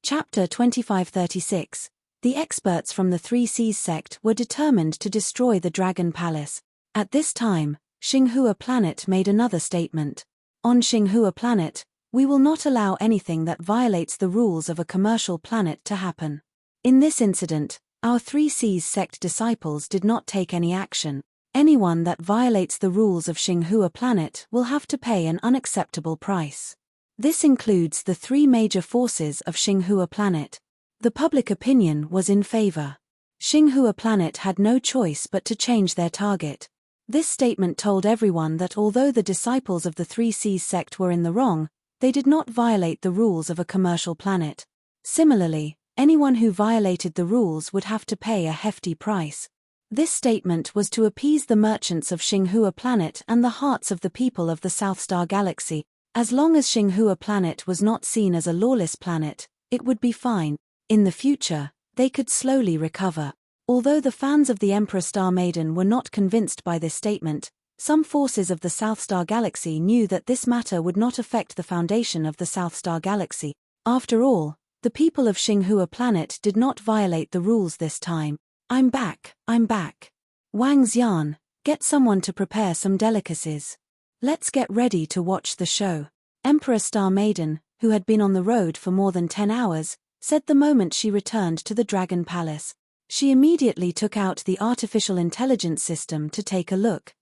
Chapter 2536. The experts from the Three Seas sect were determined to destroy the Dragon Palace. At this time, Xinghua Planet made another statement. On Xinghua Planet, we will not allow anything that violates the rules of a commercial planet to happen. In this incident, our Three Seas sect disciples did not take any action. Anyone that violates the rules of Xinghua Planet will have to pay an unacceptable price. This includes the three major forces of Xinghua Planet. The public opinion was in favor. Xinghua Planet had no choice but to change their target. This statement told everyone that although the disciples of the Three Seas sect were in the wrong, they did not violate the rules of a commercial planet. Similarly, anyone who violated the rules would have to pay a hefty price. This statement was to appease the merchants of Xinghua Planet and the hearts of the people of the South Star Galaxy. As long as Xinghua Planet was not seen as a lawless planet, it would be fine. In the future, they could slowly recover. Although the fans of the Emperor Star Maiden were not convinced by this statement, some forces of the South Star Galaxy knew that this matter would not affect the foundation of the South Star Galaxy. After all, the people of Xinghua Planet did not violate the rules this time. I'm back. Wang Xian, get someone to prepare some delicacies. Let's get ready to watch the show. Emperor Star Maiden, who had been on the road for more than 10 hours, said the moment she returned to the Dragon Palace. She immediately took out the artificial intelligence system to take a look.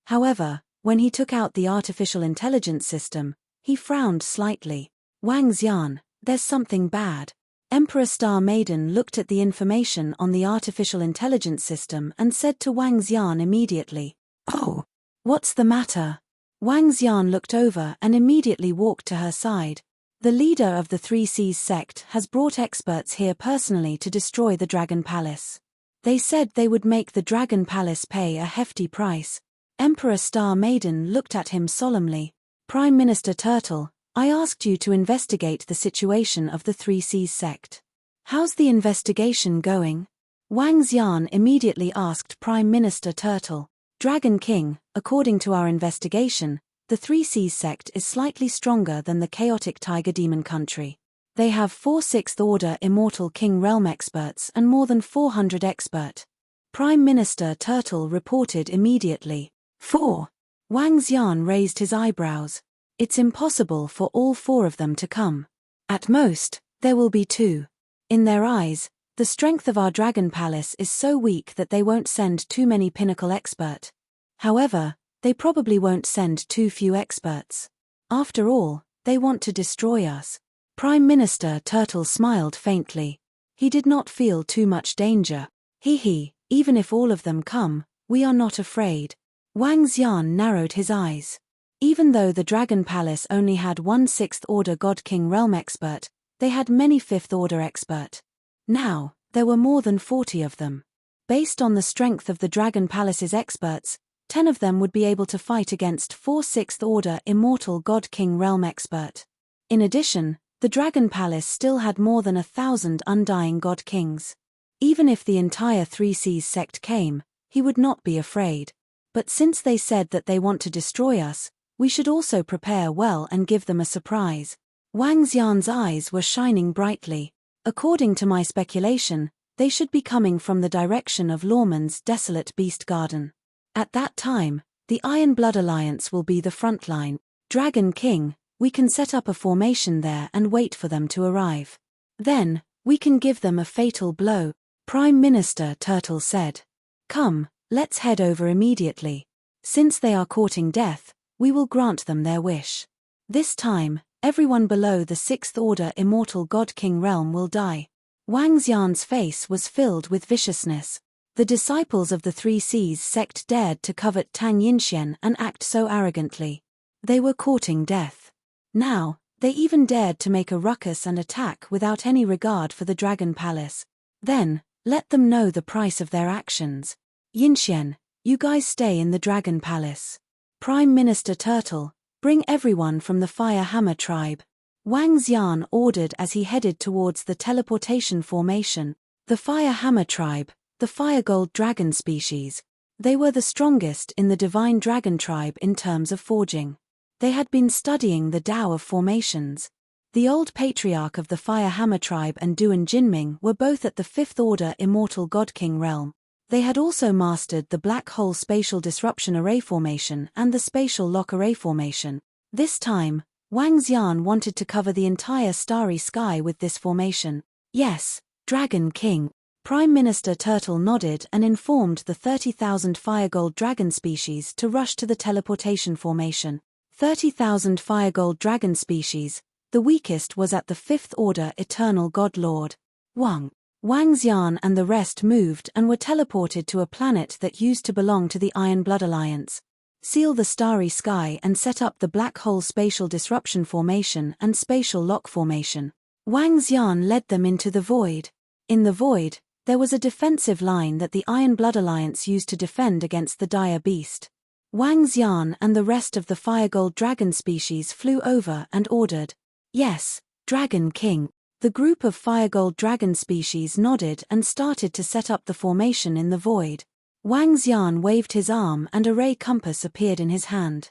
However, when he took out the artificial intelligence system, he frowned slightly. Wang Xian, there's something bad. Emperor Star Maiden looked at the information on the artificial intelligence system and said to Wang Xian immediately, "Oh, what's the matter?" Wang Xian looked over and immediately walked to her side. The leader of the Three Seas sect has brought experts here personally to destroy the Dragon Palace. They said they would make the Dragon Palace pay a hefty price. Emperor Star Maiden looked at him solemnly. Prime Minister Turtle, I asked you to investigate the situation of the Three Seas sect. How's the investigation going? Wang Xian immediately asked Prime Minister Turtle. Dragon King, according to our investigation, the Three Seas sect is slightly stronger than the chaotic Tiger Demon country. They have 4 6th Order Immortal King Realm experts and more than 400 expert. Prime Minister Turtle reported immediately. 4. Wang Xian raised his eyebrows. It's impossible for all 4 of them to come. At most, there will be 2. In their eyes, the strength of our Dragon Palace is so weak that they won't send too many pinnacle expert. However, they probably won't send too few experts. After all, they want to destroy us. Prime Minister Turtle smiled faintly. He did not feel too much danger. Even if all of them come, we are not afraid. Wang Xian narrowed his eyes. Even though the Dragon Palace only had 1 6th Order God King Realm expert, they had many 5th Order expert. Now, there were more than 40 of them. Based on the strength of the Dragon Palace's experts, 10 of them would be able to fight against 4 6th Order Immortal God King Realm expert. In addition, the Dragon Palace still had more than 1,000 Undying God Kings. Even if the entire Three Seas sect came, he would not be afraid. But since they said that they want to destroy us, we should also prepare well and give them a surprise. Wang Xian's eyes were shining brightly. According to my speculation, they should be coming from the direction of Lawman's desolate beast garden. At that time, the Iron Blood Alliance will be the front line. Dragon King, we can set up a formation there and wait for them to arrive. Then, we can give them a fatal blow, Prime Minister Turtle said. Come, let's head over immediately. Since they are courting death, we will grant them their wish. This time, everyone below the 6th Order Immortal God King realm will die. Wang Xian's face was filled with viciousness. The disciples of the Three Seas sect dared to covet Tang Yinxian and act so arrogantly. They were courting death. Now, they even dared to make a ruckus and attack without any regard for the Dragon Palace. Then, let them know the price of their actions. Yinxian, you guys stay in the Dragon Palace. Prime Minister Turtle, bring everyone from the Fire Hammer tribe. Wang Xian ordered as he headed towards the teleportation formation. The Fire Hammer tribe, the Fire Gold Dragon species. They were the strongest in the Divine Dragon tribe in terms of forging. They had been studying the Tao of formations. The old patriarch of the Fire Hammer tribe and Duan Jinming were both at the 5th Order Immortal God King realm. They had also mastered the Black Hole Spatial Disruption Array Formation and the Spatial Lock Array Formation. This time, Wang Xian wanted to cover the entire starry sky with this formation. Yes, Dragon King. Prime Minister Turtle nodded and informed the 30,000 Firegold Dragon species to rush to the teleportation formation. 30,000 Firegold Dragon species, the weakest was at the 5th Order Eternal God Lord. Wang Xian and the rest moved and were teleported to a planet that used to belong to the Iron Blood Alliance. Seal the starry sky and set up the Black Hole Spatial Disruption Formation and Spatial Lock Formation. Wang Xian led them into the void. In the void, there was a defensive line that the Iron Blood Alliance used to defend against the dire beast. Wang Xian and the rest of the Firegold Dragon species flew over and ordered, "Yes, Dragon King." The group of Firegold Dragon species nodded and started to set up the formation in the void. Wang Xian waved his arm and a ray compass appeared in his hand.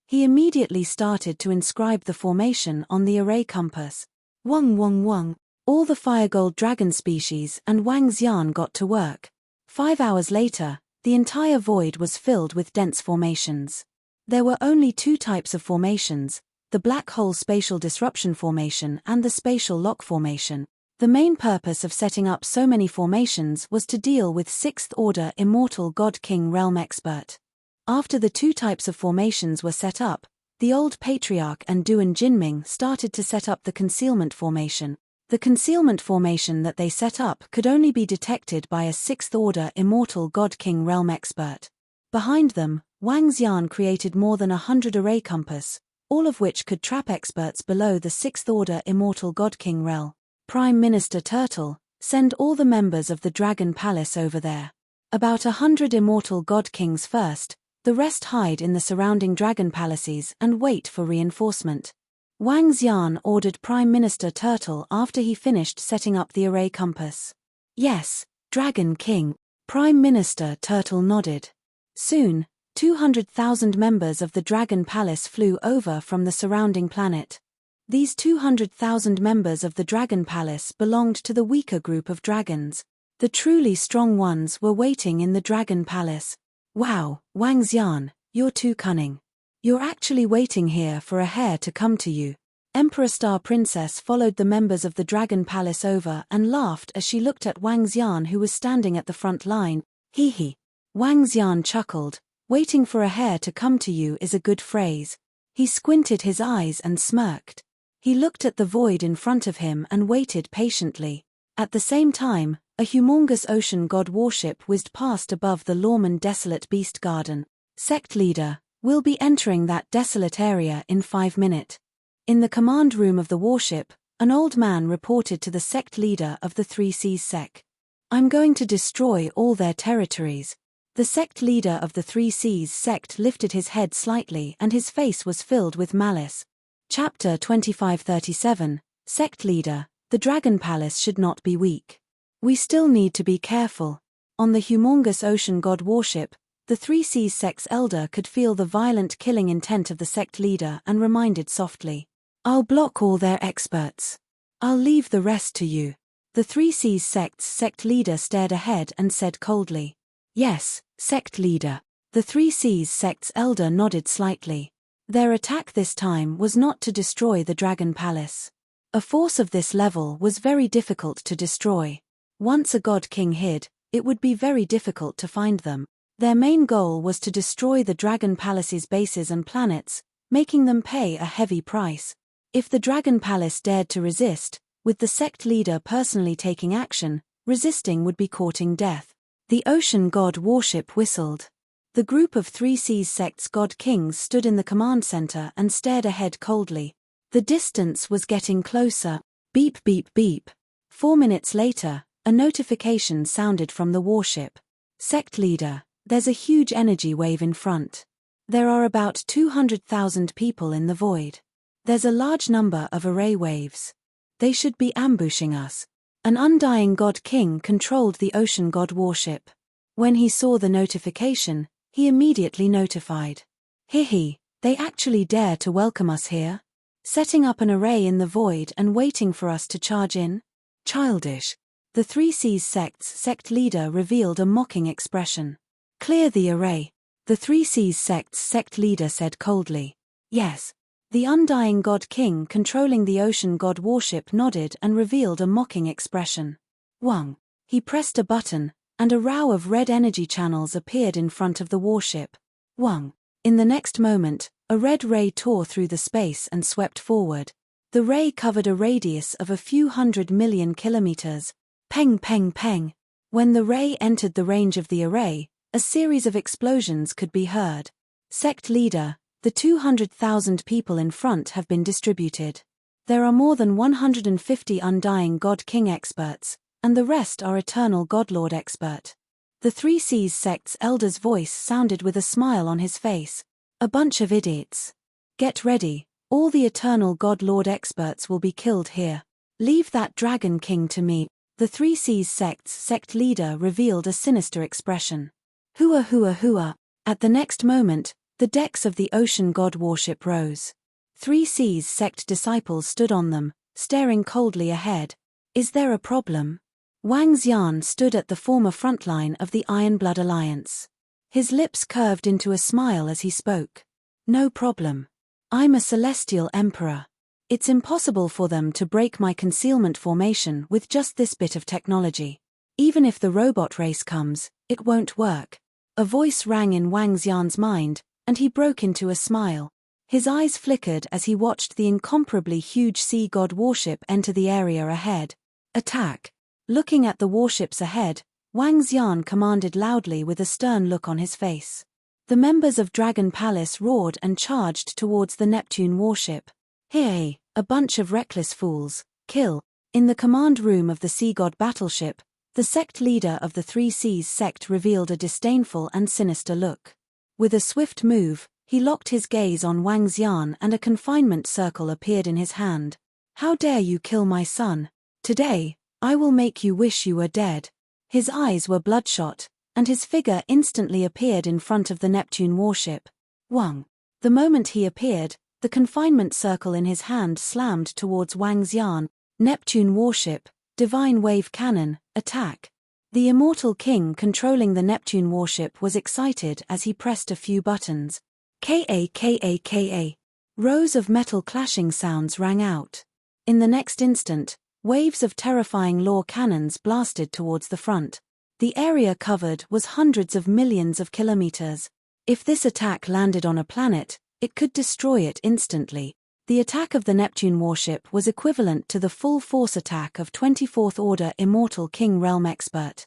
He immediately started to inscribe the formation on the array compass. Wang wang wang. All the Firegold Dragon species and Wang Xian got to work. 5 hours later, the entire void was filled with dense formations. There were only 2 types of formations, the Black Hole Spatial Disruption Formation and the Spatial Lock Formation. The main purpose of setting up so many formations was to deal with 6th Order Immortal God King Realm Expert. After the 2 types of formations were set up, the old patriarch and Duan Jinming started to set up the concealment formation. The concealment formation that they set up could only be detected by a 6th Order Immortal God King Realm Expert. Behind them, Wang Xian created more than 100 array compass, all of which could trap experts below the 6th Order Immortal God King realm. Prime Minister Turtle, send all the members of the Dragon Palace over there. About 100 Immortal God Kings first, the rest hide in the surrounding Dragon Palaces and wait for reinforcement. Wang Xian ordered Prime Minister Turtle after he finished setting up the array compass. Yes, Dragon King. Prime Minister Turtle nodded. Soon, 200,000 members of the Dragon Palace flew over from the surrounding planet. These 200,000 members of the Dragon Palace belonged to the weaker group of dragons. The truly strong ones were waiting in the Dragon Palace. Wow, Wang Xian, you're too cunning. You're actually waiting here for a heir to come to you. Emperor Star Princess followed the members of the Dragon Palace over and laughed as she looked at Wang Xian, who was standing at the front line. Hee hee. Wang Xian chuckled. Waiting for a heir to come to you is a good phrase. He squinted his eyes and smirked. He looked at the void in front of him and waited patiently. At the same time, a humongous ocean god warship whizzed past above the Lawman Desolate Beast Garden. Sect leader, we'll be entering that desolate area in 5 minutes. In the command room of the warship, an old man reported to the sect leader of the 3 Seas sect. I'm going to destroy all their territories. The sect leader of the 3 Seas sect lifted his head slightly and his face was filled with malice. Chapter 2537, Sect Leader, the Dragon Palace should not be weak. We still need to be careful. On the humongous ocean god warship, the 3 Seas sect's elder could feel the violent killing intent of the sect leader and reminded softly, I'll block all their experts. I'll leave the rest to you. The 3 Seas sect's sect leader stared ahead and said coldly, Yes, sect leader. The 3 Seas sect's elder nodded slightly. Their attack this time was not to destroy the Dragon Palace. A force of this level was very difficult to destroy. Once a god king hid, it would be very difficult to find them. Their main goal was to destroy the Dragon Palace's bases and planets, making them pay a heavy price. If the Dragon Palace dared to resist, with the sect leader personally taking action, resisting would be courting death. The ocean god warship whistled. The group of 3 Seas sect's god kings stood in the command center and stared ahead coldly. The distance was getting closer. Beep beep beep. 4 minutes later, a notification sounded from the warship. Sect leader, there's a huge energy wave in front. There are about 200,000 people in the void. There's a large number of array waves. They should be ambushing us. An undying god king controlled the ocean god warship. When he saw the notification, he immediately notified. Hee, they actually dare to welcome us here? Setting up an array in the void and waiting for us to charge in? Childish. The Three Seas sect's sect leader revealed a mocking expression. Clear the array. The Three Seas sect's sect leader said coldly. Yes. The undying god king controlling the ocean god warship nodded and revealed a mocking expression. Wang. He pressed a button, and a row of red energy channels appeared in front of the warship. Wang. In the next moment, a red ray tore through the space and swept forward. The ray covered a radius of a few 100 million kilometers. Peng peng peng. When the ray entered the range of the array, a series of explosions could be heard. Sect leader, the 200,000 people in front have been distributed. There are more than 150 undying God King experts, and the rest are eternal Godlord expert. The Three Seas sect's elder's voice sounded with a smile on his face. A bunch of idiots. Get ready, all the eternal Godlord experts will be killed here. Leave that Dragon King to me. The Three Seas sect's sect leader revealed a sinister expression. Hua hua hua. At the next moment, the decks of the ocean god warship rose. Three Seas sect disciples stood on them, staring coldly ahead. Is there a problem? Wang Xian stood at the former front line of the Iron Blood Alliance. His lips curved into a smile as he spoke. No problem. I'm a celestial emperor. It's impossible for them to break my concealment formation with just this bit of technology. Even if the robot race comes, it won't work. A voice rang in Wang Xian's mind, and he broke into a smile. His eyes flickered as he watched the incomparably huge sea god warship enter the area ahead. Attack! Looking at the warships ahead, Wang Xian commanded loudly with a stern look on his face. The members of Dragon Palace roared and charged towards the Neptune warship. Hey, a bunch of reckless fools, kill. In the command room of the sea god battleship, the sect leader of the Three Seas sect revealed a disdainful and sinister look. With a swift move, he locked his gaze on Wang Xian and a confinement circle appeared in his hand. How dare you kill my son? Today, I will make you wish you were dead. His eyes were bloodshot, and his figure instantly appeared in front of the Neptune warship. Wang. The moment he appeared, the confinement circle in his hand slammed towards Wang Xian. Neptune warship, divine wave cannon, attack. The immortal king controlling the Neptune warship was excited as he pressed a few buttons. Ka. Rows of metal clashing sounds rang out. In the next instant, waves of terrifying law cannons blasted towards the front. The area covered was hundreds of millions of kilometers. If this attack landed on a planet, it could destroy it instantly. The attack of the Neptune warship was equivalent to the full force attack of 24th Order Immortal King Realm Expert.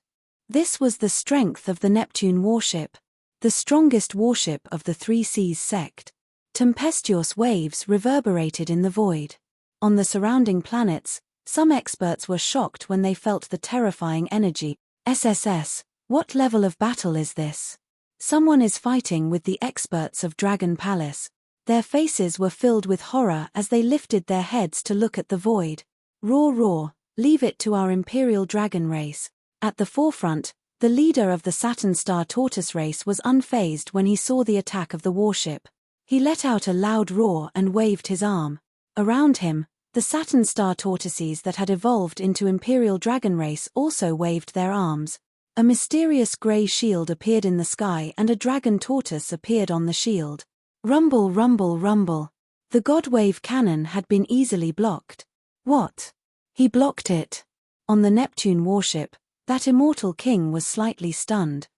This was the strength of the Neptune warship, the strongest warship of the Three Seas sect. Tempestuous waves reverberated in the void. On the surrounding planets, some experts were shocked when they felt the terrifying energy. SSS, what level of battle is this? Someone is fighting with the experts of Dragon Palace. Their faces were filled with horror as they lifted their heads to look at the void. Roar roar, leave it to our Imperial Dragon race. At the forefront, the leader of the Saturn Star Tortoise race was unfazed when he saw the attack of the warship. He let out a loud roar and waved his arm. Around him, the Saturn Star Tortoises that had evolved into Imperial Dragon race also waved their arms. A mysterious grey shield appeared in the sky and a dragon tortoise appeared on the shield. Rumble rumble rumble. The God Wave cannon had been easily blocked. What? He blocked it. On the Neptune warship, that immortal king was slightly stunned.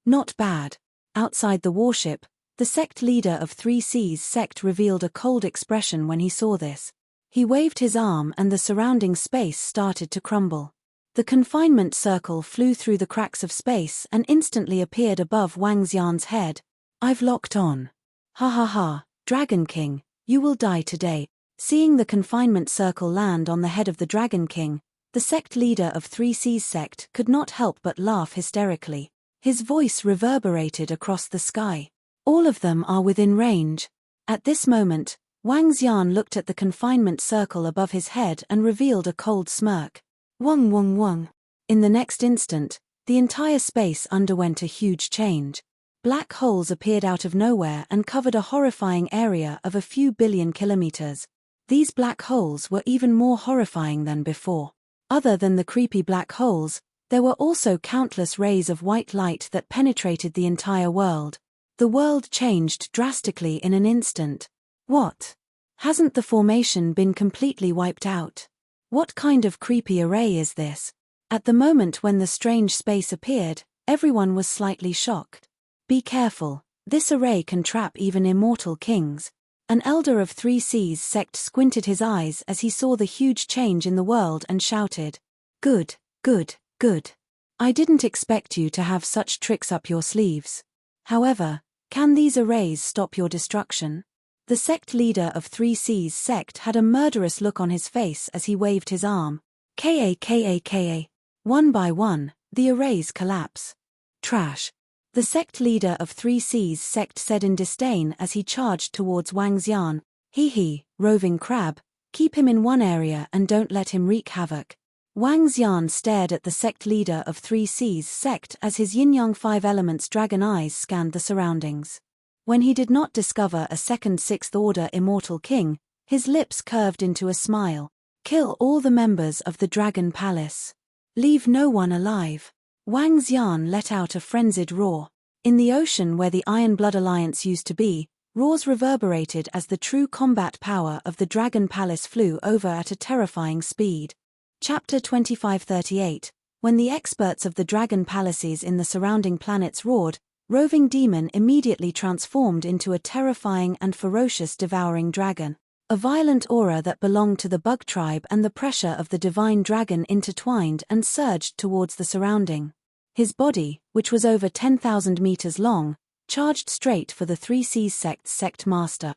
Not bad. Outside the warship, the sect leader of Three Seas sect revealed a cold expression when he saw this. He waved his arm and the surrounding space started to crumble. The confinement circle flew through the cracks of space and instantly appeared above Wang Xian's head. I've locked on. Ha ha ha, Dragon King, you will die today. Seeing the confinement circle land on the head of the Dragon King, the sect leader of Three Seas sect could not help but laugh hysterically. His voice reverberated across the sky. All of them are within range. At this moment, Wang Xian looked at the confinement circle above his head and revealed a cold smirk. Wang wang wang. In the next instant, the entire space underwent a huge change. Black holes appeared out of nowhere and covered a horrifying area of a few billion kilometers. These black holes were even more horrifying than before. Other than the creepy black holes, there were also countless rays of white light that penetrated the entire world. The world changed drastically in an instant. What? Hasn't the formation been completely wiped out? What kind of creepy array is this? At the moment when the strange space appeared, everyone was slightly shocked. Be careful, this array can trap even immortal kings. An elder of 3 Seas sect squinted his eyes as he saw the huge change in the world and shouted, "Good, good, good. I didn't expect you to have such tricks up your sleeves. However, can these arrays stop your destruction?" The sect leader of 3 Seas sect had a murderous look on his face as he waved his arm. Ka. One by one, the arrays collapse. Trash. The sect leader of 3 Seas sect said in disdain as he charged towards Wang Xian. Hee, roving crab, keep him in one area and don't let him wreak havoc. Wang Xian stared at the sect leader of 3 Seas sect as his yin-yang 5 elements dragon eyes scanned the surroundings. When he did not discover a second 6th order immortal king, his lips curved into a smile. Kill all the members of the Dragon Palace. Leave no one alive. Wang Xian let out a frenzied roar. In the ocean where the Iron Blood Alliance used to be, roars reverberated as the true combat power of the Dragon Palace flew over at a terrifying speed. Chapter 2538. When the experts of the Dragon Palaces in the surrounding planets roared, Roving Demon immediately transformed into a terrifying and ferocious devouring dragon. A violent aura that belonged to the bug tribe and the pressure of the divine dragon intertwined and surged towards the surrounding. His body, which was over 10,000 meters long, charged straight for the 3 Seas sect's sect master.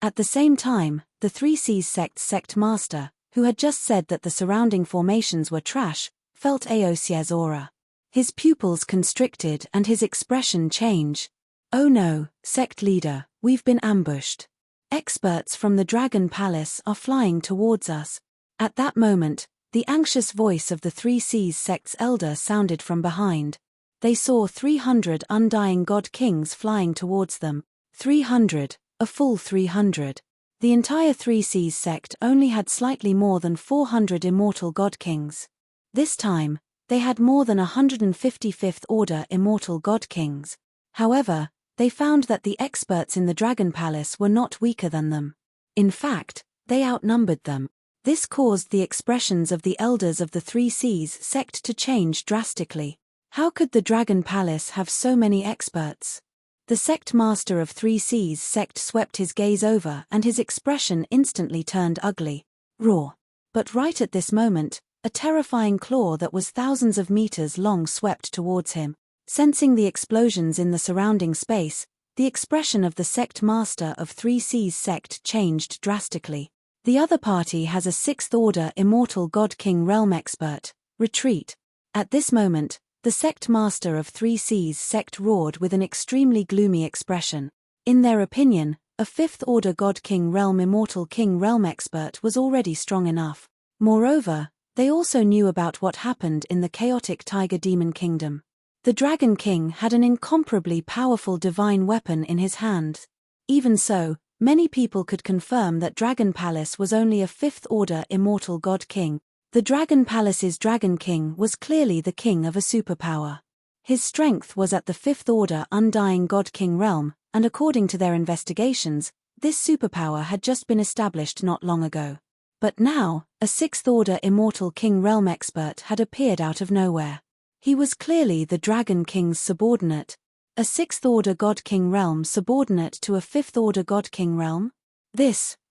At the same time, the 3 Seas sect's sect master, who had just said that the surrounding formations were trash, felt Aosia's aura. His pupils constricted and his expression changed. "Oh no, sect leader, we've been ambushed. Experts from the Dragon Palace are flying towards us." At that moment, the anxious voice of the 3 Seas sect's elder sounded from behind. They saw 300 undying god kings flying towards them. 300, a full 300. The entire 3 Seas sect only had slightly more than 400 immortal god kings. This time, they had more than 155th order immortal god kings. However, they found that the experts in the Dragon Palace were not weaker than them. In fact, they outnumbered them. This caused the expressions of the elders of the 3 Seas sect to change drastically. How could the Dragon Palace have so many experts? The sect master of 3 Seas sect swept his gaze over and his expression instantly turned ugly. Roar. But right at this moment, a terrifying claw that was thousands of meters long swept towards him. Sensing the explosions in the surrounding space, the expression of the sect master of 3 Seas sect changed drastically. The other party has a 6th order immortal god king realm expert. Retreat. At this moment, the sect master of 3 Seas sect roared with an extremely gloomy expression. In their opinion, a 5th order god king realm immortal king realm expert was already strong enough. Moreover, they also knew about what happened in the chaotic tiger demon kingdom. The Dragon King had an incomparably powerful divine weapon in his hand. Even so, many people could confirm that Dragon Palace was only a 5th order immortal god king. The Dragon Palace's Dragon King was clearly the king of a superpower. His strength was at the 5th order undying god king realm, and according to their investigations, this superpower had just been established not long ago. But now, a 6th order immortal king realm expert had appeared out of nowhere. He was clearly the Dragon King's subordinate. A 6th order god king realm subordinate to a 5th order god king realm?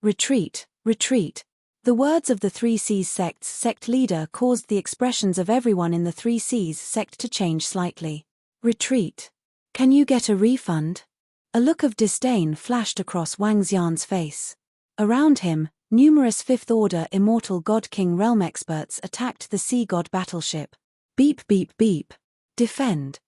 Retreat. The words of the 3 Seas sect's sect leader caused the expressions of everyone in the 3 Seas sect to change slightly. Retreat. Can you get a refund? A look of disdain flashed across Wang Xian's face. Around him, numerous 5th order immortal god king realm experts attacked the sea god battleship. Beep beep beep. Defend.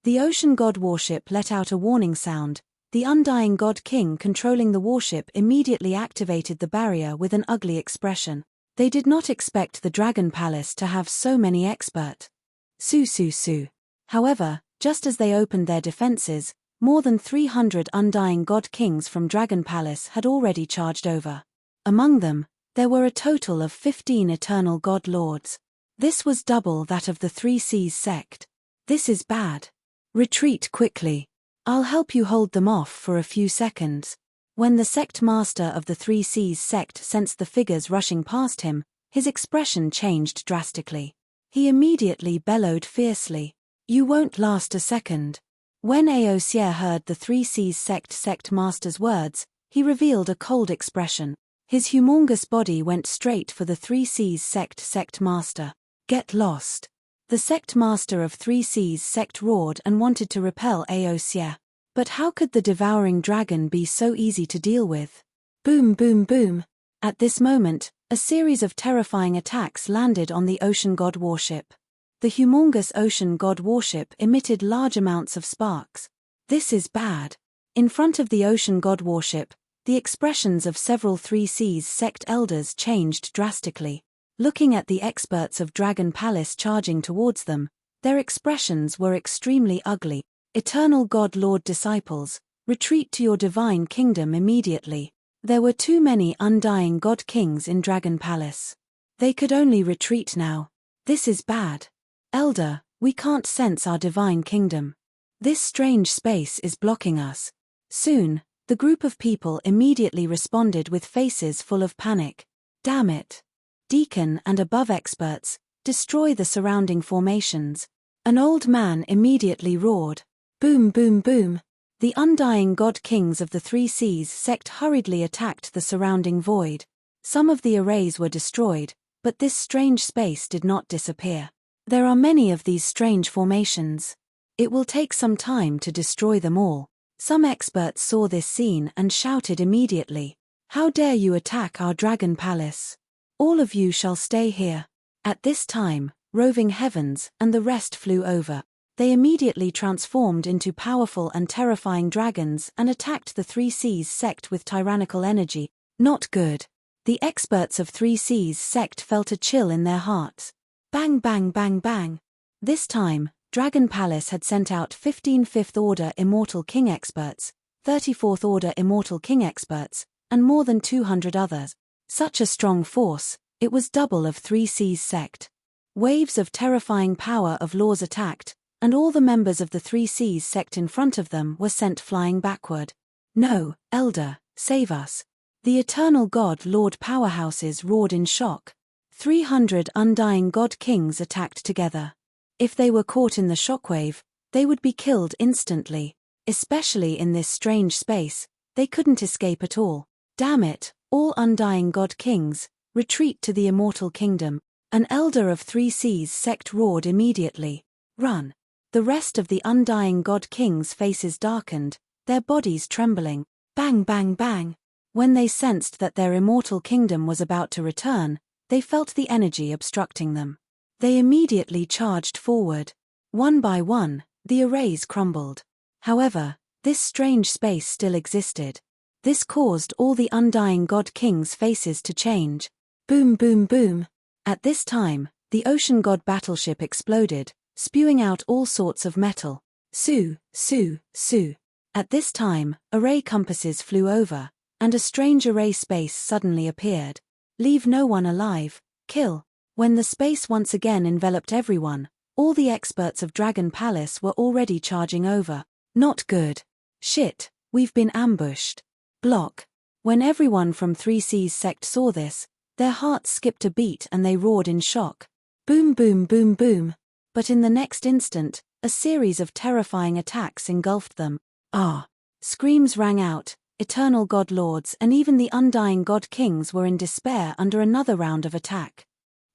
The ocean god warship let out a warning sound. The undying god king controlling the warship immediately activated the barrier with an ugly expression. They did not expect the Dragon Palace to have so many expert. Su. However, Just as they opened their defenses, more than 300 undying god kings from Dragon Palace had already charged over. Among them, there were a total of 15 eternal god lords. This was double that of the Three Seas sect. This is bad. Retreat quickly. I'll help you hold them off for a few seconds. When the sect master of the Three Seas sect sensed the figures rushing past him, his expression changed drastically. He immediately bellowed fiercely. You won't last a second. When Aosier heard the Three Seas sect master's words, he revealed a cold expression. His humongous body went straight for the Three Seas sect master. Get lost. The sect master of Three Seas sect roared and wanted to repel Aosier. But how could the devouring dragon be so easy to deal with? Boom boom boom. At this moment, a series of terrifying attacks landed on the ocean god warship. The humongous ocean god warship emitted large amounts of sparks. This is bad. In front of the ocean god warship, the expressions of several Three Seas sect elders changed drastically. Looking at the experts of Dragon Palace charging towards them, their expressions were extremely ugly. Eternal God Lord disciples, retreat to your divine kingdom immediately. There were too many undying god kings in Dragon Palace. They could only retreat now. This is bad. Elder, we can't sense our divine kingdom. This strange space is blocking us. Soon, the group of people immediately responded with faces full of panic. Damn it. Deacon and above experts, destroy the surrounding formations. An old man immediately roared. Boom boom boom. The undying god kings of the Three Seas sect hurriedly attacked the surrounding void. Some of the arrays were destroyed, but this strange space did not disappear. There are many of these strange formations. It will take some time to destroy them all. Some experts saw this scene and shouted immediately. How dare you attack our Dragon Palace? All of you shall stay here. At this time, roving heavens and the rest flew over. They immediately transformed into powerful and terrifying dragons and attacked the Three Seas sect with tyrannical energy. Not good. The experts of Three Seas sect felt a chill in their hearts. Bang bang bang bang. This time, Dragon Palace had sent out 15 5th Order Immortal King experts, 34th Order Immortal King experts, and more than 200 others. Such a strong force, it was double of Three Seas sect. Waves of terrifying power of laws attacked, and all the members of the Three Seas sect in front of them were sent flying backward. No, Elder, save us. The Eternal God Lord powerhouses roared in shock. 300 undying god kings attacked together. If they were caught in the shockwave, they would be killed instantly. Especially in this strange space, they couldn't escape at all. Damn it, all undying god kings, retreat to the immortal kingdom. An elder of Three Seas sect roared immediately. Run. The rest of the undying god kings' faces darkened, their bodies trembling. Bang bang bang. When they sensed that their immortal kingdom was about to return, they felt the energy obstructing them. They immediately charged forward. One by one, the arrays crumbled. However, this strange space still existed. This caused all the undying god kings' faces to change. Boom boom boom. At this time, the ocean god battleship exploded, spewing out all sorts of metal. Sue, sue, sue. At this time, array compasses flew over, and a strange array space suddenly appeared. Leave no one alive, kill. When the space once again enveloped everyone, all the experts of Dragon Palace were already charging over. Not good. Shit, we've been ambushed. Block. When everyone from Three Seas sect saw this, their hearts skipped a beat and they roared in shock. Boom boom boom boom. But in the next instant, a series of terrifying attacks engulfed them. Ah! Screams rang out. Eternal god lords and even the undying god kings were in despair under another round of attack.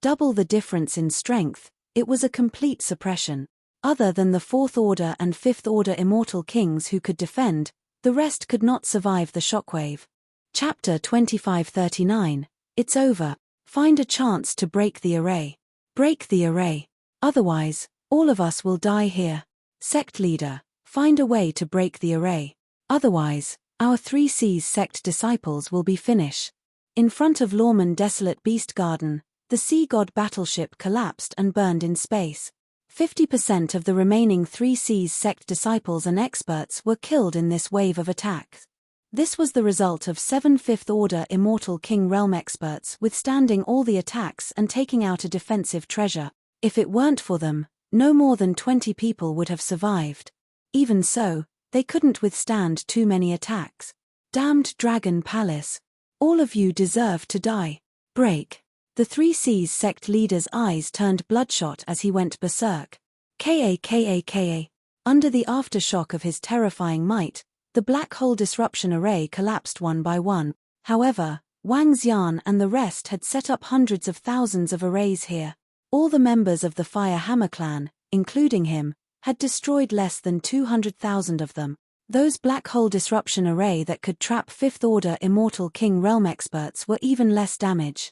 Double the difference in strength, it was a complete suppression. Other than the 4th Order and 5th Order Immortal Kings who could defend, the rest could not survive the shockwave. Chapter 2539. It's over. Find a chance to break the array. Break the array. Otherwise, all of us will die here. Sect leader, find a way to break the array. Otherwise, our Three Seas sect disciples will be finished. In front of Lorman Desolate Beast Garden, the sea god battleship collapsed and burned in space. 50% of the remaining 3 Seas sect disciples and experts were killed in this wave of attacks. This was the result of 7 Fifth Order Immortal King Realm experts withstanding all the attacks and taking out a defensive treasure. If it weren't for them, no more than 20 people would have survived. Even so, they couldn't withstand too many attacks. Damned Dragon Palace. All of you deserve to die. Break. The 3 Seas sect leader's eyes turned bloodshot as he went berserk. Ka. Under the aftershock of his terrifying might, the black hole disruption array collapsed one by one. However, Wang Xian and the rest had set up hundreds of thousands of arrays here. All the members of the Fire Hammer clan, including him, had destroyed less than 200,000 of them. Those black hole disruption array that could trap 5th Order Immortal King Realm experts were even less damage.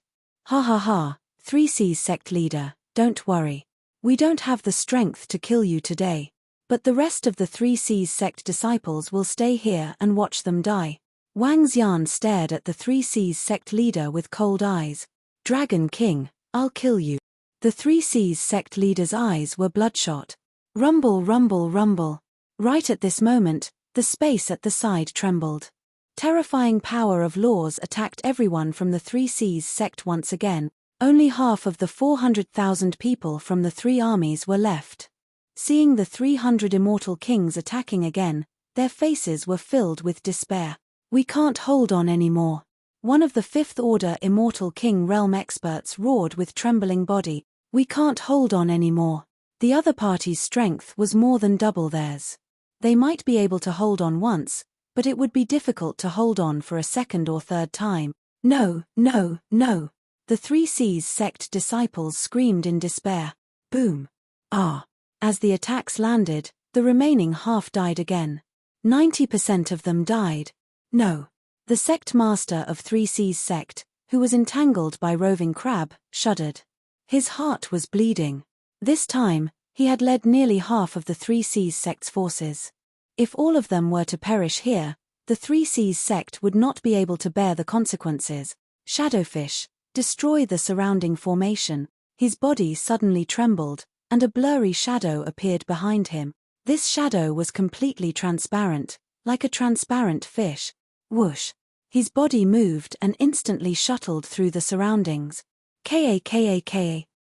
Ha ha ha, 3 Seas sect leader, don't worry. We don't have the strength to kill you today. But the rest of the 3 Seas sect disciples will stay here and watch them die. Wang Xian stared at the 3 Seas sect leader with cold eyes. Dragon King, I'll kill you. The 3 Seas sect leader's eyes were bloodshot. Rumble, rumble, rumble. Right at this moment, the space at the side trembled. Terrifying power of laws attacked everyone from the 3 Seas sect once again. Only half of the 400,000 people from the 3 armies were left. Seeing the 300 immortal kings attacking again, their faces were filled with despair. We can't hold on anymore. One of the 5th Order Immortal King Realm experts roared with trembling body. We can't hold on anymore. The other party's strength was more than double theirs. They might be able to hold on once, but it would be difficult to hold on for a second or third time. No, no, no. The 3 Seas sect disciples screamed in despair. Boom. Ah. As the attacks landed, the remaining half died again. 90% of them died. No. The sect master of 3 Seas sect, who was entangled by roving crab, shuddered. His heart was bleeding. This time, he had led nearly half of the 3 Seas sect's forces. If all of them were to perish here, the 3 Seas sect would not be able to bear the consequences. Shadowfish, destroy the surrounding formation. His body suddenly trembled, and a blurry shadow appeared behind him. This shadow was completely transparent, like a transparent fish. Whoosh. His body moved and instantly shuttled through the surroundings. Ka.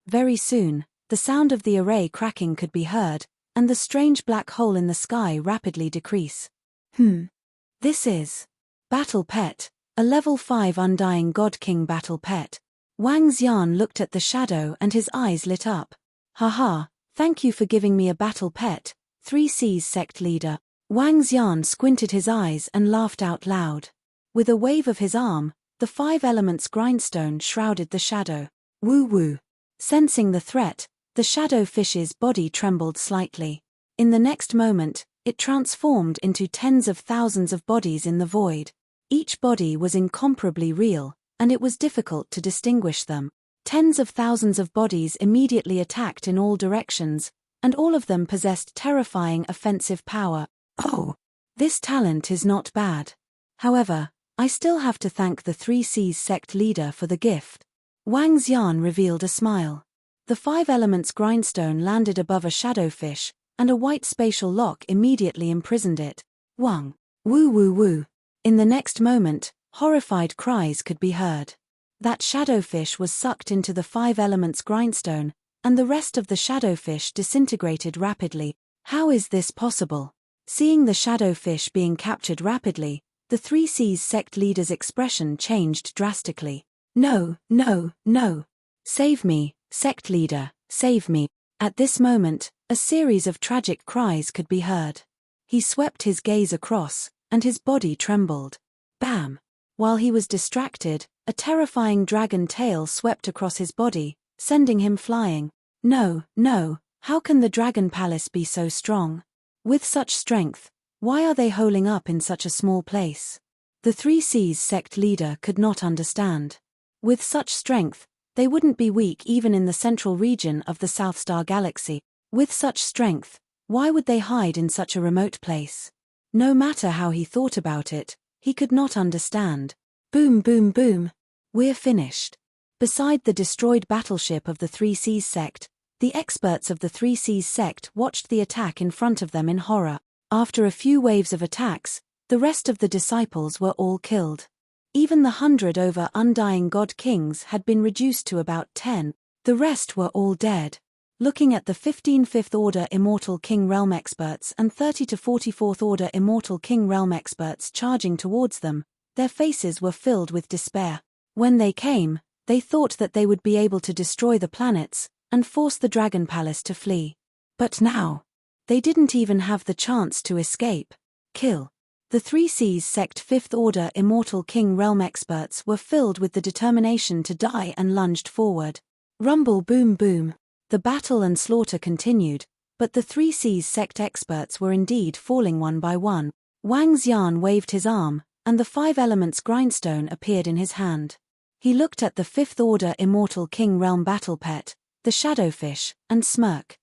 Very soon, the sound of the array cracking could be heard, and the strange black hole in the sky rapidly decrease. This is Battle Pet, a level 5 Undying God King Battle Pet. Wang Xian looked at the shadow and his eyes lit up. Haha, thank you for giving me a battle pet, 3 Seas sect leader. Wang Xian squinted his eyes and laughed out loud. With a wave of his arm, the 5 elements grindstone shrouded the shadow. Woo woo. Sensing the threat, the shadowfish's body trembled slightly. In the next moment, it transformed into tens of thousands of bodies in the void. Each body was incomparably real, and it was difficult to distinguish them. Tens of thousands of bodies immediately attacked in all directions, and all of them possessed terrifying offensive power. Oh, this talent is not bad. However, I still have to thank the 3 Seas sect leader for the gift. Wang Xian revealed a smile. The 5 elements grindstone landed above a shadowfish, and a white spatial lock immediately imprisoned it. Wang. Woo woo woo. In the next moment, horrified cries could be heard. That shadowfish was sucked into the 5 elements grindstone, and the rest of the shadowfish disintegrated rapidly. How is this possible? Seeing the shadowfish being captured rapidly, the 3 Seas sect leader's expression changed drastically. No, no, no. Save me, sect leader, save me. At this moment, a series of tragic cries could be heard. He swept his gaze across, and his body trembled. Bam! While he was distracted, a terrifying dragon tail swept across his body, sending him flying. No, no, how can the Dragon Palace be so strong? With such strength, why are they holing up in such a small place? The 3 Seas sect leader could not understand. With such strength, they wouldn't be weak even in the central region of the South Star Galaxy. With such strength, why would they hide in such a remote place? No matter how he thought about it, he could not understand. Boom boom boom. We're finished. Beside the destroyed battleship of the 3 Seas sect, The experts of the Three Seas sect watched the attack in front of them in horror. After a few waves of attacks, the rest of the disciples were all killed. Even the 100 over undying god kings had been reduced to about 10, the rest were all dead. Looking at the 15 5th Order Immortal King Realm experts and 30 to 44th Order Immortal King Realm experts charging towards them, their faces were filled with despair. When they came, they thought that they would be able to destroy the planets and force the Dragon Palace to flee. But now, they didn't even have the chance to escape. Kill. The Three Seas sect 5th Order Immortal King Realm experts were filled with the determination to die and lunged forward. Rumble boom boom. The battle and slaughter continued, but the Three Seas sect experts were indeed falling one by one. Wang Xian waved his arm, and the 5 elements grindstone appeared in his hand. He looked at the 5th Order Immortal King Realm battle pet, the Shadowfish, and smirked.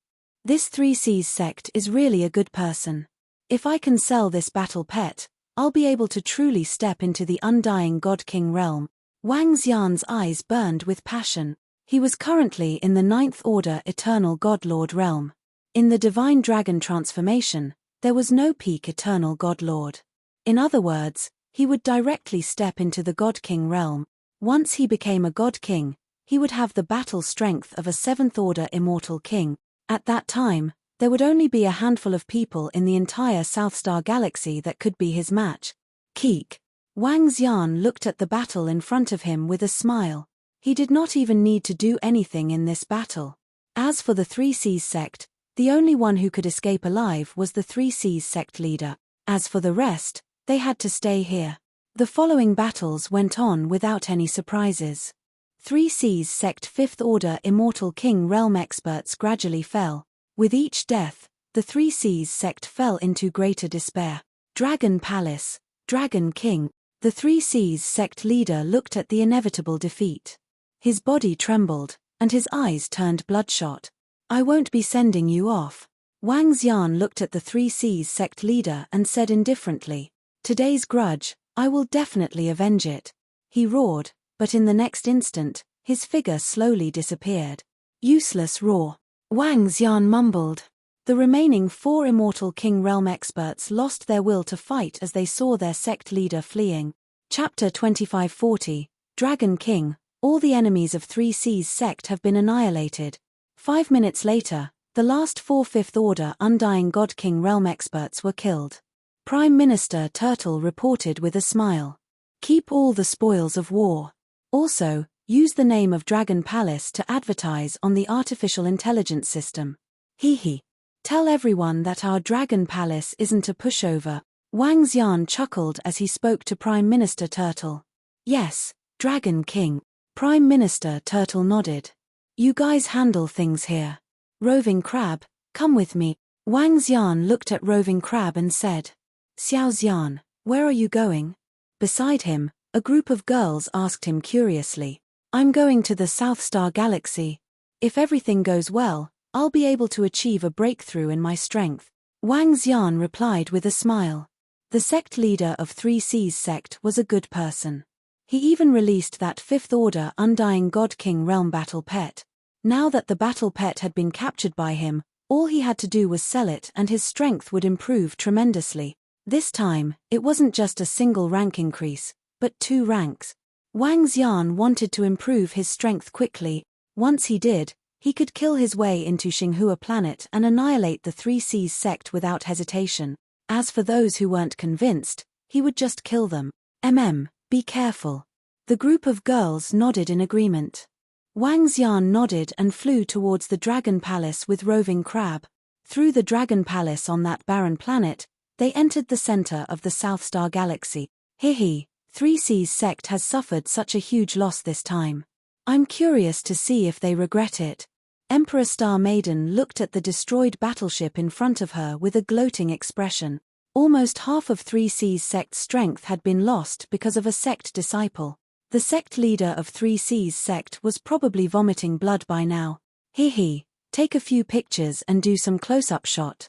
This Three Seas sect is really a good person. If I can sell this battle pet, I'll be able to truly step into the undying God King realm. Wang Xian's eyes burned with passion. He was currently in the 9th Order Eternal God Lord realm. In the Divine Dragon transformation, there was no peak Eternal God Lord. In other words, he would directly step into the God King realm. Once he became a God King, he would have the battle strength of a 7th Order Immortal King. At that time, there would only be a handful of people in the entire South Star Galaxy that could be his match. Keek. Wang Xian looked at the battle in front of him with a smile. He did not even need to do anything in this battle. As for the Three Seas sect, the only one who could escape alive was the Three Seas sect leader. As for the rest, they had to stay here. The following battles went on without any surprises. Three Seas sect 5th Order Immortal King realm experts gradually fell. With each death, the Three Seas sect fell into greater despair. Dragon Palace, Dragon King. The Three Seas sect leader looked at the inevitable defeat. His body trembled, and his eyes turned bloodshot. I won't be sending you off. Wang Xian looked at the Three Seas sect leader and said indifferently, today's grudge, I will definitely avenge it. He roared, but in the next instant, his figure slowly disappeared. Useless roar. Wang Xian mumbled. The remaining 4 Immortal King Realm experts lost their will to fight as they saw their sect leader fleeing. Chapter 2540, Dragon King. All the enemies of Three Seas sect have been annihilated. 5 minutes later, the last 4 5th Order Undying God King realm experts were killed. Prime Minister Turtle reported with a smile. Keep all the spoils of war. Also, use the name of Dragon Palace to advertise on the artificial intelligence system. Hee. Tell everyone that our Dragon Palace isn't a pushover. Wang Xian chuckled as he spoke to Prime Minister Turtle. Yes, Dragon King. Prime Minister Turtle nodded. You guys handle things here. Roving Crab, come with me. Wang Xian looked at Roving Crab and said. Xiao Xian, where are you going? Beside him, a group of girls asked him curiously. I'm going to the South Star Galaxy. If everything goes well, I'll be able to achieve a breakthrough in my strength. Wang Xian replied with a smile. The sect leader of Three Seas sect was a good person. He even released that 5th Order Undying God King realm battle pet. Now that the battle pet had been captured by him, all he had to do was sell it and his strength would improve tremendously. This time, it wasn't just a single rank increase, but 2 ranks. Wang Xian wanted to improve his strength quickly. Once he did, he could kill his way into Xinghua planet and annihilate the Three Seas sect without hesitation. As for those who weren't convinced, he would just kill them. Be careful. The group of girls nodded in agreement. Wang Xian nodded and flew towards the Dragon Palace with Roving Crab. Through the Dragon Palace on that barren planet, they entered the center of the South Star Galaxy. Three Seas sect has suffered such a huge loss this time. I'm curious to see if they regret it. Emperor Star Maiden looked at the destroyed battleship in front of her with a gloating expression. Almost half of Three Seas sect's strength had been lost because of a sect disciple. The sect leader of Three Seas sect was probably vomiting blood by now. Take a few pictures and do some close-up shot.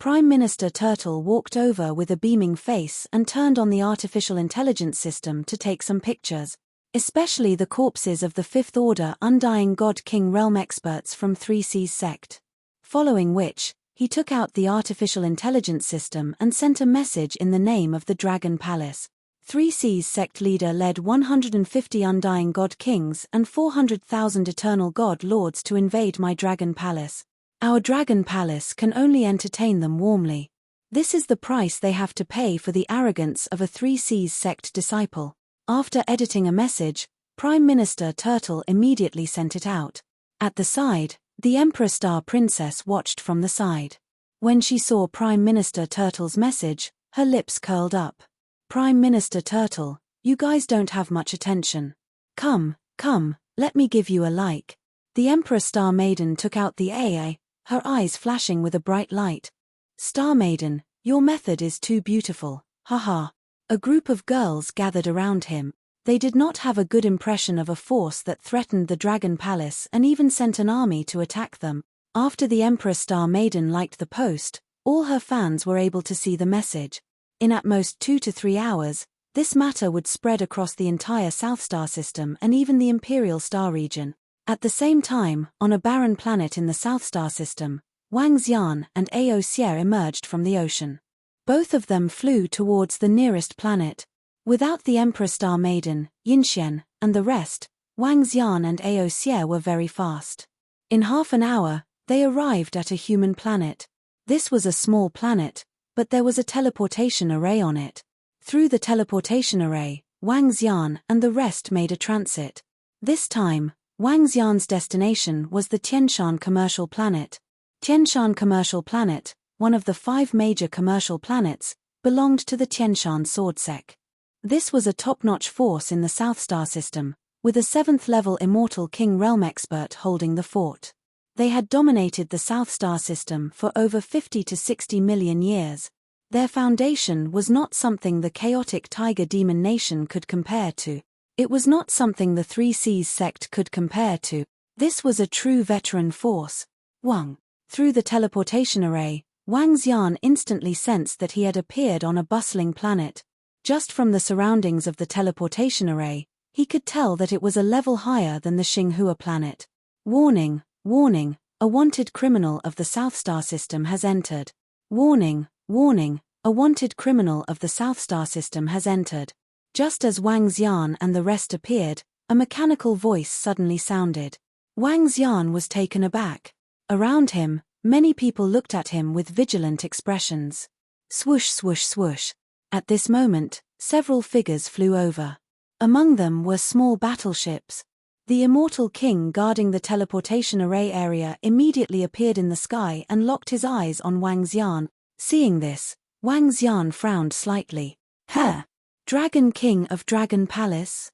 Prime Minister Turtle walked over with a beaming face and turned on the artificial intelligence system to take some pictures. especially the corpses of the Fifth Order Undying God King realm experts from 3C's sect. Following which, he took out the artificial intelligence system and sent a message in the name of the Dragon Palace. 3C's sect leader led 150 Undying God Kings and 400,000 Eternal God Lords to invade my Dragon Palace. Our Dragon Palace can only entertain them warmly. This is the price they have to pay for the arrogance of a 3C's sect disciple. After editing a message, Prime Minister Turtle immediately sent it out. At the side, the Emperor Star Princess watched from the side. When she saw Prime Minister Turtle's message, her lips curled up. Prime Minister Turtle, you guys don't have much attention. Come, let me give you a like. The Emperor Star Maiden took out the AA, her eyes flashing with a bright light. Star Maiden, your method is too beautiful, haha. A group of girls gathered around him. They did not have a good impression of a force that threatened the Dragon Palace and even sent an army to attack them. After the Emperor Star Maiden liked the post, all her fans were able to see the message. In at most 2 to 3 hours, this matter would spread across the entire South Star System and even the Imperial Star region. At the same time, on a barren planet in the South Star System, Wang Xian and Ao Xie emerged from the ocean. Both of them flew towards the nearest planet. Without the Emperor Star Maiden, Yinxian, and the rest, Wang Xian and Ao Xie were very fast. In half an hour, they arrived at a human planet. This was a small planet, but there was a teleportation array on it. Through the teleportation array, Wang Xian and the rest made a transit. This time, Wang Xian's destination was the Tianshan commercial planet. Tianshan commercial planet, one of the 5 major commercial planets, belonged to the Tianshan Sword Sect. This was a top-notch force in the South Star System, with a 7th-level Immortal King realm expert holding the fort. They had dominated the South Star System for over 50 to 60 million years. Their foundation was not something the chaotic Tiger Demon Nation could compare to. It was not something the 3C's sect could compare to. This was a true veteran force. Wang. Through the teleportation array, Wang Xian instantly sensed that he had appeared on a bustling planet. Just from the surroundings of the teleportation array, he could tell that it was a level higher than the Xinghua planet. Warning, warning, a wanted criminal of the South Star System has entered. Warning, warning, a wanted criminal of the South Star System has entered. Just as Wang Xian and the rest appeared, a mechanical voice suddenly sounded. Wang Xian was taken aback. Around him, many people looked at him with vigilant expressions. Swoosh swoosh swoosh. At this moment, several figures flew over. Among them were small battleships. The Immortal King guarding the teleportation array area immediately appeared in the sky and locked his eyes on Wang Xian. Seeing this, Wang Xian frowned slightly. Dragon King of Dragon Palace?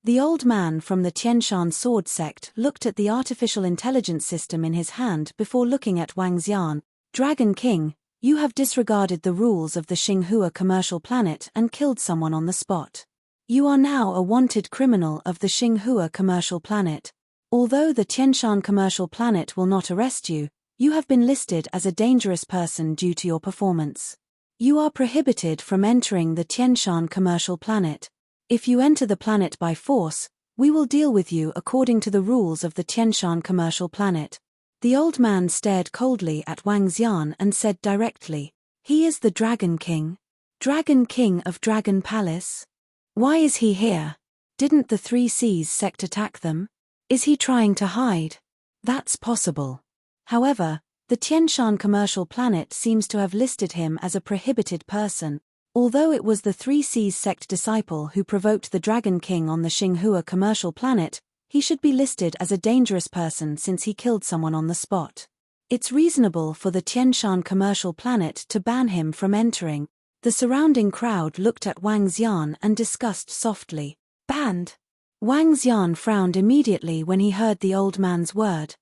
The old man from the Tianshan Sword Sect looked at the artificial intelligence system in his hand before looking at Wang Xian. Dragon King, you have disregarded the rules of the Xinghua commercial planet and killed someone on the spot. You are now a wanted criminal of the Xinghua commercial planet. Although the Tianshan commercial planet will not arrest you, you have been listed as a dangerous person due to your performance. You are prohibited from entering the Tianshan commercial planet. If you enter the planet by force, we will deal with you according to the rules of the Tianshan commercial planet. The old man stared coldly at Wang Xian and said directly, he is the Dragon King? Dragon King of Dragon Palace? Why is he here? Didn't the 3C's sect attack them? Is he trying to hide? That's possible. However, the Tianshan commercial planet seems to have listed him as a prohibited person. Although it was the 3C's sect disciple who provoked the Dragon King on the Xinghua commercial planet, he should be listed as a dangerous person since he killed someone on the spot. It's reasonable for the Tianshan commercial planet to ban him from entering. The surrounding crowd looked at Wang Xian and discussed softly. Banned? Wang Xian frowned immediately when he heard the old man's word.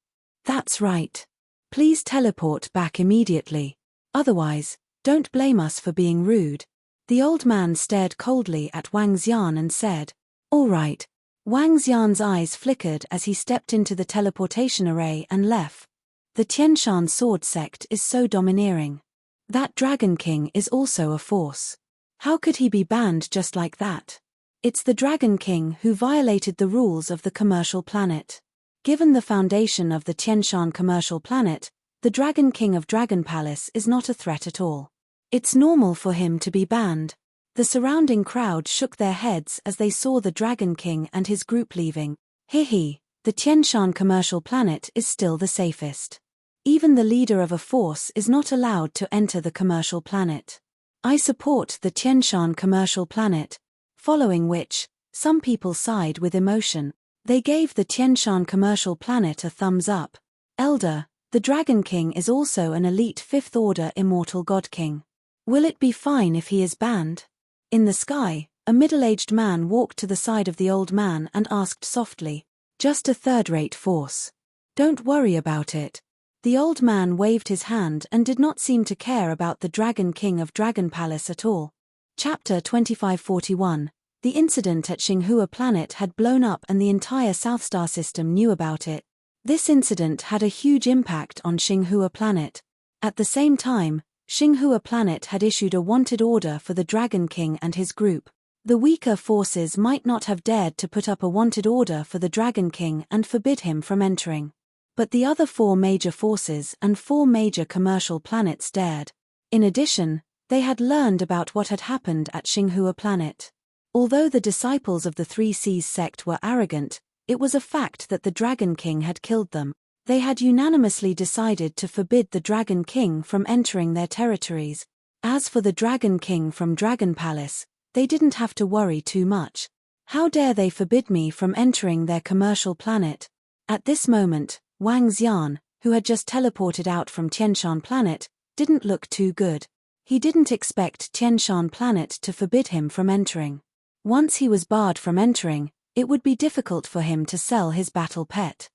That's right. Please teleport back immediately. Otherwise, don't blame us for being rude. The old man stared coldly at Wang Xian and said, all right. Wang Xian's eyes flickered as he stepped into the teleportation array and left. The Tianshan Sword Sect is so domineering. That Dragon King is also a force. How could he be banned just like that? It's the Dragon King who violated the rules of the commercial planet. Given the foundation of the Tianshan commercial planet, the Dragon King of Dragon Palace is not a threat at all. It's normal for him to be banned. The surrounding crowd shook their heads as they saw the Dragon King and his group leaving. The Tianshan commercial planet is still the safest. Even the leader of a force is not allowed to enter the commercial planet. I support the Tianshan commercial planet. Following which, some people sighed with emotion. They gave the Tianshan commercial planet a thumbs up. Elder, the Dragon King is also an elite 5th order immortal god king. Will it be fine if he is banned? In the sky, a middle-aged man walked to the side of the old man and asked softly, "Just a third-rate force. Don't worry about it." The old man waved his hand and did not seem to care about the Dragon King of Dragon Palace at all. Chapter 2541. The incident at Xinghua planet had blown up and the entire South Star system knew about it. This incident had a huge impact on Xinghua planet. At the same time, Xinghua planet had issued a wanted order for the Dragon King and his group. The weaker forces might not have dared to put up a wanted order for the Dragon King and forbid him from entering. But the other 4 major forces and 4 major commercial planets dared. In addition, they had learned about what had happened at Xinghua planet. Although the disciples of the 3 Seas sect were arrogant, it was a fact that the Dragon King had killed them. They had unanimously decided to forbid the Dragon King from entering their territories. As for the Dragon King from Dragon Palace, they didn't have to worry too much. How dare they forbid me from entering their commercial planet? At this moment, Wang Xian, who had just teleported out from Tianshan planet, didn't look too good. He didn't expect Tianshan planet to forbid him from entering. Once he was barred from entering, it would be difficult for him to sell his battle pet.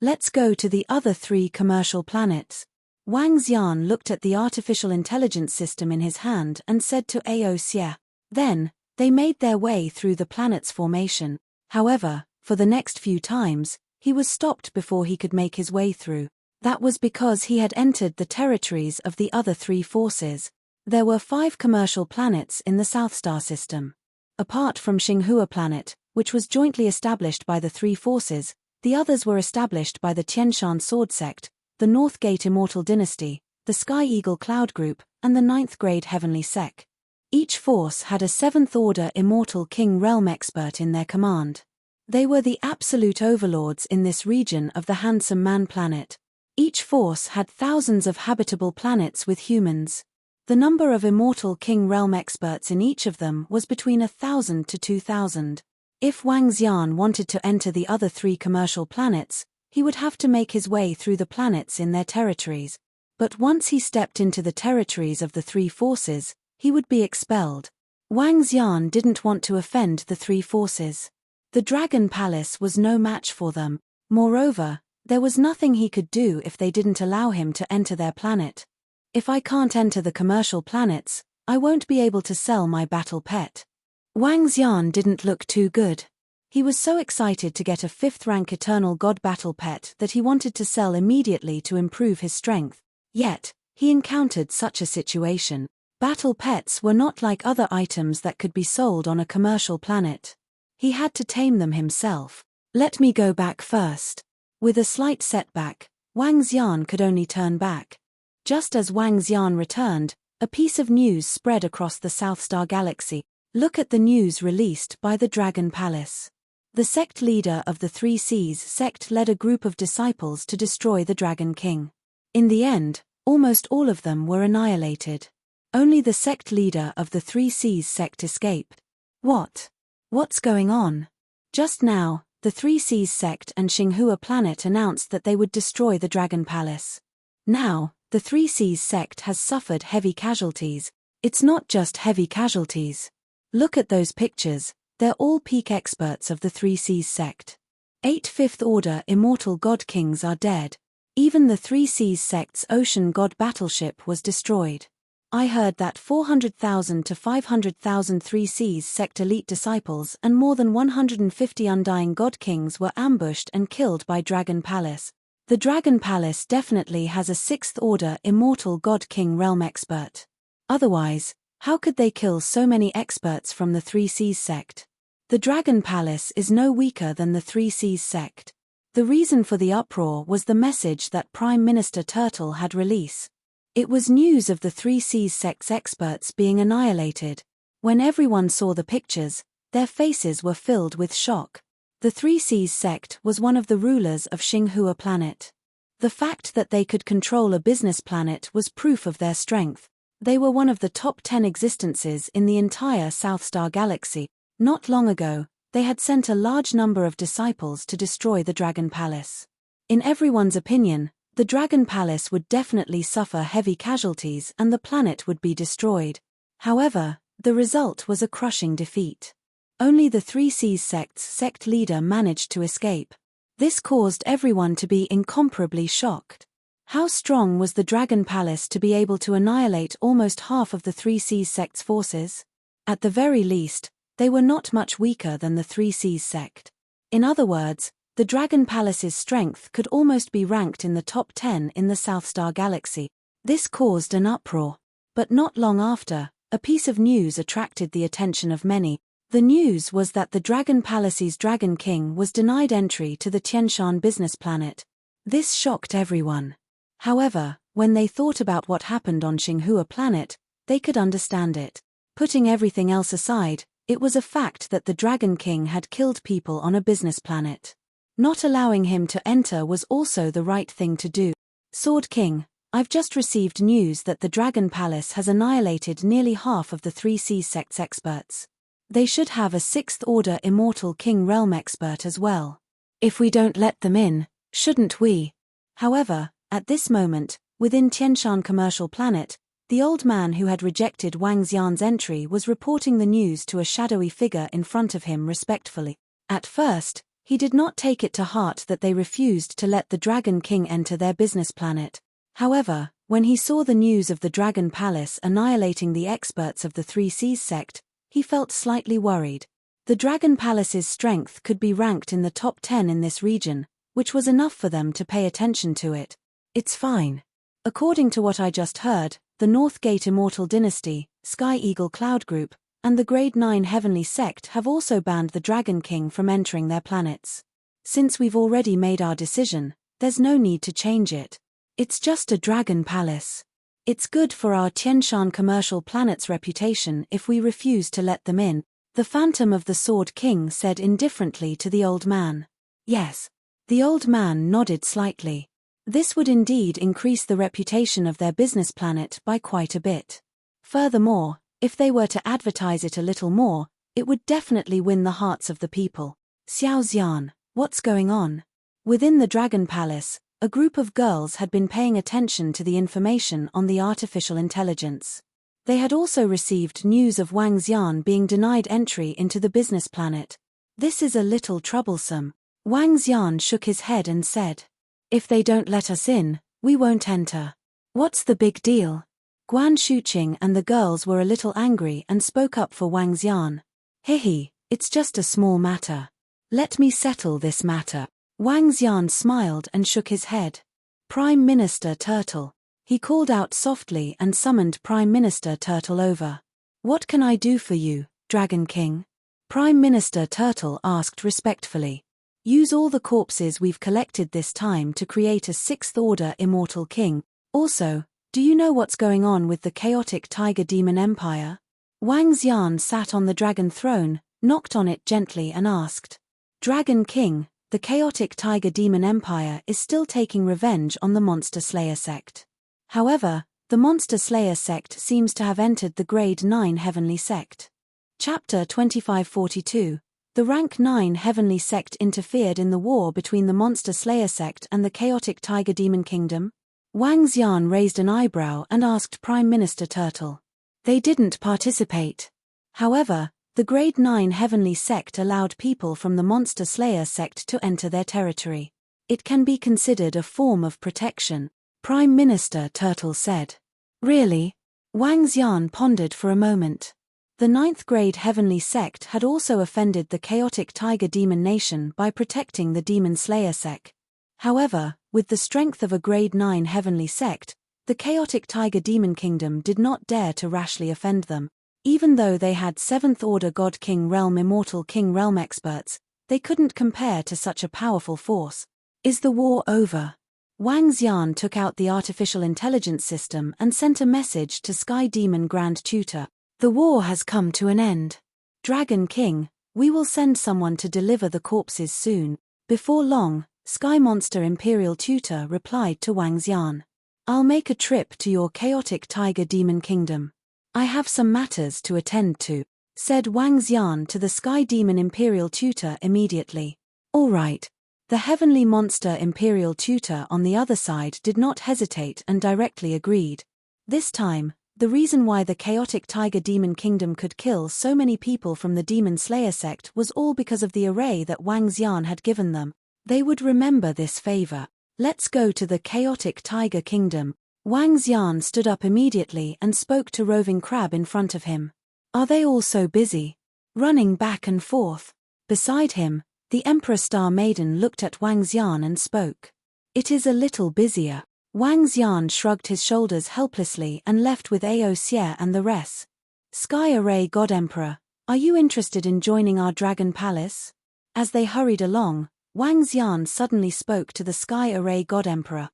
Let's go to the other 3 commercial planets. Wang Xian looked at the artificial intelligence system in his hand and said to Ao Xie. Then, they made their way through the planet's formation. However, for the next few times, he was stopped before he could make his way through. That was because he had entered the territories of the other 3 forces. There were 5 commercial planets in the South Star system. Apart from Xinghua planet, which was jointly established by the 3 forces, the others were established by the Tianshan Sword Sect, the North Gate Immortal Dynasty, the Sky Eagle Cloud Group, and the 9th Grade Heavenly Sect. Each force had a 7th Order Immortal King Realm expert in their command. They were the absolute overlords in this region of the Handsome Man planet. Each force had thousands of habitable planets with humans. The number of Immortal King Realm experts in each of them was between 1,000 to 2,000. If Wang Xian wanted to enter the other 3 commercial planets, he would have to make his way through the planets in their territories. But once he stepped into the territories of the 3 forces, he would be expelled. Wang Xian didn't want to offend the 3 forces. The Dragon Palace was no match for them. Moreover, there was nothing he could do if they didn't allow him to enter their planet. If I can't enter the commercial planets, I won't be able to sell my battle pet. Wang Xian didn't look too good. He was so excited to get a 5th rank Eternal God battle pet that he wanted to sell immediately to improve his strength. Yet, he encountered such a situation. Battle pets were not like other items that could be sold on a commercial planet. He had to tame them himself. Let me go back first. With a slight setback, Wang Xian could only turn back. Just as Wang Xian returned, a piece of news spread across the South Star Galaxy. Look at the news released by the Dragon Palace. The sect leader of the 3 Seas sect led a group of disciples to destroy the Dragon King. In the end, almost all of them were annihilated. Only the sect leader of the 3 Seas sect escaped. What's going on? Just now, the 3 Seas sect and Xinghua planet announced that they would destroy the Dragon Palace. Now, the 3 Seas sect has suffered heavy casualties. It's not just heavy casualties. Look at those pictures, they're all peak experts of the 3 Seas sect. 8 5th Order Immortal God Kings are dead. Even the 3 Seas sect's Ocean God battleship was destroyed. I heard that 400,000 to 500,000 3 Seas sect elite disciples and more than 150 Undying God Kings were ambushed and killed by Dragon Palace. The Dragon Palace definitely has a 6th Order Immortal God King Realm expert. Otherwise, how could they kill so many experts from the 3 Seas sect? The Dragon Palace is no weaker than the Three Seas sect. The reason for the uproar was the message that Prime Minister Turtle had released. It was news of the Three Seas sect's experts being annihilated. When everyone saw the pictures, their faces were filled with shock. The Three Seas sect was one of the rulers of Xinghua planet. The fact that they could control a business planet was proof of their strength. They were one of the top 10 existences in the entire South Star Galaxy. Not long ago, they had sent a large number of disciples to destroy the Dragon Palace. In everyone's opinion, the Dragon Palace would definitely suffer heavy casualties and the planet would be destroyed. However, the result was a crushing defeat. Only the Three Seas sect's sect leader managed to escape. This caused everyone to be incomparably shocked. How strong was the Dragon Palace to be able to annihilate almost half of the Three Seas sect's forces? At the very least, they were not much weaker than the Three Seas sect. In other words, the Dragon Palace's strength could almost be ranked in the top 10 in the South Star Galaxy. This caused an uproar. But not long after, a piece of news attracted the attention of many. The news was that the Dragon Palace's Dragon King was denied entry to the Tianshan business planet. This shocked everyone. However, when they thought about what happened on Xinghua planet, they could understand it. Putting everything else aside, it was a fact that the Dragon King had killed people on a business planet. Not allowing him to enter was also the right thing to do. Sword King, I've just received news that the Dragon Palace has annihilated nearly half of the Three Seas sect's experts. They should have a sixth-order Immortal King Realm expert as well. If we don't let them in, shouldn't we? However, at this moment, within Tianshan Commercial Planet, the old man who had rejected Wang Xian's entry was reporting the news to a shadowy figure in front of him respectfully. At first, he did not take it to heart that they refused to let the Dragon King enter their business planet. However, when he saw the news of the Dragon Palace annihilating the experts of the Three Seas sect, he felt slightly worried. The Dragon Palace's strength could be ranked in the top 10 in this region, which was enough for them to pay attention to it. It's fine. According to what I just heard, the Northgate Immortal Dynasty, Sky Eagle Cloud Group, and the Grade 9 Heavenly Sect have also banned the Dragon King from entering their planets. Since we've already made our decision, there's no need to change it. It's just a Dragon Palace. It's good for our Tianshan Commercial Planet's reputation if we refuse to let them in, the Phantom of the Sword King said indifferently to the old man. Yes. The old man nodded slightly. This would indeed increase the reputation of their business planet by quite a bit. Furthermore, if they were to advertise it a little more, it would definitely win the hearts of the people. Xiao Xian, what's going on? Within the Dragon Palace, a group of girls had been paying attention to the information on the artificial intelligence. They had also received news of Wang Xian being denied entry into the business planet. This is a little troublesome. Wang Xian shook his head and said, "If they don't let us in, we won't enter. What's the big deal?" Guan Shuqing and the girls were a little angry and spoke up for Wang Xian. "Hehe, it's just a small matter. Let me settle this matter." Wang Xian smiled and shook his head. "Prime Minister Turtle." He called out softly and summoned Prime Minister Turtle over. "What can I do for you, Dragon King?" Prime Minister Turtle asked respectfully. "Use all the corpses we've collected this time to create a sixth-order Immortal King. Also, do you know what's going on with the chaotic Tiger Demon Empire?" Wang Xian sat on the dragon throne, knocked on it gently and asked. "Dragon King, the chaotic Tiger Demon Empire is still taking revenge on the Monster Slayer sect. However, the Monster Slayer sect seems to have entered the Grade 9 Heavenly Sect." Chapter 2542. The Rank 9 Heavenly Sect interfered in the war between the Monster Slayer sect and the chaotic Tiger Demon Kingdom. Wang Xian raised an eyebrow and asked Prime Minister Turtle. "They didn't participate. However, the Grade 9 Heavenly Sect allowed people from the Monster Slayer sect to enter their territory. It can be considered a form of protection," Prime Minister Turtle said. "Really?" Wang Xian pondered for a moment. The 9th grade Heavenly Sect had also offended the chaotic Tiger Demon Nation by protecting the Demon Slayer sect. However, with the strength of a Grade 9 Heavenly Sect, the chaotic Tiger Demon Kingdom did not dare to rashly offend them. Even though they had 7th Order God King Realm Immortal King Realm experts, they couldn't compare to such a powerful force. Is the war over? Wang Xian took out the artificial intelligence system and sent a message to Sky Demon Grand Tutor. The war has come to an end. Dragon King, we will send someone to deliver the corpses soon. Before long, Sky Monster Imperial Tutor replied to Wang Xian. I'll make a trip to your chaotic tiger demon kingdom. I have some matters to attend to, said Wang Xian to the Sky Demon Imperial Tutor immediately. All right. The Heavenly Monster Imperial Tutor on the other side did not hesitate and directly agreed. This time, the reason why the chaotic tiger demon kingdom could kill so many people from the Demon Slayer sect was all because of the array that Wang Xian had given them. They would remember this favor. Let's go to the chaotic tiger kingdom. Wang Xian stood up immediately and spoke to Roving Crab in front of him. Are they all so busy? Running back and forth. Beside him, the Emperor Star Maiden looked at Wang Xian and spoke. It is a little busier. Wang Xian shrugged his shoulders helplessly and left with Ao Xie and the rest. Sky Array God Emperor, are you interested in joining our Dragon Palace? As they hurried along, Wang Xian suddenly spoke to the Sky Array God Emperor.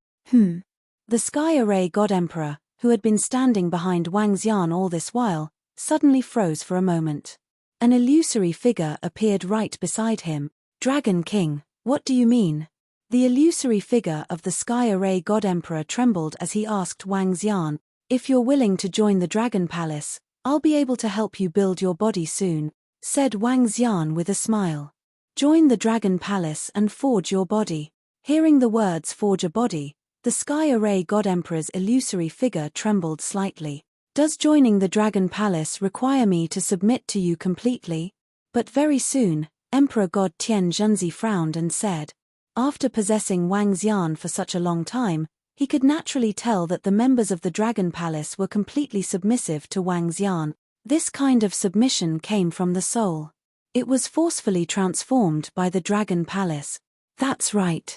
The Sky Array God Emperor, who had been standing behind Wang Xian all this while, suddenly froze for a moment. An illusory figure appeared right beside him. Dragon King, what do you mean? The illusory figure of the Sky Array God Emperor trembled as he asked Wang Xian, if you're willing to join the Dragon Palace, I'll be able to help you build your body soon, said Wang Xian with a smile. Join the Dragon Palace and forge your body. Hearing the words forge a body, the Sky Array God Emperor's illusory figure trembled slightly. Does joining the Dragon Palace require me to submit to you completely? But very soon, Emperor God Tian Zhenzi frowned and said, after possessing Wang Xian for such a long time, he could naturally tell that the members of the Dragon Palace were completely submissive to Wang Xian. This kind of submission came from the soul. It was forcefully transformed by the Dragon Palace. That's right.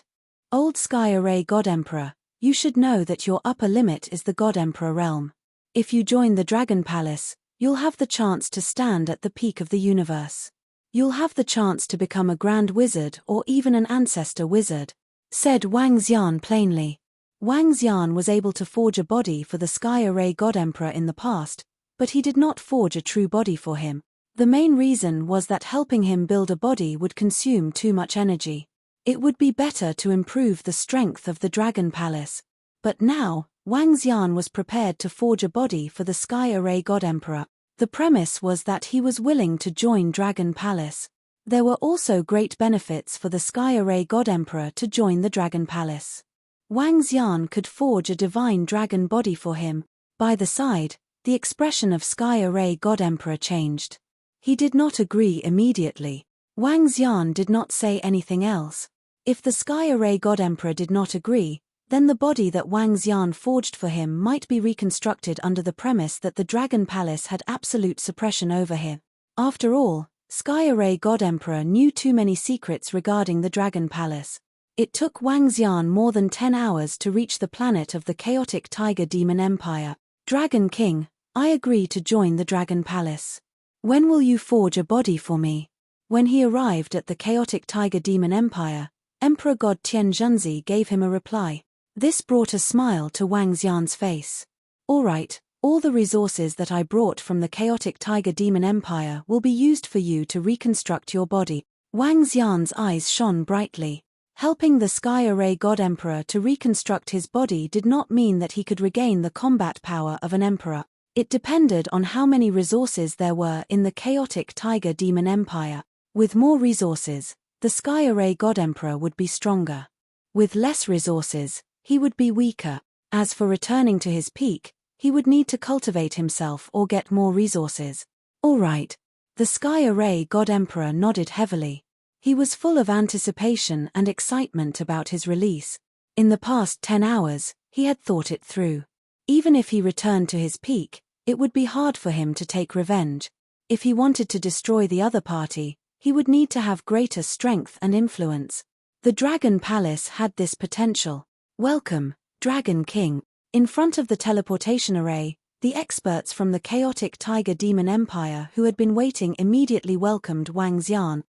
Old Sky Array God Emperor, you should know that your upper limit is the God Emperor realm. If you join the Dragon Palace, you'll have the chance to stand at the peak of the universe. You'll have the chance to become a Grand Wizard or even an Ancestor Wizard, said Wang Xian plainly. Wang Xian was able to forge a body for the Sky Array God Emperor in the past, but he did not forge a true body for him. The main reason was that helping him build a body would consume too much energy. It would be better to improve the strength of the Dragon Palace. But now, Wang Xian was prepared to forge a body for the Sky Array God Emperor. The premise was that he was willing to join Dragon Palace. There were also great benefits for the Sky Array God Emperor to join the Dragon Palace. Wang Xian could forge a divine dragon body for him. By the side, the expression of Sky Array God Emperor changed. He did not agree immediately. Wang Xian did not say anything else. If the Sky Array God Emperor did not agree, then the body that Wang Xian forged for him might be reconstructed under the premise that the Dragon Palace had absolute suppression over him. After all, Sky Array God Emperor knew too many secrets regarding the Dragon Palace. It took Wang Xian more than 10 hours to reach the planet of the chaotic tiger demon empire. Dragon King, I agree to join the Dragon Palace. When will you forge a body for me? When he arrived at the chaotic tiger demon empire, Emperor God Tian Zhenzi gave him a reply. This brought a smile to Wang Xian's face. All right, all the resources that I brought from the chaotic tiger demon empire will be used for you to reconstruct your body. Wang Xian's eyes shone brightly. Helping the Sky Array God Emperor to reconstruct his body did not mean that he could regain the combat power of an emperor. It depended on how many resources there were in the chaotic tiger demon empire. With more resources, the Sky Array God Emperor would be stronger. With less resources, he would be weaker. As for returning to his peak, he would need to cultivate himself or get more resources. All right. The Sky Array God Emperor nodded heavily. He was full of anticipation and excitement about his release. In the past 10 hours, he had thought it through. Even if he returned to his peak, it would be hard for him to take revenge. If he wanted to destroy the other party, he would need to have greater strength and influence. The Dragon Palace had this potential. Welcome, Dragon King. In front of the teleportation array, The experts from the chaotic Tiger Demon Empire who had been waiting immediately welcomed Wang Xian.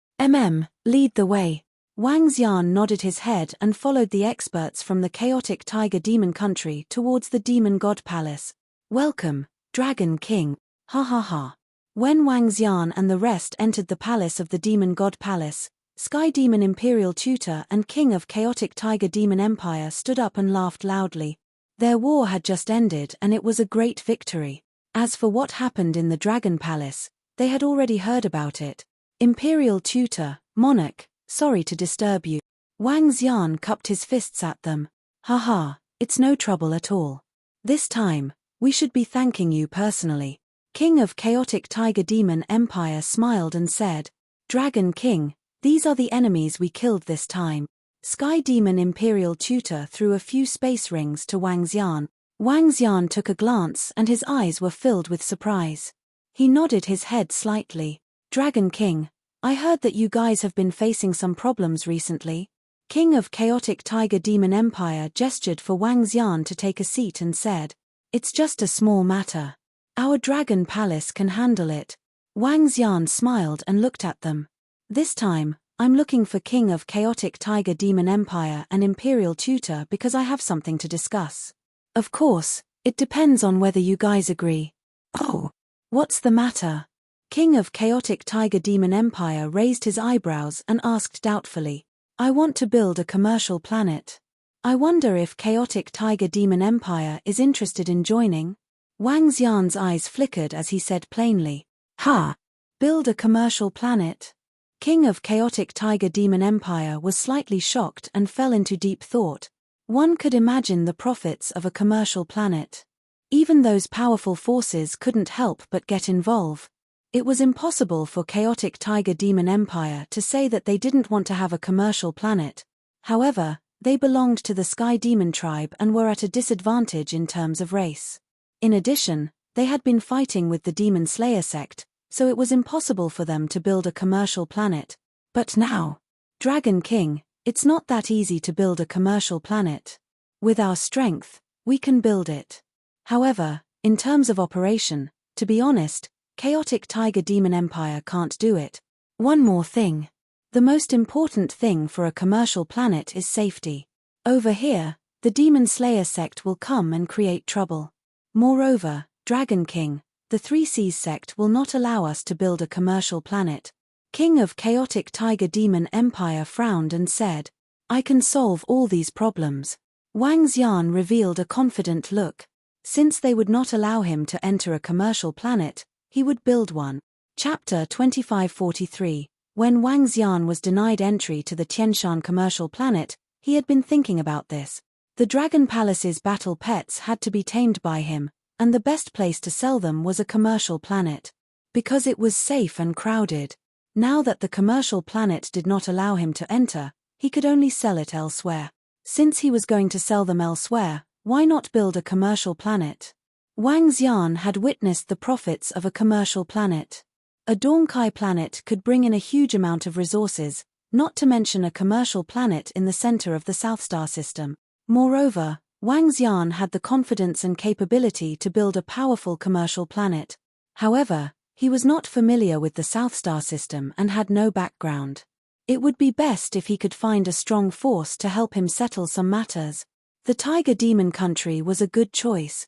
Lead the way. Wang Xian nodded his head and followed the experts from the chaotic Tiger Demon country towards the Demon God Palace. Welcome, Dragon King. Ha ha ha. When Wang Xian and the rest entered the palace of the Demon God Palace, Sky Demon Imperial Tutor and King of Chaotic Tiger Demon Empire stood up and laughed loudly. Their war had just ended and it was a great victory. As for what happened in the Dragon Palace, they had already heard about it. Imperial Tutor, Monarch, sorry to disturb you. Wang Xian cupped his fists at them. Haha, it's no trouble at all. This time, we should be thanking you personally. King of Chaotic Tiger Demon Empire smiled and said, Dragon King, these are the enemies we killed this time. Sky Demon Imperial Tutor threw a few space rings to Wang Xian. Wang Xian took a glance and his eyes were filled with surprise. He nodded his head slightly. Dragon King, I heard that you guys have been facing some problems recently. King of Chaotic Tiger Demon Empire gestured for Wang Xian to take a seat and said, It's just a small matter. Our Dragon Palace can handle it. Wang Xian smiled and looked at them. This time, I'm looking for King of Chaotic Tiger Demon Empire and Imperial Tutor because I have something to discuss. Of course, it depends on whether you guys agree. Oh, what's the matter? King of Chaotic Tiger Demon Empire raised his eyebrows and asked doubtfully. I want to build a commercial planet. I wonder if Chaotic Tiger Demon Empire is interested in joining? Wang Xian's eyes flickered as he said plainly. Ha! Build a commercial planet? King of Chaotic Tiger Demon Empire was slightly shocked and fell into deep thought. One could imagine the profits of a commercial planet. Even those powerful forces couldn't help but get involved. It was impossible for Chaotic Tiger Demon Empire to say that they didn't want to have a commercial planet. However, they belonged to the Sky Demon tribe and were at a disadvantage in terms of race. In addition, they had been fighting with the Demon Slayer sect, so it was impossible for them to build a commercial planet. But now, Dragon King, it's not that easy to build a commercial planet. With our strength, we can build it. However, in terms of operation, to be honest, Chaotic Tiger Demon Empire can't do it. One more thing. The most important thing for a commercial planet is safety. Over here, the Demon Slayer sect will come and create trouble. Moreover, Dragon King, the 3 Seas sect will not allow us to build a commercial planet. King of Chaotic Tiger Demon Empire frowned and said, I can solve all these problems. Wang Xian revealed a confident look. Since they would not allow him to enter a commercial planet, he would build one. Chapter 2543. When Wang Xian was denied entry to the Tianshan commercial planet, he had been thinking about this. The Dragon Palace's battle pets had to be tamed by him, and the best place to sell them was a commercial planet. Because it was safe and crowded. Now that the commercial planet did not allow him to enter, he could only sell it elsewhere. Since he was going to sell them elsewhere, why not build a commercial planet? Wang Xian had witnessed the profits of a commercial planet. A Dornkai planet could bring in a huge amount of resources, not to mention a commercial planet in the center of the South Star system. Moreover, Wang Xian had the confidence and capability to build a powerful commercial planet. However, he was not familiar with the South Star system and had no background. It would be best if he could find a strong force to help him settle some matters. The Tiger Demon country was a good choice.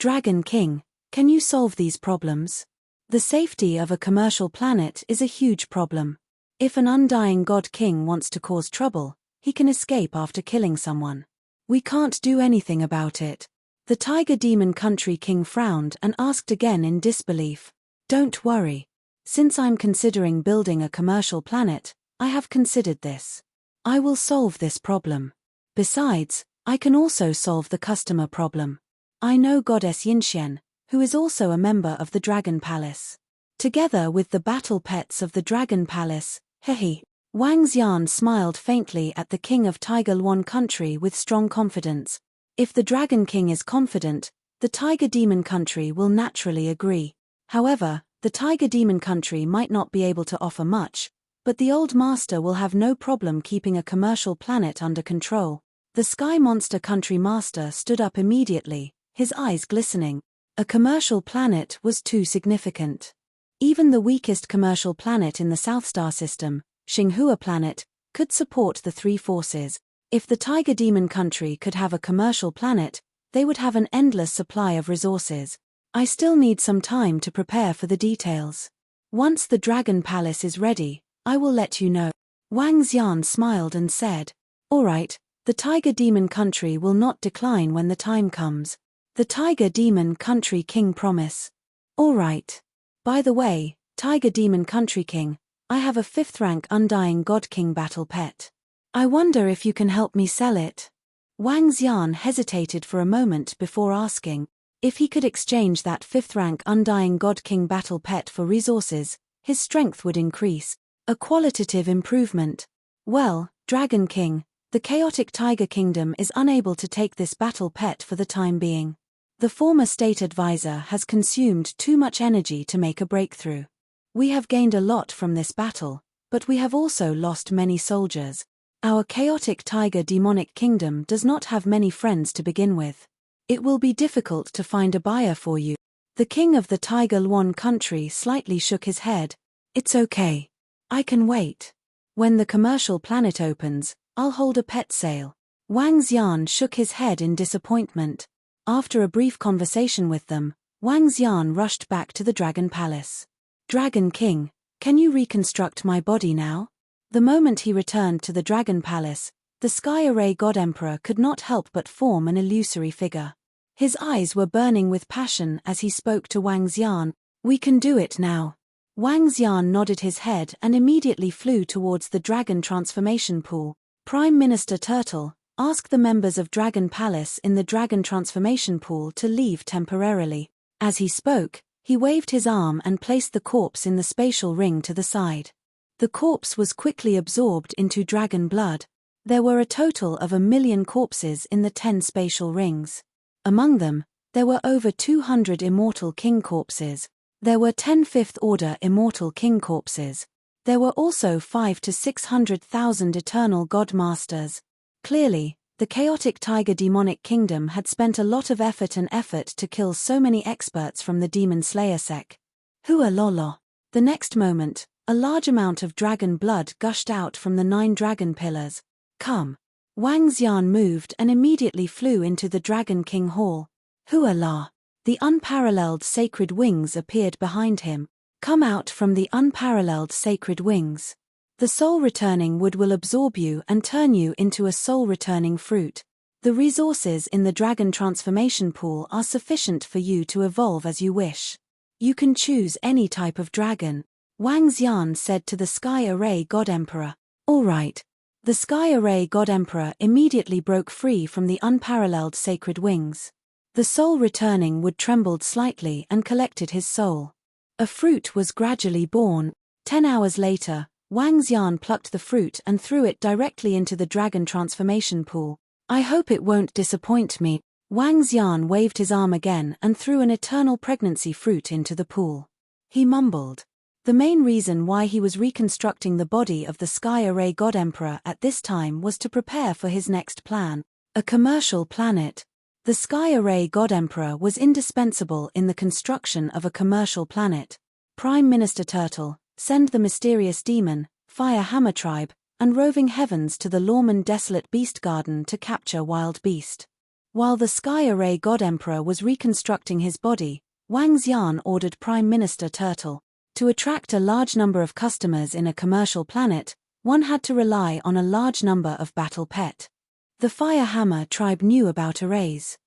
Dragon King, can you solve these problems? The safety of a commercial planet is a huge problem. If an undying God King wants to cause trouble, he can escape after killing someone. We can't do anything about it. The Tiger Demon Country King frowned and asked again in disbelief. Don't worry. Since I'm considering building a commercial planet, I have considered this. I will solve this problem. Besides, I can also solve the customer problem. I know Goddess Yinxian, who is also a member of the Dragon Palace. Together with the battle pets of the Dragon Palace, Wang Xian smiled faintly at the King of Tiger Luan country with strong confidence. If the Dragon King is confident, the Tiger Demon country will naturally agree. However, the Tiger Demon country might not be able to offer much, but the Old Master will have no problem keeping a commercial planet under control. The Sky Monster Country Master stood up immediately, his eyes glistening. A commercial planet was too significant. Even the weakest commercial planet in the South Star system, Xinghua planet, could support the three forces. If the Tiger Demon country could have a commercial planet, they would have an endless supply of resources. I still need some time to prepare for the details. Once the Dragon Palace is ready, I will let you know. Wang Xian smiled and said, "All right, the Tiger Demon country will not decline when the time comes." The Tiger Demon Country King promise. All right. By the way, Tiger Demon Country King, I have a 5th rank Undying God King battle pet. I wonder if you can help me sell it. Wang Xian hesitated for a moment before asking. If he could exchange that 5th rank Undying God King battle pet for resources, his strength would increase. A qualitative improvement. Well, Dragon King, the Chaotic Tiger Kingdom is unable to take this battle pet for the time being. The former state advisor has consumed too much energy to make a breakthrough. We have gained a lot from this battle, but we have also lost many soldiers. Our Chaotic Tiger Demonic Kingdom does not have many friends to begin with. It will be difficult to find a buyer for you. The king of the Tiger Luan country slightly shook his head. It's okay. I can wait. When the commercial planet opens, I'll hold a pet sale. Wang Xian shook his head in disappointment. After a brief conversation with them, Wang Xian rushed back to the Dragon Palace. Dragon King, can you reconstruct my body now? The moment he returned to the Dragon Palace, the Sky Array God Emperor could not help but form an illusory figure. His eyes were burning with passion as he spoke to Wang Xian. We can do it now. Wang Xian nodded his head and immediately flew towards the Dragon Transformation Pool. Prime Minister Turtle, ask the members of Dragon Palace in the Dragon Transformation Pool to leave temporarily. As he spoke, he waved his arm and placed the corpse in the spatial ring to the side. The corpse was quickly absorbed into dragon blood. There were a total of 1,000,000 corpses in the 10 spatial rings. Among them, there were over 200 Immortal King corpses. There were 10 5th Order Immortal King corpses. There were also 5 to 600,000 Eternal God Masters. Clearly, the Chaotic Tiger Demonic Kingdom had spent a lot of effort to kill so many experts from the Demon Slayer sect. Hua lolo. The next moment, a large amount of dragon blood gushed out from the 9 dragon pillars. Come. Wang Xian moved and immediately flew into the Dragon King Hall. Hua la. The unparalleled sacred wings appeared behind him. Come out from the unparalleled sacred wings. The soul-returning wood will absorb you and turn you into a soul-returning fruit. The resources in the Dragon Transformation Pool are sufficient for you to evolve as you wish. You can choose any type of dragon. Wang Xian said to the Sky Array God Emperor. All right. The Sky Array God Emperor immediately broke free from the unparalleled sacred wings. The soul-returning wood trembled slightly and collected his soul. A fruit was gradually born. 10 hours later, Wang Xian plucked the fruit and threw it directly into the Dragon Transformation Pool. I hope it won't disappoint me. Wang Xian waved his arm again and threw an eternal pregnancy fruit into the pool. He mumbled. The main reason why he was reconstructing the body of the Sky Array God Emperor at this time was to prepare for his next plan, a commercial planet. The Sky Array God Emperor was indispensable in the construction of a commercial planet. Prime Minister Turtle, send the mysterious demon, Fire Hammer Tribe, and roving heavens to the Lawman Desolate Beast Garden to capture Wild Beast. While the Sky Array God Emperor was reconstructing his body, Wang Xian ordered Prime Minister Turtle. To attract a large number of customers in a commercial planet, one had to rely on a large number of battle pet. The Fire Hammer Tribe knew about arrays.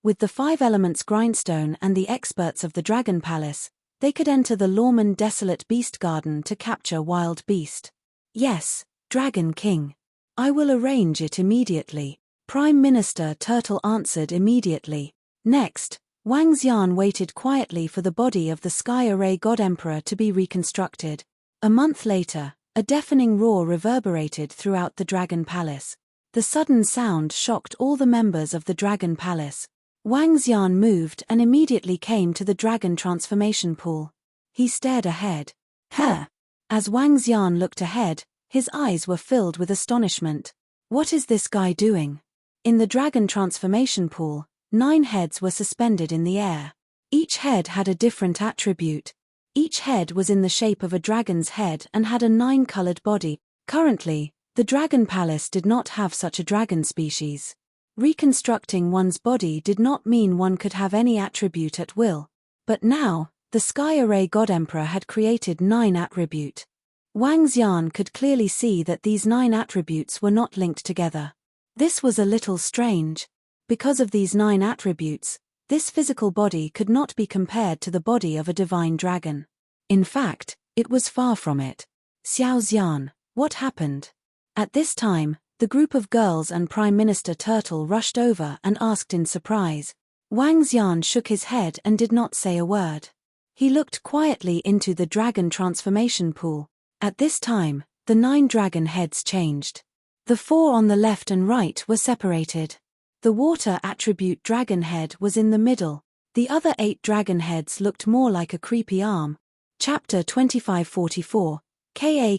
With the 5 elements grindstone and the experts of the Dragon Palace, they could enter the Lawman Desolate Beast Garden to capture Wild Beast. Yes, Dragon King. I will arrange it immediately. Prime Minister Turtle answered immediately. Next, Wang Xian waited quietly for the body of the Sky Array God Emperor to be reconstructed. A month later, a deafening roar reverberated throughout the Dragon Palace. The sudden sound shocked all the members of the Dragon Palace. Wang Xian moved and immediately came to the Dragon Transformation Pool. He stared ahead. Huh! As Wang Xian looked ahead, his eyes were filled with astonishment. What is this guy doing? In the Dragon Transformation Pool, 9 heads were suspended in the air. Each head had a different attribute. Each head was in the shape of a dragon's head and had a 9-colored body. Currently, the Dragon Palace did not have such a dragon species. Reconstructing one's body did not mean one could have any attribute at will. But now, the Sky Array God Emperor had created 9 attributes. Wang Xian could clearly see that these 9 attributes were not linked together. This was a little strange. Because of these 9 attributes, this physical body could not be compared to the body of a divine dragon. In fact, it was far from it. Xiao Xian, what happened? At this time, the group of girls and Prime Minister Turtle rushed over and asked in surprise. Wang Xian shook his head and did not say a word. He looked quietly into the dragon transformation pool. At this time, the 9 dragon heads changed. The 4 on the left and right were separated. The water attribute dragon head was in the middle. The other 8 dragon heads looked more like a creepy arm. Chapter 2544, KA.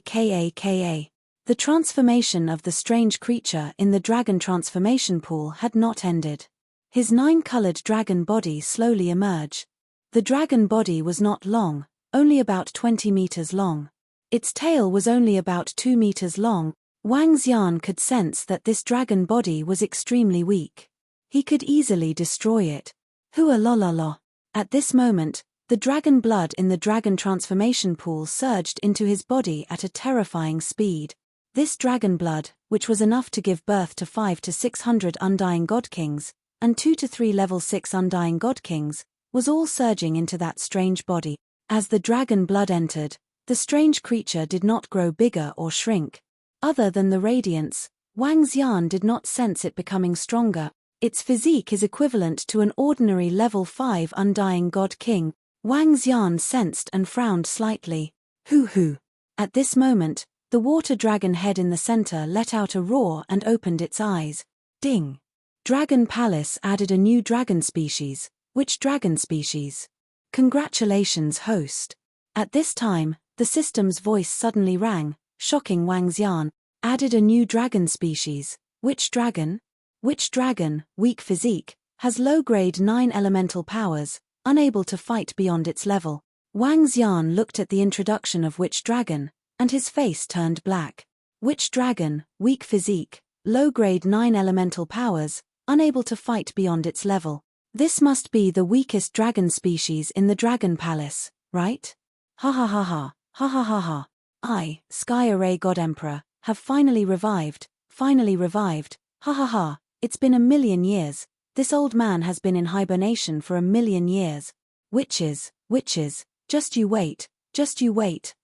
The transformation of the strange creature in the dragon transformation pool had not ended. His 9-colored dragon body slowly emerged. The dragon body was not long, only about 20 meters long. Its tail was only about 2 meters long. Wang Xian could sense that this dragon body was extremely weak. He could easily destroy it. Hua la la la. At this moment, the dragon blood in the dragon transformation pool surged into his body at a terrifying speed. This dragon blood, which was enough to give birth to 500 to 600 Undying God Kings, and 2 to 3 level 6 Undying God Kings, was all surging into that strange body. As the dragon blood entered, the strange creature did not grow bigger or shrink. Other than the radiance, Wang Xian did not sense it becoming stronger. Its physique is equivalent to an ordinary level 5 Undying God King. Wang Xian sensed and frowned slightly. Hoo. At this moment, the water dragon head in the center let out a roar and opened its eyes. Ding! Dragon Palace added a new dragon species. Which dragon species? Congratulations, host. At this time, the system's voice suddenly rang, shocking Wang Xian. Added a new dragon species. Which dragon? Which dragon, weak physique, has low-grade 9 elemental powers, unable to fight beyond its level. Wang Xian looked at the introduction of which dragon, and his face turned black. Which dragon, weak physique, low-grade 9 elemental powers, unable to fight beyond its level. This must be the weakest dragon species in the Dragon Palace, right? Ha ha ha ha, ha ha ha ha. I, Sky Array God Emperor, have finally revived, ha ha ha. It's been 1,000,000 years. This old man has been in hibernation for 1,000,000 years. Witches, just you wait.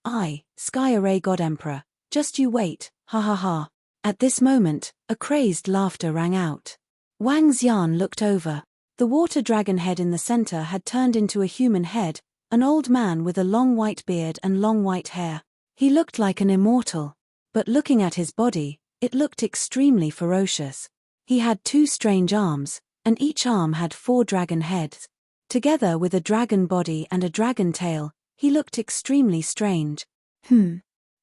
I, Sky Array God Emperor, just you wait, ha ha ha. At this moment, a crazed laughter rang out. Wang Xian looked over. The water dragon head in the center had turned into a human head, an old man with a long white beard and long white hair. He looked like an immortal. But looking at his body, it looked extremely ferocious. He had 2 strange arms, and each arm had 4 dragon heads. Together with a dragon body and a dragon tail, he looked extremely strange.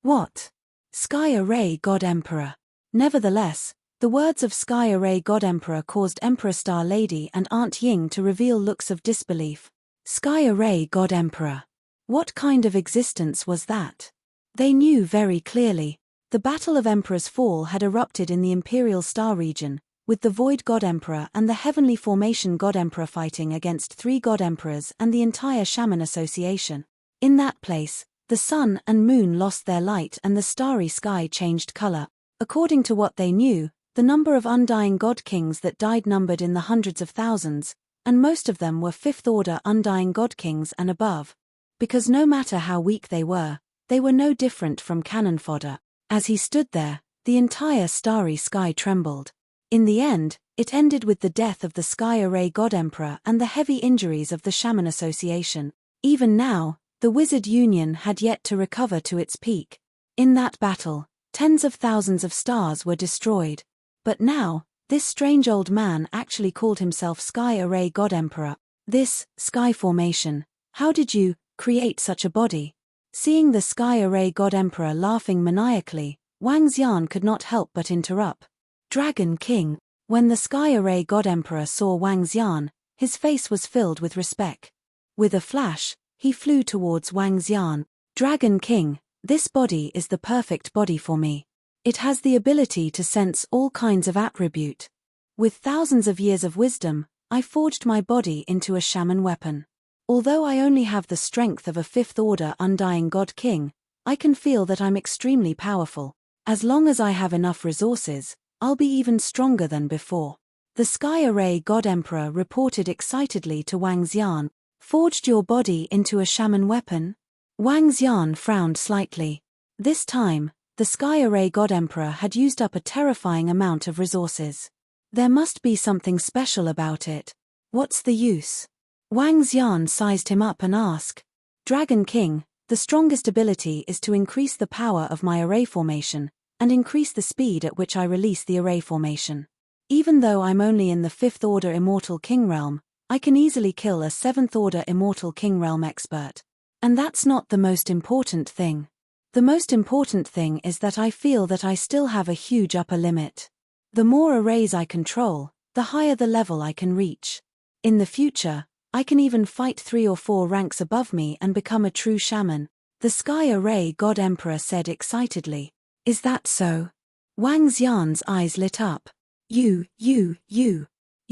What? Sky Array God Emperor. Nevertheless, the words of Sky Array God Emperor caused Emperor Star Lady and Aunt Ying to reveal looks of disbelief. Sky Array God Emperor. What kind of existence was that? They knew very clearly. The Battle of Emperor's Fall had erupted in the Imperial Star region, with the Void God Emperor and the Heavenly Formation God Emperor fighting against 3 God Emperors and the entire Shaman Association. In that place, the sun and moon lost their light and the starry sky changed color. According to what they knew, the number of Undying God Kings that died numbered in the hundreds of thousands, and most of them were 5th-order Undying God Kings and above. Because no matter how weak they were no different from cannon fodder. As he stood there, the entire starry sky trembled. In the end, it ended with the death of the Sky Array God Emperor and the heavy injuries of the Shaman Association. Even now, the Wizard Union had yet to recover to its peak. In that battle, tens of thousands of stars were destroyed. But now, this strange old man actually called himself Sky Array God Emperor. This, Sky Formation, how did you create such a body? Seeing the Sky Array God Emperor laughing maniacally, Wang Xian could not help but interrupt. Dragon King. When the Sky Array God Emperor saw Wang Xian, his face was filled with respect. With a flash, he flew towards Wang Xian. Dragon King, this body is the perfect body for me. It has the ability to sense all kinds of attribute. With thousands of years of wisdom, I forged my body into a shaman weapon. Although I only have the strength of a fifth-order undying god king, I can feel that I'm extremely powerful. As long as I have enough resources, I'll be even stronger than before. The Sky Array God Emperor reported excitedly to Wang Xian. Forged your body into a shaman weapon? Wang Xian frowned slightly. This time, the Sky Array God Emperor had used up a terrifying amount of resources. There must be something special about it. What's the use? Wang Xian sized him up and asked. Dragon King, the strongest ability is to increase the power of my array formation, and increase the speed at which I release the array formation. Even though I'm only in the 5th Order Immortal King Realm, I can easily kill a 7th Order Immortal King Realm expert. And that's not the most important thing. The most important thing is that I feel that I still have a huge upper limit. The more arrays I control, the higher the level I can reach. In the future, I can even fight 3 or 4 ranks above me and become a true shaman, the Sky Array God Emperor said excitedly. Is that so? Wang Xian's eyes lit up.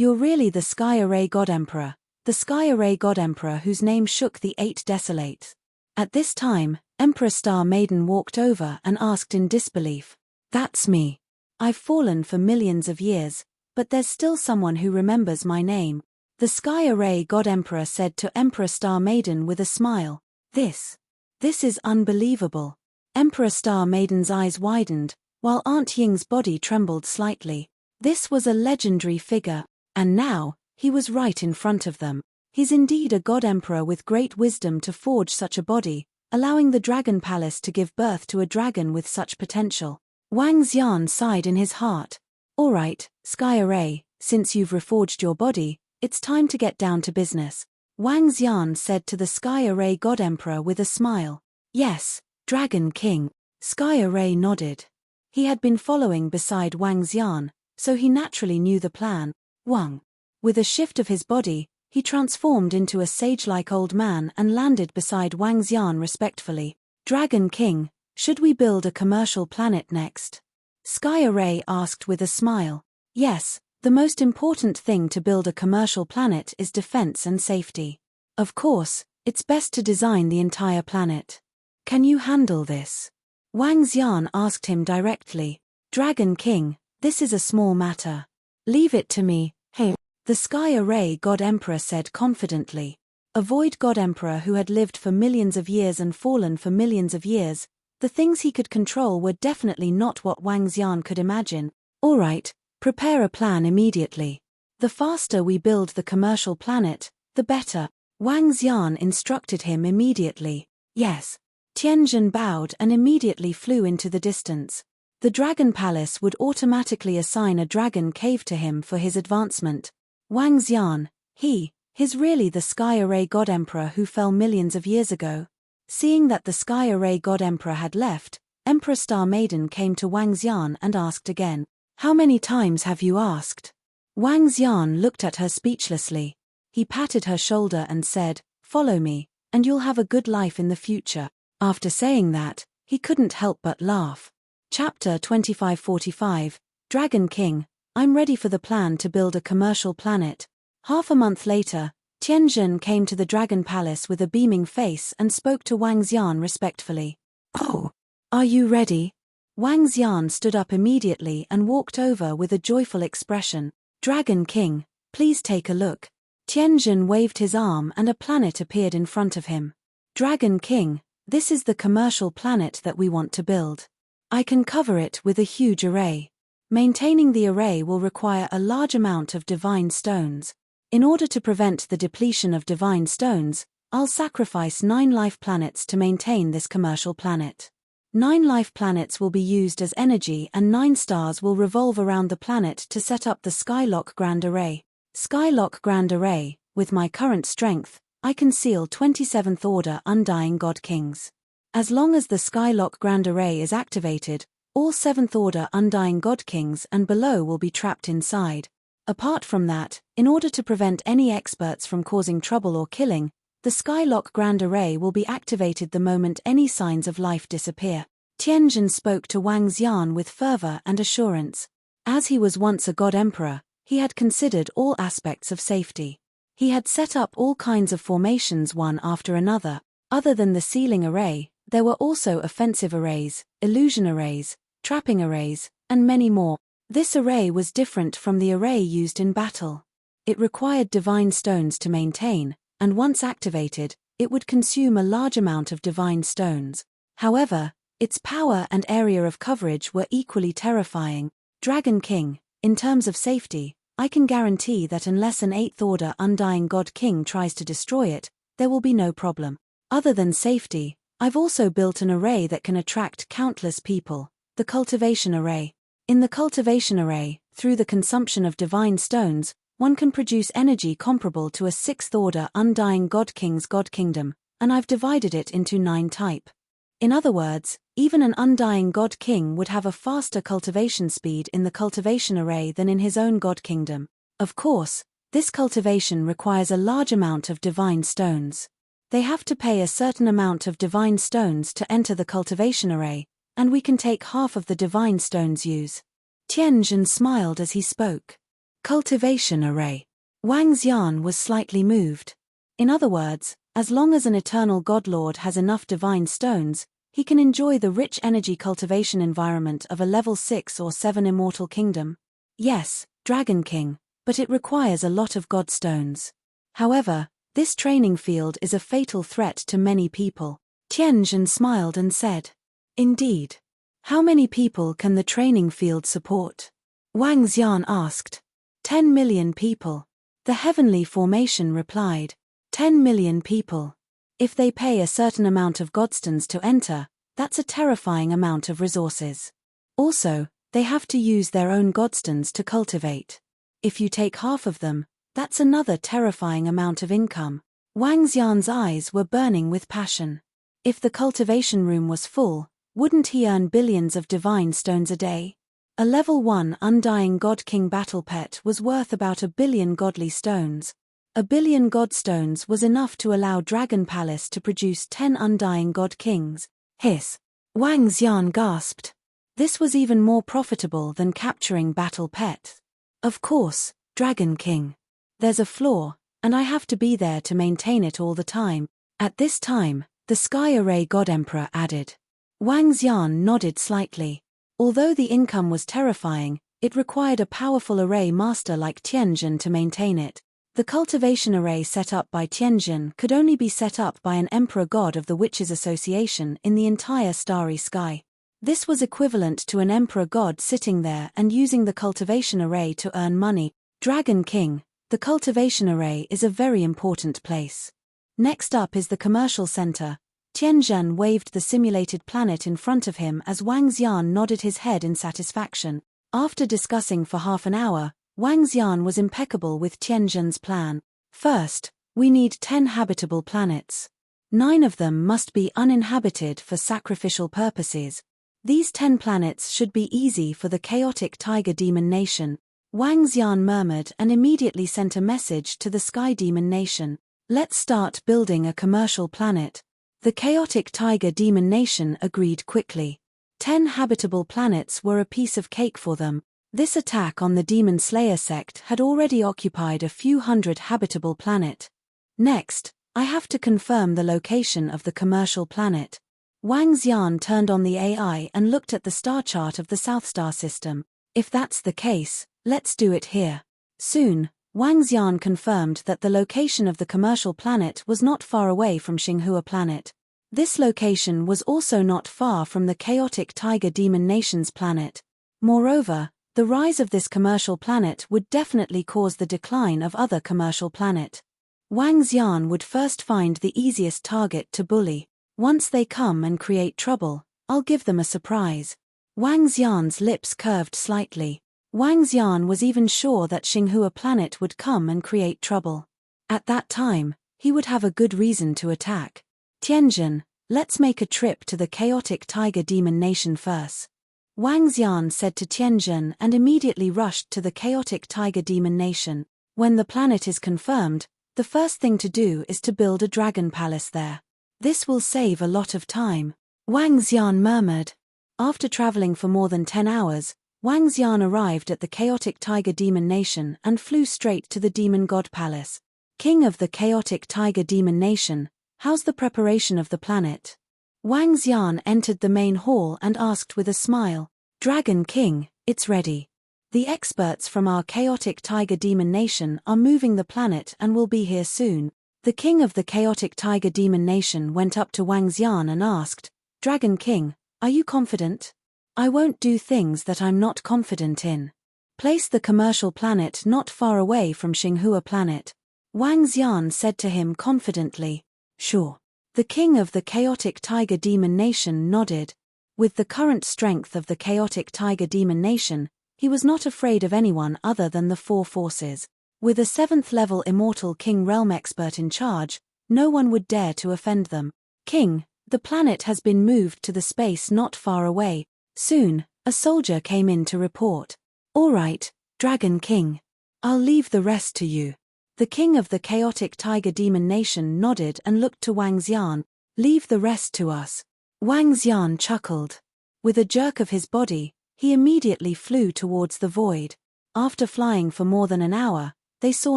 You're really the Sky Array God Emperor, the Sky Array God Emperor whose name shook the 8 Desolates. At this time, Emperor Star Maiden walked over and asked in disbelief. That's me. I've fallen for millions of years, but there's still someone who remembers my name. The Sky Array God Emperor said to Emperor Star Maiden with a smile. This is unbelievable. Emperor Star Maiden's eyes widened, while Aunt Ying's body trembled slightly. This was a legendary figure, and now, he was right in front of them. He's indeed a God Emperor with great wisdom to forge such a body, allowing the Dragon Palace to give birth to a dragon with such potential. Wang Xian sighed in his heart. Alright, Sky Array, since you've reforged your body, it's time to get down to business. Wang Xian said to the Sky Array God Emperor with a smile. Yes, Dragon King. Sky Array nodded. He had been following beside Wang Xian, so he naturally knew the plan. Wang. With a shift of his body, he transformed into a sage-like old man and landed beside Wang Xian respectfully. Dragon King, should we build a commercial planet next? Sky Array asked with a smile. Yes, the most important thing to build a commercial planet is defense and safety. Of course, it's best to design the entire planet. Can you handle this? Wang Xian asked him directly. Dragon King, this is a small matter. Leave it to me, hey. The Sky Array God Emperor said confidently. A Void God Emperor who had lived for millions of years and fallen for millions of years, the things he could control were definitely not what Wang Xian could imagine. Alright, prepare a plan immediately. The faster we build the commercial planet, the better. Wang Xian instructed him immediately. Yes. Tianjin bowed and immediately flew into the distance. The Dragon Palace would automatically assign a dragon cave to him for his advancement. Wang Xian, he's really the Sky Array God Emperor who fell millions of years ago. Seeing that the Sky Array God Emperor had left, Emperor Star Maiden came to Wang Xian and asked again. How many times have you asked? Wang Xian looked at her speechlessly. He patted her shoulder and said, follow me, and you'll have a good life in the future. After saying that, he couldn't help but laugh. Chapter 2545, Dragon King, I'm ready for the plan to build a commercial planet. Half a month later, Tianjin came to the Dragon Palace with a beaming face and spoke to Wang Xian respectfully. Oh, are you ready? Wang Xian stood up immediately and walked over with a joyful expression. Dragon King, please take a look. Tianjin waved his arm and a planet appeared in front of him. Dragon King, this is the commercial planet that we want to build. I can cover it with a huge array. Maintaining the array will require a large amount of divine stones. In order to prevent the depletion of divine stones, I'll sacrifice 9 life planets to maintain this commercial planet. 9 life planets will be used as energy and 9 stars will revolve around the planet to set up the Skylock Grand Array. Skylock Grand Array, with my current strength, I can seal 27th Order Undying God Kings. As long as the Skylock Grand Array is activated, all 7th Order Undying God Kings and below will be trapped inside. Apart from that, in order to prevent any experts from causing trouble or killing, The Skylock Grand Array will be activated the moment any signs of life disappear. Tianjin spoke to Wang Xian with fervor and assurance. As he was once a god emperor, he had considered all aspects of safety. He had set up all kinds of formations one after another. Other than the sealing array, there were also offensive arrays, illusion arrays, trapping arrays, and many more. This array was different from the array used in battle. It required divine stones to maintain, and once activated, it would consume a large amount of divine stones. However, its power and area of coverage were equally terrifying. Dragon King, in terms of safety, I can guarantee that unless an 8th Order Undying God King tries to destroy it, there will be no problem. Other than safety, I've also built an array that can attract countless people, the Cultivation Array. In the Cultivation Array, through the consumption of divine stones, one can produce energy comparable to a 6th Order Undying God King's God Kingdom, and I've divided it into 9 types. In other words, even an Undying God King would have a faster cultivation speed in the Cultivation Array than in his own God Kingdom. Of course, this cultivation requires a large amount of divine stones. They have to pay a certain amount of divine stones to enter the Cultivation Array, and we can take half of the divine stones use. Tianjin smiled as he spoke. Cultivation Array. Wang Xian was slightly moved. In other words, as long as an eternal godlord has enough divine stones, he can enjoy the rich energy cultivation environment of a level 6 or 7 immortal kingdom. Yes, Dragon King, but it requires a lot of god stones. However, this training field is a fatal threat to many people. Tianjin smiled and said, "Indeed. How many people can the training field support?" Wang Xian asked. 10 million people. The Heavenly Formation replied. 10 million people. If they pay a certain amount of godstones to enter, that's a terrifying amount of resources. Also, they have to use their own godstones to cultivate. If you take half of them, that's another terrifying amount of income. Wang Xian's eyes were burning with passion. If the cultivation room was full, wouldn't he earn billions of divine stones a day? A level 1 Undying God King battle pet was worth about 1 billion godly stones. 1 billion god stones was enough to allow Dragon Palace to produce 10 Undying God Kings. Hiss. Wang Xian gasped. This was even more profitable than capturing battle pets. Of course, Dragon King. There's a flaw, and I have to be there to maintain it all the time. At this time, the Sky Array God Emperor added. Wang Xian nodded slightly. Although the income was terrifying, it required a powerful array master like Tianjin to maintain it. The cultivation array set up by Tianjin could only be set up by an emperor god of the Witches Association in the entire starry sky. This was equivalent to an emperor god sitting there and using the cultivation array to earn money. Dragon King, the cultivation array is a very important place. Next up is the commercial center. Tianjin waved the simulated planet in front of him as Wang Xian nodded his head in satisfaction. After discussing for half an hour, Wang Xian was impeccable with Tianjin's plan. First, we need 10 habitable planets. 9 of them must be uninhabited for sacrificial purposes. These 10 planets should be easy for the chaotic Tiger Demon Nation. Wang Xian murmured and immediately sent a message to the Sky Demon Nation. Let's start building a commercial planet. The chaotic Tiger Demon Nation agreed quickly. 10 habitable planets were a piece of cake for them. This attack on the Demon Slayer sect had already occupied a few hundred habitable planet. Next, I have to confirm the location of the commercial planet. Wang Xian turned on the AI and looked at the star chart of the South Star system. If that's the case, let's do it here. Soon, Wang Xian confirmed that the location of the commercial planet was not far away from Xinghua planet. This location was also not far from the chaotic Tiger Demon Nation's planet. Moreover, the rise of this commercial planet would definitely cause the decline of other commercial planet. Wang Xian would first find the easiest target to bully. Once they come and create trouble, I'll give them a surprise. Wang Xian's lips curved slightly. Wang Xian was even sure that Xinghua planet would come and create trouble. At that time, he would have a good reason to attack. Tianjin, let's make a trip to the chaotic Tiger Demon Nation first. Wang Xian said to Tianjin and immediately rushed to the chaotic Tiger Demon Nation. When the planet is confirmed, The first thing to do is to build a dragon palace there. This will save a lot of time, Wang Xian murmured. After traveling for more than 10 hours, Wang Xian arrived at the chaotic tiger demon nation and flew straight to the demon god palace. King of the chaotic tiger demon nation, how's the preparation of the planet? Wang Xian entered the main hall and asked with a smile. Dragon King, it's ready. The experts from our chaotic tiger demon nation are moving the planet and will be here soon. The king of the chaotic tiger demon nation went up to Wang Xian and asked, Dragon King, are you confident? I won't do things that I'm not confident in. Place the commercial planet not far away from Xinghua planet. Wang Xian said to him confidently. Sure. The king of the chaotic tiger demon nation nodded. With the current strength of the chaotic tiger demon nation, he was not afraid of anyone other than the four forces. With a 7th-level immortal king realm expert in charge, no one would dare to offend them. King, the planet has been moved to the space not far away. Soon, a soldier came in to report. All right, Dragon King. I'll leave the rest to you. The king of the chaotic tiger demon nation nodded and looked to Wang Xian. Leave the rest to us. Wang Xian chuckled. With a jerk of his body, he immediately flew towards the void. After flying for more than an hour, they saw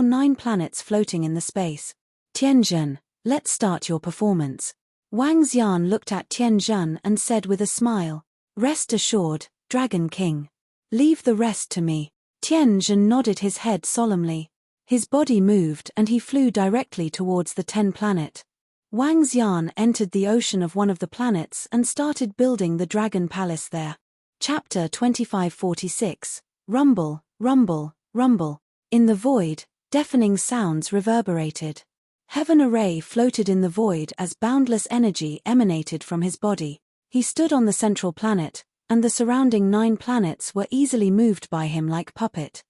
9 planets floating in the space. Tianzhen, let's start your performance. Wang Xian looked at Tianzhen and said with a smile. Rest assured, Dragon King. Leave the rest to me. Tianzhen nodded his head solemnly. His body moved and he flew directly towards the 10 planet. Wang Xian entered the ocean of one of the planets and started building the dragon palace there. Chapter 2546. Rumble, rumble, rumble. In the void, deafening sounds reverberated. Heaven Array floated in the void as boundless energy emanated from his body. He stood on the central planet, and the surrounding 9 planets were easily moved by him like puppet.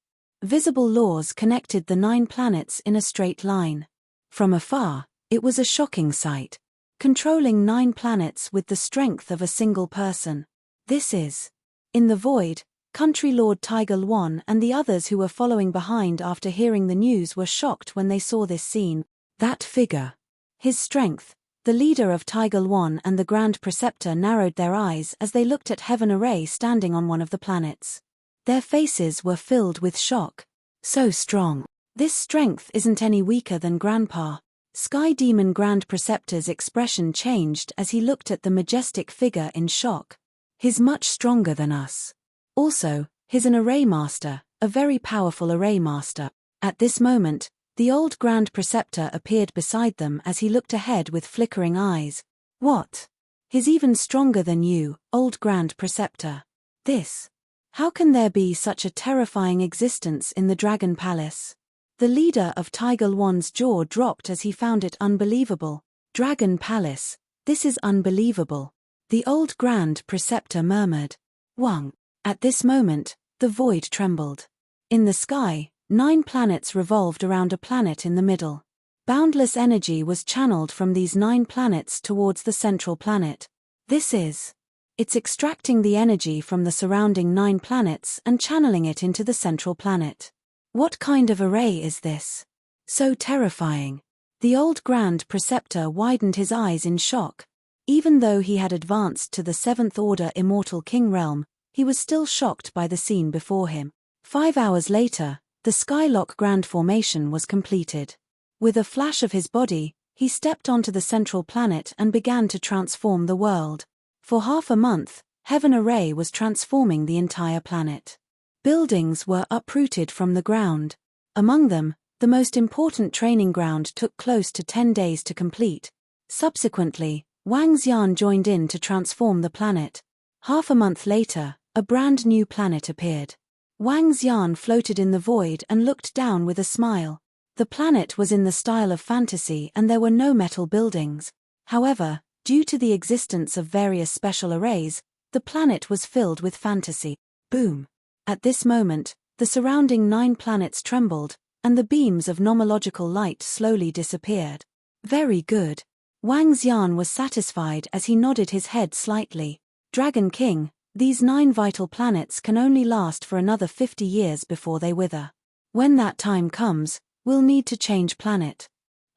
Visible laws connected the 9 planets in a straight line. From afar, it was a shocking sight. Controlling 9 planets with the strength of a single person. This is. In the void, Country Lord Tiger Luan and the others who were following behind after hearing the news were shocked when they saw this scene. That figure. His strength. The leader of Tiger Luan and the Grand Preceptor narrowed their eyes as they looked at Heaven Array standing on one of the planets. Their faces were filled with shock. So strong. This strength isn't any weaker than Grandpa. Sky Demon Grand Preceptor's expression changed as he looked at the majestic figure in shock. He's much stronger than us. Also, he's an array master, a very powerful array master. At this moment, the old Grand Preceptor appeared beside them as he looked ahead with flickering eyes. What? He's even stronger than you, old Grand Preceptor. This. How can there be such a terrifying existence in the Dragon Palace? The leader of Tiger Luan's jaw dropped as he found it unbelievable. Dragon Palace, this is unbelievable. The old Grand Preceptor murmured. Wang. At this moment, the void trembled. In the sky, 9 planets revolved around a planet in the middle. Boundless energy was channeled from these 9 planets towards the central planet. This is. It's extracting the energy from the surrounding 9 planets and channeling it into the central planet. What kind of array is this? So terrifying. The old Grand Preceptor widened his eyes in shock. Even though he had advanced to the 7th Order Immortal King realm, he was still shocked by the scene before him. 5 hours later, the Skylock Grand Formation was completed. With a flash of his body, he stepped onto the central planet and began to transform the world. For half a month, Heaven Array was transforming the entire planet. Buildings were uprooted from the ground. Among them, the most important training ground took close to 10 days to complete. Subsequently, Wang Xian joined in to transform the planet. Half a month later, a brand new planet appeared. Wang Xian floated in the void and looked down with a smile. The planet was in the style of fantasy and there were no metal buildings. However, due to the existence of various special arrays, the planet was filled with fantasy. Boom! At this moment, the surrounding 9 planets trembled, and the beams of nomological light slowly disappeared. Very good. Wang Xian was satisfied as he nodded his head slightly. Dragon King, these 9 vital planets can only last for another 50 years before they wither. When that time comes, we'll need to change planet.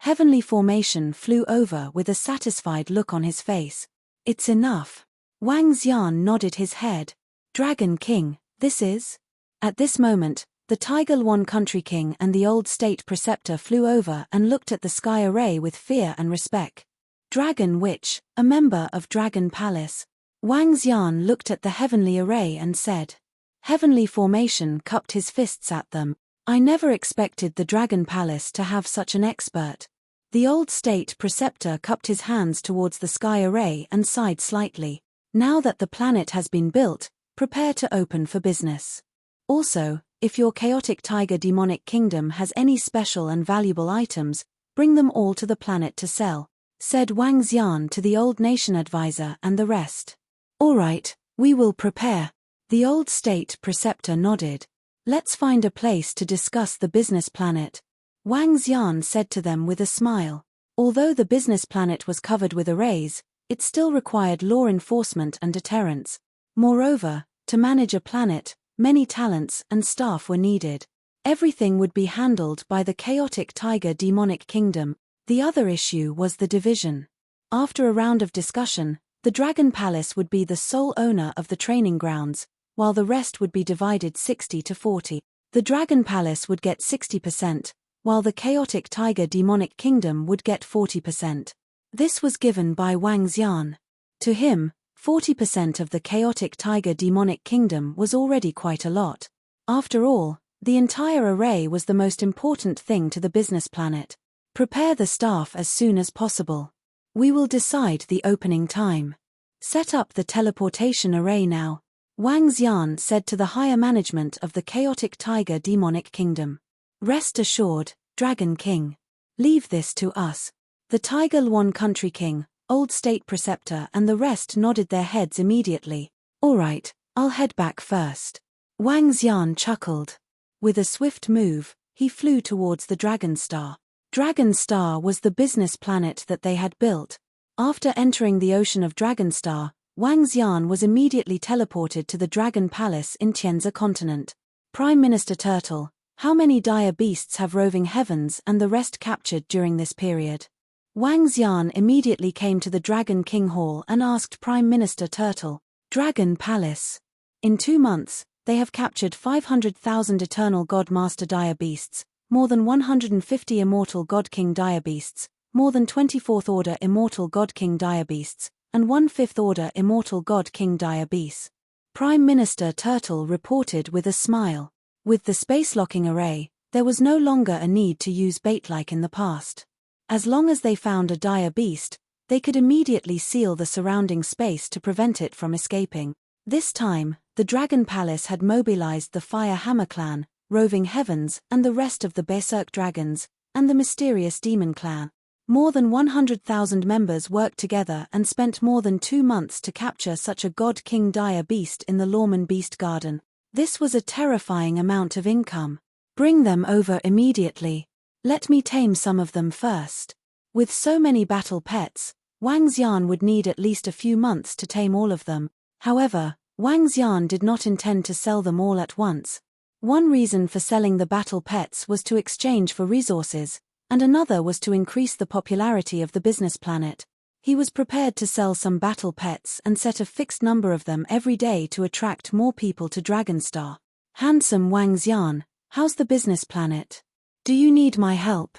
Heavenly Formation flew over with a satisfied look on his face. It's enough. Wang Xian nodded his head. Dragon King, this is? At this moment, the Tiger One Country King and the old state preceptor flew over and looked at the sky array with fear and respect. Dragon Witch, a member of Dragon Palace. Wang Xian looked at the heavenly array and said. Heavenly Formation cupped his fists at them. I never expected the Dragon Palace to have such an expert. The old state preceptor cupped his hands towards the sky array and sighed slightly. Now that the planet has been built, prepare to open for business. Also, if your chaotic tiger demonic kingdom has any special and valuable items, bring them all to the planet to sell, said Wang Xian to the old nation advisor and the rest. All right, we will prepare. The old state preceptor nodded. Let's find a place to discuss the business planet. Wang Xian said to them with a smile. Although the business planet was covered with arrays, it still required law enforcement and deterrence. Moreover, to manage a planet, many talents and staff were needed. Everything would be handled by the chaotic tiger demonic kingdom. The other issue was the division. After a round of discussion, the Dragon Palace would be the sole owner of the training grounds, while the rest would be divided 60-40. The Dragon Palace would get 60%, while the chaotic tiger demonic kingdom would get 40%. This was given by Wang Xian. To him, 40% of the chaotic tiger demonic kingdom was already quite a lot. After all, the entire array was the most important thing to the business planet. Prepare the staff as soon as possible. We will decide the opening time. Set up the teleportation array now, Wang Xian said to the higher management of the chaotic tiger demonic kingdom. Rest assured, Dragon King. Leave this to us. The Tiger One Country King, old state preceptor and the rest nodded their heads immediately. All right, I'll head back first. Wang Xian chuckled. With a swift move, he flew towards the Dragon Star. Dragon Star was the business planet that they had built. After entering the ocean of Dragon Star, Wang Xian was immediately teleported to the Dragon Palace in Tianzi continent. Prime Minister Turtle, how many dire beasts have roving heavens and the rest captured during this period? Wang Xian immediately came to the Dragon King Hall and asked Prime Minister Turtle. Dragon Palace. In 2 months, they have captured 500,000 eternal God Master dire beasts, more than 150 immortal God King dire beasts, more than 24th Order immortal God King dire beasts, and 1/5 Order immortal God King dire beasts. Prime Minister Turtle reported with a smile. With the space-locking array, there was no longer a need to use bait like in the past. As long as they found a dire beast, they could immediately seal the surrounding space to prevent it from escaping. This time, the Dragon Palace had mobilized the Fire Hammer Clan, Roving Heavens, and the rest of the Berserk Dragons, and the mysterious Demon Clan. More than 100,000 members worked together and spent more than 2 months to capture such a God King dire beast in the Lawman Beast Garden. This was a terrifying amount of income. Bring them over immediately. Let me tame some of them first. With so many battle pets, Wang Xian would need at least a few months to tame all of them. However, Wang Xian did not intend to sell them all at once. One reason for selling the battle pets was to exchange for resources, and another was to increase the popularity of the business planet. He was prepared to sell some battle pets and set a fixed number of them every day to attract more people to Dragonstar. Handsome Wang Xian, how's the business planet? Do you need my help?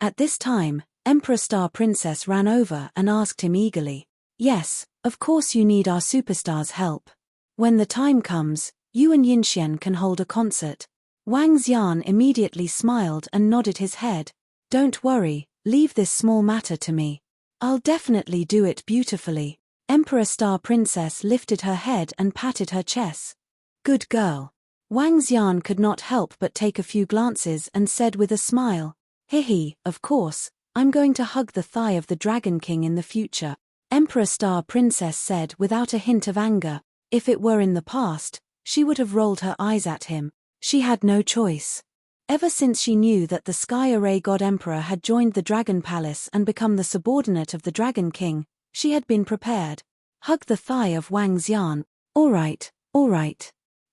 At this time, Emperor Star Princess ran over and asked him eagerly. Yes, of course you need our superstar's help. When the time comes, you and Yinxian can hold a concert. Wang Xian immediately smiled and nodded his head. Don't worry, leave this small matter to me. I'll definitely do it beautifully. Emperor Star Princess lifted her head and patted her chest. Good girl. Wang Xian could not help but take a few glances and said with a smile. Hehe, of course, I'm going to hug the thigh of the Dragon King in the future. Emperor Star Princess said without a hint of anger. If it were in the past, she would have rolled her eyes at him. She had no choice. Ever since she knew that the Sky Array God Emperor had joined the Dragon Palace and become the subordinate of the Dragon King, she had been prepared. Hug the thigh of Wang Xian. All right.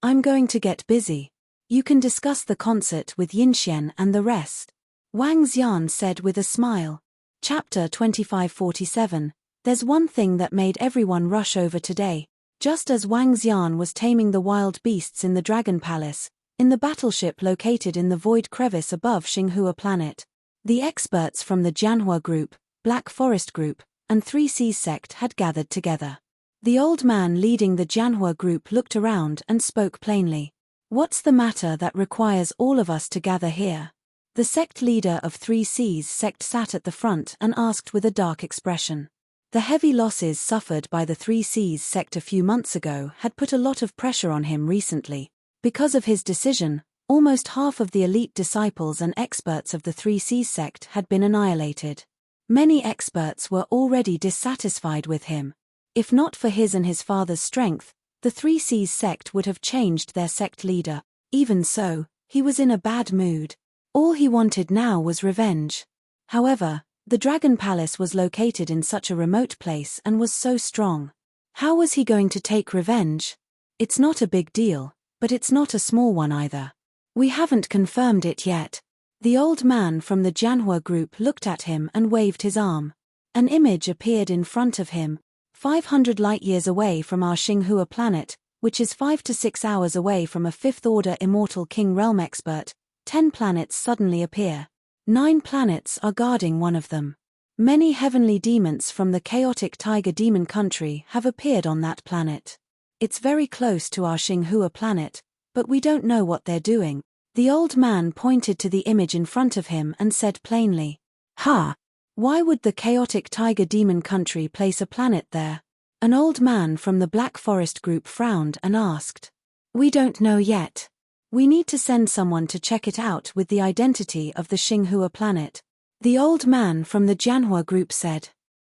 I'm going to get busy. You can discuss the concert with Yinxian and the rest. Wang Xian said with a smile. Chapter 2547. There's one thing that made everyone rush over today. Just as Wang Xian was taming the wild beasts in the Dragon Palace, in the battleship located in the void crevice above Xinghua planet, the experts from the Jianhua Group, Black Forest Group, and Three Seas sect had gathered together. The old man leading the Jianhua Group looked around and spoke plainly. What's the matter that requires all of us to gather here? The sect leader of Three Seas sect sat at the front and asked with a dark expression. The heavy losses suffered by the Three Seas sect a few months ago had put a lot of pressure on him recently. Because of his decision, almost half of the elite disciples and experts of the Three Seas sect had been annihilated. Many experts were already dissatisfied with him. If not for his and his father's strength, the Three Seas sect would have changed their sect leader. Even so, he was in a bad mood. All he wanted now was revenge. However, the Dragon Palace was located in such a remote place and was so strong. How was he going to take revenge? It's not a big deal, but it's not a small one either. We haven't confirmed it yet. The old man from the Jianhua Group looked at him and waved his arm. An image appeared in front of him, 500 light-years away from our Xinghua planet, which is 5 to 6 hours away from a fifth-order immortal king realm expert. 10 planets suddenly appear. 9 planets are guarding one of them. Many heavenly demons from the chaotic tiger demon country have appeared on that planet. It's very close to our Xinghua planet, but we don't know what they're doing. The old man pointed to the image in front of him and said plainly, "Ha! Why would the chaotic tiger demon country place a planet there?" An old man from the Black Forest Group frowned and asked, "We don't know yet. We need to send someone to check it out with the identity of the Xinghua planet." The old man from the Jianhua Group said,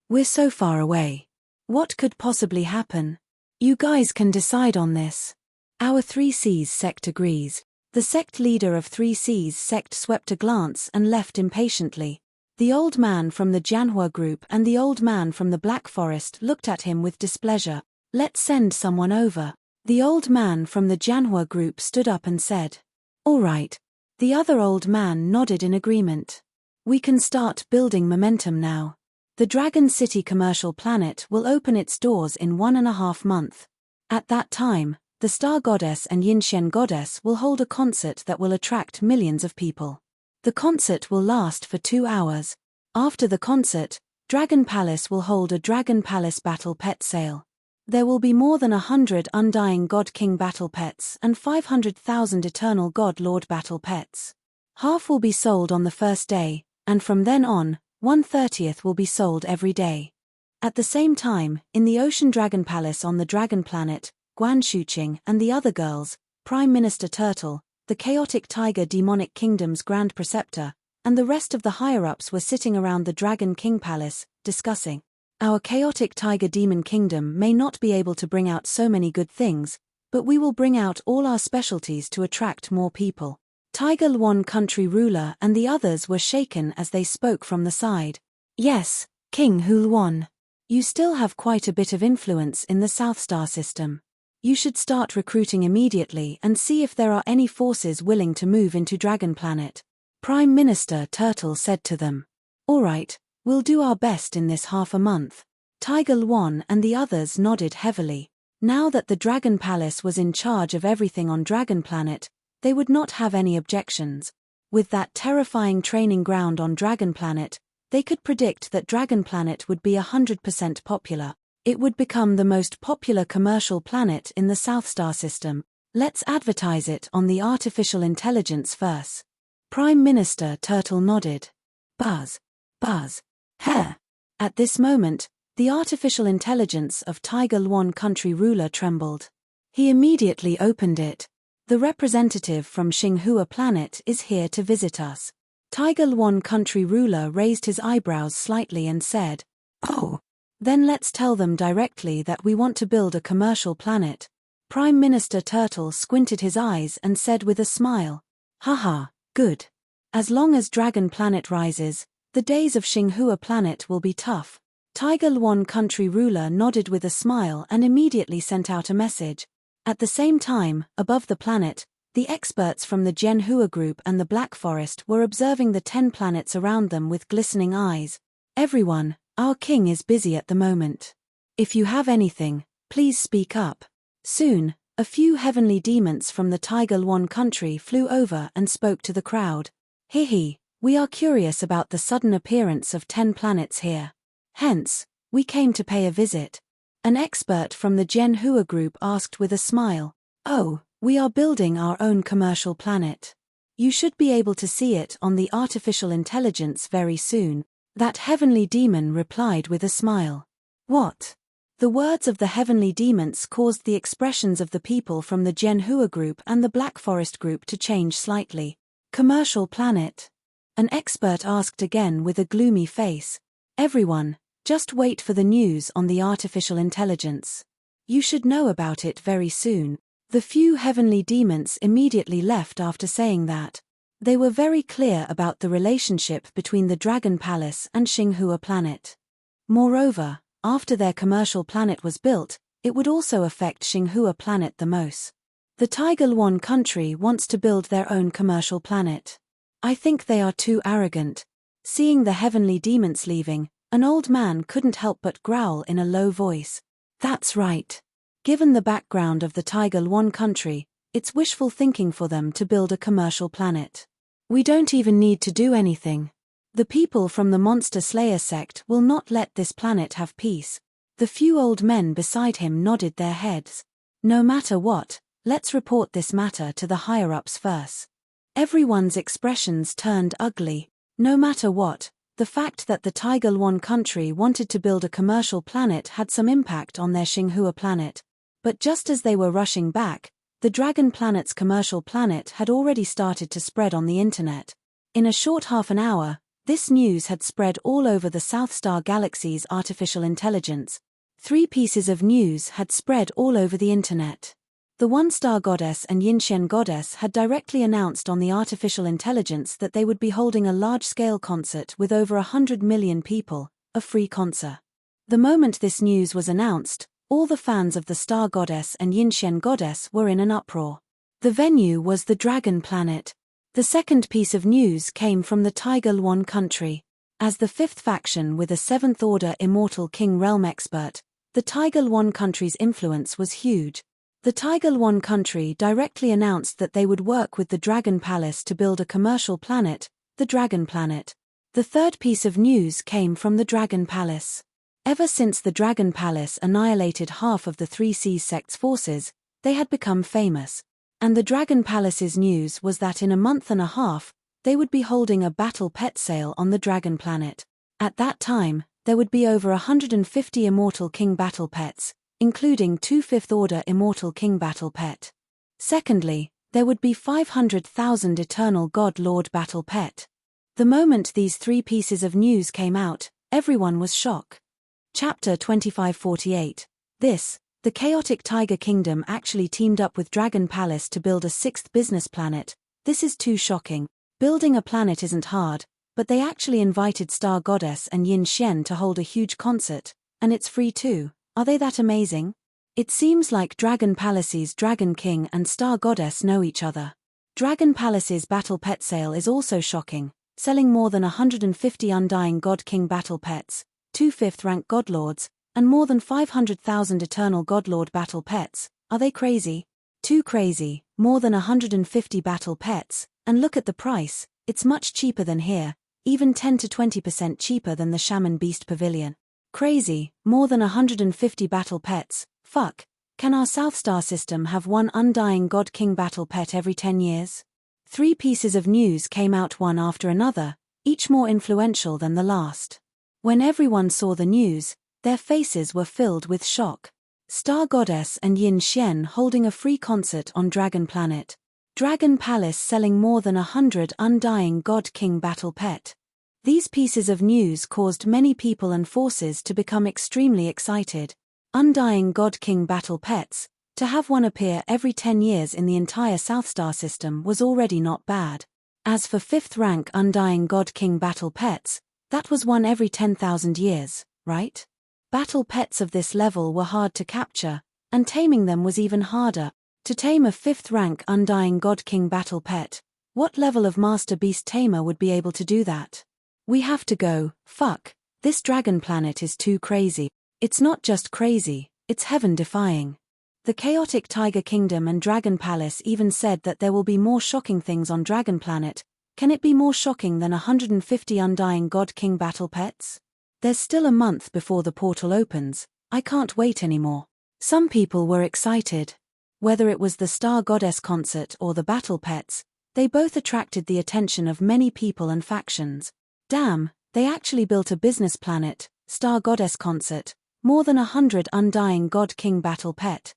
"We're so far away. What could possibly happen? You guys can decide on this." Our Three Seas sect agrees. The sect leader of Three Seas sect swept a glance and left impatiently. The old man from the Jianhua Group and the old man from the Black Forest looked at him with displeasure. "Let's send someone over." The old man from the Jianhua Group stood up and said, "All right." The other old man nodded in agreement. "We can start building momentum now. The Dragon City commercial planet will open its doors in 1.5 months. At that time, the Star Goddess and Yinxian Goddess will hold a concert that will attract millions of people. The concert will last for 2 hours. After the concert, Dragon Palace will hold a Dragon Palace Battle Pet sale. There will be more than 100 Undying God King Battle Pets and 500,000 Eternal God Lord Battle Pets. Half will be sold on the first day, and from then on, 1/30th will be sold every day. At the same time, in the Ocean Dragon Palace on the Dragon Planet, Guan Shuqing and the other girls, Prime Minister Turtle, the Chaotic Tiger Demonic Kingdom's Grand Preceptor, and the rest of the higher-ups were sitting around the Dragon King Palace, discussing. Our chaotic tiger demon kingdom may not be able to bring out so many good things, but we will bring out all our specialties to attract more people. Tiger Luan country ruler and the others were shaken as they spoke from the side. Yes, King Hu Luan. You still have quite a bit of influence in the South Star system. You should start recruiting immediately and see if there are any forces willing to move into Dragon Planet. Prime Minister Turtle said to them. All right. We'll do our best in this half a month. Tiger Luan and the others nodded heavily. Now that the Dragon Palace was in charge of everything on Dragon Planet, they would not have any objections. With that terrifying training ground on Dragon Planet, they could predict that Dragon Planet would be 100% popular. It would become the most popular commercial planet in the South Star system. Let's advertise it on the artificial intelligence first. Prime Minister Turtle nodded. Buzz. Buzz. Heh. At this moment, the artificial intelligence of Tiger Luan country ruler trembled. He immediately opened it. The representative from Xinghua planet is here to visit us. Tiger Luan country ruler raised his eyebrows slightly and said, Oh. Then let's tell them directly that we want to build a commercial planet. Prime Minister Turtle squinted his eyes and said with a smile, Haha, good. As long as Dragon Planet rises, the days of Xinghua planet will be tough. Tiger Luan country ruler nodded with a smile and immediately sent out a message. At the same time, above the planet, The experts from the Genhua group and the Black Forest were observing the 10 planets around them with glistening eyes. Everyone, our king is busy at the moment. If you have anything, please speak up. Soon, a few heavenly demons from the Tiger One country flew over and spoke to the crowd. Hehe, we are curious about the sudden appearance of 10 planets here. Hence, we came to pay a visit. An expert from the Genhua group asked with a smile. Oh, we are building our own commercial planet. You should be able to see it on the artificial intelligence very soon. That heavenly demon replied with a smile. What? The words of the heavenly demons caused the expressions of the people from the Genhua group and the Black Forest group to change slightly. Commercial planet? An expert asked again with a gloomy face. Everyone, just wait for the news on the artificial intelligence. You should know about it very soon. The few heavenly demons immediately left after saying that. They were very clear about the relationship between the Dragon Palace and Xinghua planet. Moreover, after their commercial planet was built, it would also affect Xinghua planet the most. The Tiger One country wants to build their own commercial planet. I think they are too arrogant. Seeing the heavenly demons leaving, an old man couldn't help but growl in a low voice. That's right. Given the background of the Tiger One country, it's wishful thinking for them to build a commercial planet. We don't even need to do anything. The people from the Monster Slayer sect will not let this planet have peace. The few old men beside him nodded their heads. No matter what, let's report this matter to the higher-ups first. Everyone's expressions turned ugly. No matter what, the fact that the Tiger One country wanted to build a commercial planet had some impact on their Xinghua planet. But just as they were rushing back, the Dragon Planet's commercial planet had already started to spread on the internet. In a short half an hour, this news had spread all over the South Star Galaxy's artificial intelligence. 3 pieces of news had spread all over the internet. The One-Star Goddess and Yin-Shen Goddess had directly announced on the artificial intelligence that they would be holding a large-scale concert with over 100 million people, a free concert. The moment this news was announced, all the fans of the Star Goddess and Yin-Shen Goddess were in an uproar. The venue was the Dragon Planet. The second piece of news came from the Tiger One country. As the 5th faction with a 7th Order Immortal King Realm expert, the Tiger One country's influence was huge. The Tiger One country directly announced that they would work with the Dragon Palace to build a commercial planet, the Dragon Planet. The third piece of news came from the Dragon Palace. Ever since the Dragon Palace annihilated half of the 3 Seas sect's forces, they had become famous. And the Dragon Palace's news was that in a month and a half, they would be holding a battle pet sale on the Dragon Planet. At that time, there would be over 150 Immortal King battle pets, including 2 5th Order Immortal King battle pet. Secondly, there would be 500,000 Eternal God Lord battle pet. The moment these 3 pieces of news came out, everyone was shocked. Chapter 2548. The Chaotic Tiger Kingdom actually teamed up with Dragon Palace to build a 6th business planet. This is too shocking. Building a planet isn't hard, but they actually invited Star Goddess and Yin Shen to hold a huge concert, and it's free too. Are they that amazing? It seems like Dragon Palace's Dragon King and Star Goddess know each other. Dragon Palace's battle pet sale is also shocking, selling more than 150 Undying God King battle pets, 2 5th rank Godlords, and more than 500,000 Eternal Godlord battle pets. Are they crazy? Too crazy, more than 150 battle pets, and look at the price, it's much cheaper than here, even 10 to 20% cheaper than the Shaman Beast Pavilion. Crazy, more than 150 battle pets, fuck, can our South Star system have one Undying God King battle pet every 10 years? 3 pieces of news came out one after another, each more influential than the last. When everyone saw the news, their faces were filled with shock. Star Goddess and Yin Shen holding a free concert on Dragon Planet. Dragon Palace selling more than 100 Undying God King battle pet. These pieces of news caused many people and forces to become extremely excited. Undying God King battle pets, to have one appear every 10 years in the entire South Star system was already not bad. As for 5th rank Undying God King battle pets, that was one every 10,000 years, right? Battle pets of this level were hard to capture, and taming them was even harder. To tame a 5th-rank Undying God King battle pet, what level of Master Beast Tamer would be able to do that? We have to go, fuck, this dragon planet is too crazy. It's not just crazy, it's heaven-defying. The Chaotic Tiger Kingdom and Dragon Palace even said that there will be more shocking things on Dragon Planet. Can it be more shocking than 150 Undying God King battle pets? There's still a month before the portal opens, I can't wait anymore. Some people were excited. Whether it was the Star Goddess concert or the battle pets, they both attracted the attention of many people and factions. Damn, they actually built a business planet, Star Goddess concert, more than 100 Undying God King battle pet.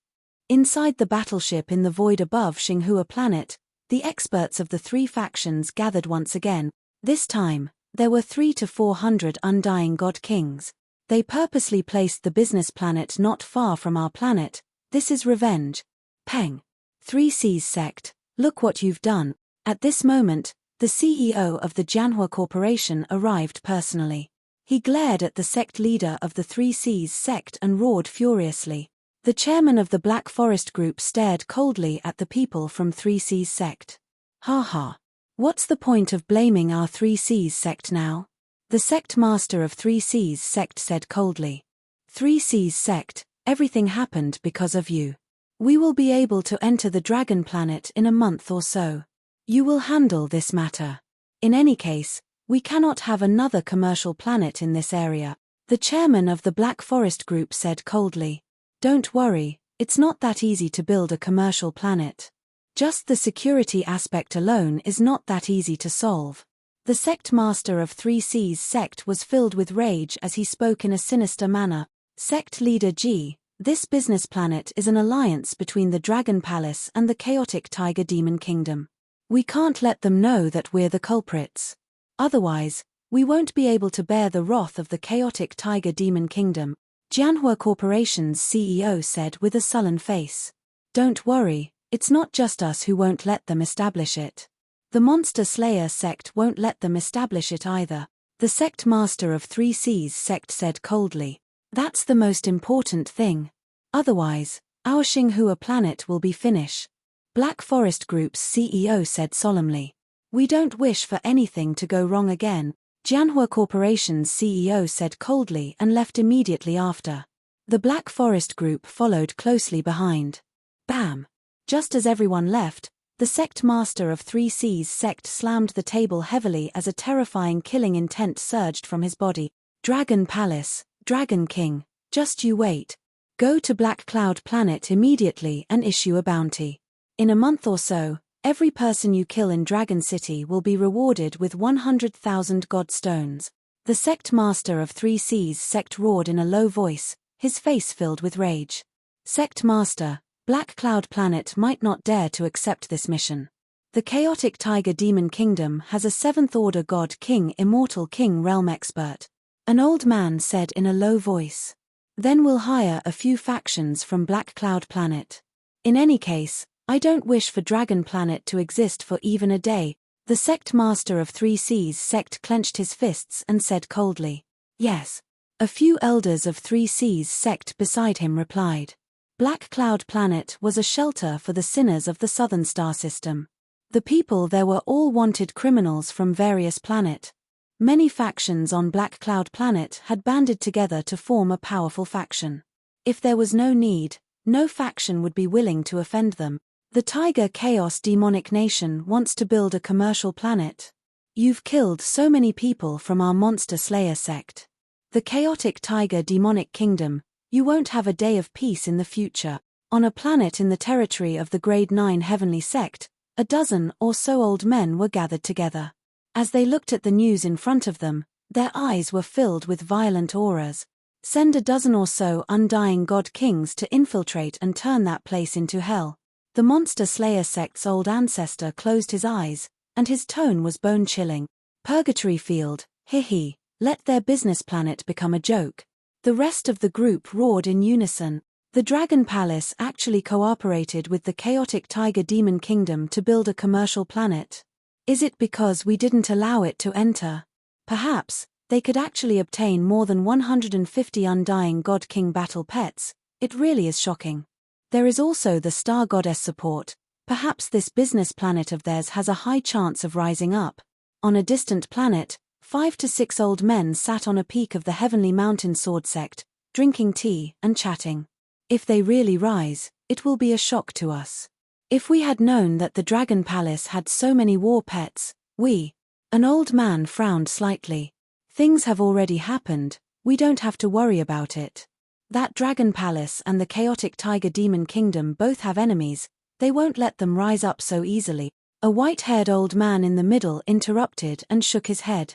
Inside the battleship in the void above Xinghua planet, the experts of the 3 factions gathered once again. This time, there were 300 to 400 Undying God Kings. They purposely placed the business planet not far from our planet. This is revenge. Peng. 3 Seas sect, look what you've done. At this moment, the CEO of the Jianhua Corporation arrived personally. He glared at the sect leader of the 3 Seas sect and roared furiously. The chairman of the Black Forest Group stared coldly at the people from 3 Seas sect. Ha ha. What's the point of blaming our 3 Seas sect now? The sect master of 3 Seas sect said coldly. 3 Seas sect, everything happened because of you. We will be able to enter the Dragon Planet in a month or so. You will handle this matter. In any case, we cannot have another commercial planet in this area. The chairman of the Black Forest Group said coldly. Don't worry, it's not that easy to build a commercial planet. Just the security aspect alone is not that easy to solve. The sect master of 3 Seas sect was filled with rage as he spoke in a sinister manner. Sect leader G, this business planet is an alliance between the Dragon Palace and the Chaotic Tiger Demon Kingdom. We can't let them know that we're the culprits. Otherwise, we won't be able to bear the wrath of the Chaotic Tiger Demon Kingdom, Jianhua Corporation's CEO said with a sullen face. Don't worry, it's not just us who won't let them establish it. The Monster Slayer sect won't let them establish it either. The sect master of 3 Seas sect said coldly. That's the most important thing. Otherwise, our Xinghua planet will be finished. Black Forest Group's CEO said solemnly. We don't wish for anything to go wrong again, Jianhua Corporation's CEO said coldly and left immediately after. The Black Forest Group followed closely behind. Bam! Just as everyone left, the sect master of 3 Seas sect slammed the table heavily as a terrifying killing intent surged from his body. Dragon Palace, Dragon King, just you wait. Go to Black Cloud Planet immediately and issue a bounty. In a month or so, every person you kill in Dragon City will be rewarded with 100,000 God Stones. The sect master of 3 Seas sect roared in a low voice, his face filled with rage. Sect master, Black Cloud Planet might not dare to accept this mission. The Chaotic Tiger Demon Kingdom has a 7th-order God King Immortal King Realm expert. An old man said in a low voice. Then we'll hire a few factions from Black Cloud Planet. In any case, I don't wish for Dragon Planet to exist for even a day. The sect master of 3 Seas sect clenched his fists and said coldly. Yes. A few elders of 3 Seas sect beside him replied. Black Cloud Planet was a shelter for the sinners of the Southern Star System. The people there were all wanted criminals from various planets. Many factions on Black Cloud Planet had banded together to form a powerful faction. If there was no need, no faction would be willing to offend them. The Tiger Chaos Demonic Nation wants to build a commercial planet. You've killed so many people from our Monster Slayer sect. The Chaotic Tiger Demonic Kingdom, you won't have a day of peace in the future. On a planet in the territory of the Grade 9 Heavenly Sect, a dozen or so old men were gathered together. As they looked at the news in front of them, their eyes were filled with violent auras. Send a dozen or so Undying God Kings to infiltrate and turn that place into hell. The Monster Slayer sect's old ancestor closed his eyes, and his tone was bone-chilling. Purgatory Field, hee, let their business planet become a joke. The rest of the group roared in unison. The Dragon Palace actually cooperated with the Chaotic Tiger Demon Kingdom to build a commercial planet. Is it because we didn't allow it to enter? Perhaps, they could actually obtain more than 150 Undying God King battle pets. It really is shocking. There is also the star goddess support. Perhaps this business planet of theirs has a high chance of rising up. On a distant planet, 5 to 6 old men sat on a peak of the heavenly mountain sword sect, drinking tea and chatting. If they really rise, it will be a shock to us. If we had known that the Dragon Palace had so many war pets, An old man frowned slightly. Things have already happened, we don't have to worry about it. That Dragon Palace and the chaotic Tiger Demon Kingdom both have enemies, they won't let them rise up so easily. A white-haired old man in the middle interrupted and shook his head.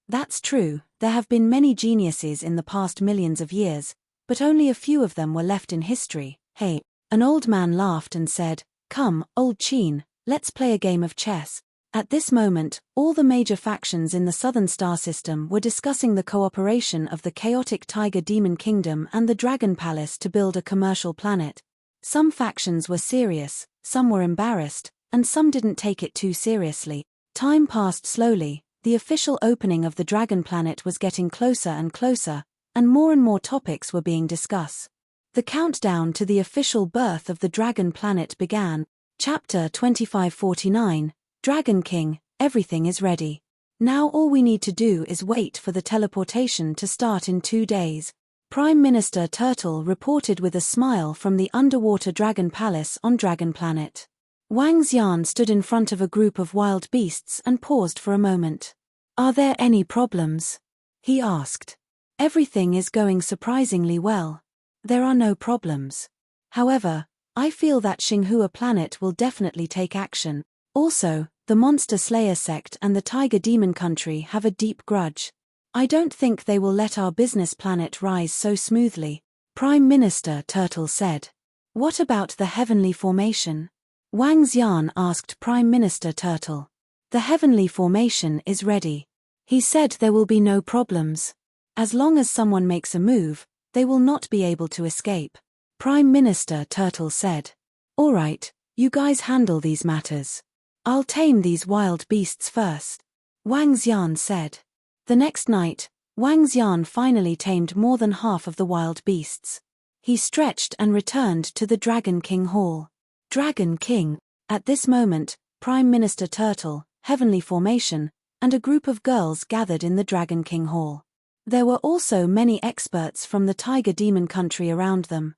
That's true, there have been many geniuses in the past millions of years, but only a few of them were left in history. Hey, an old man laughed and said, "Come, old Cheen, let's play a game of chess." At this moment, all the major factions in the Southern Star System were discussing the cooperation of the chaotic Tiger Demon Kingdom and the Dragon Palace to build a commercial planet. Some factions were serious, some were embarrassed, and some didn't take it too seriously. Time passed slowly, the official opening of the Dragon Planet was getting closer and closer, and more topics were being discussed. The countdown to the official birth of the Dragon Planet began. Chapter 2549, Dragon King, everything is ready. Now all we need to do is wait for the teleportation to start in 2 days. Prime Minister Turtle reported with a smile from the underwater Dragon Palace on Dragon Planet. Wang Xian stood in front of a group of wild beasts and paused for a moment. "Are there any problems?" he asked. "Everything is going surprisingly well. There are no problems. However, I feel that Xinghua planet will definitely take action. Also, the Monster Slayer sect and the Tiger Demon country have a deep grudge. I don't think they will let our business planet rise so smoothly," Prime Minister Turtle said. "What about the heavenly formation?" Wang Xian asked Prime Minister Turtle. "The heavenly formation is ready. He said there will be no problems. As long as someone makes a move, they will not be able to escape," Prime Minister Turtle said. "All right, you guys handle these matters. I'll tame these wild beasts first," Wang Xian said. The next night, Wang Xian finally tamed more than half of the wild beasts. He stretched and returned to the Dragon King Hall. Dragon King. At this moment, Prime Minister Turtle, Heavenly Formation, and a group of girls gathered in the Dragon King Hall. There were also many experts from the Tiger Demon country around them.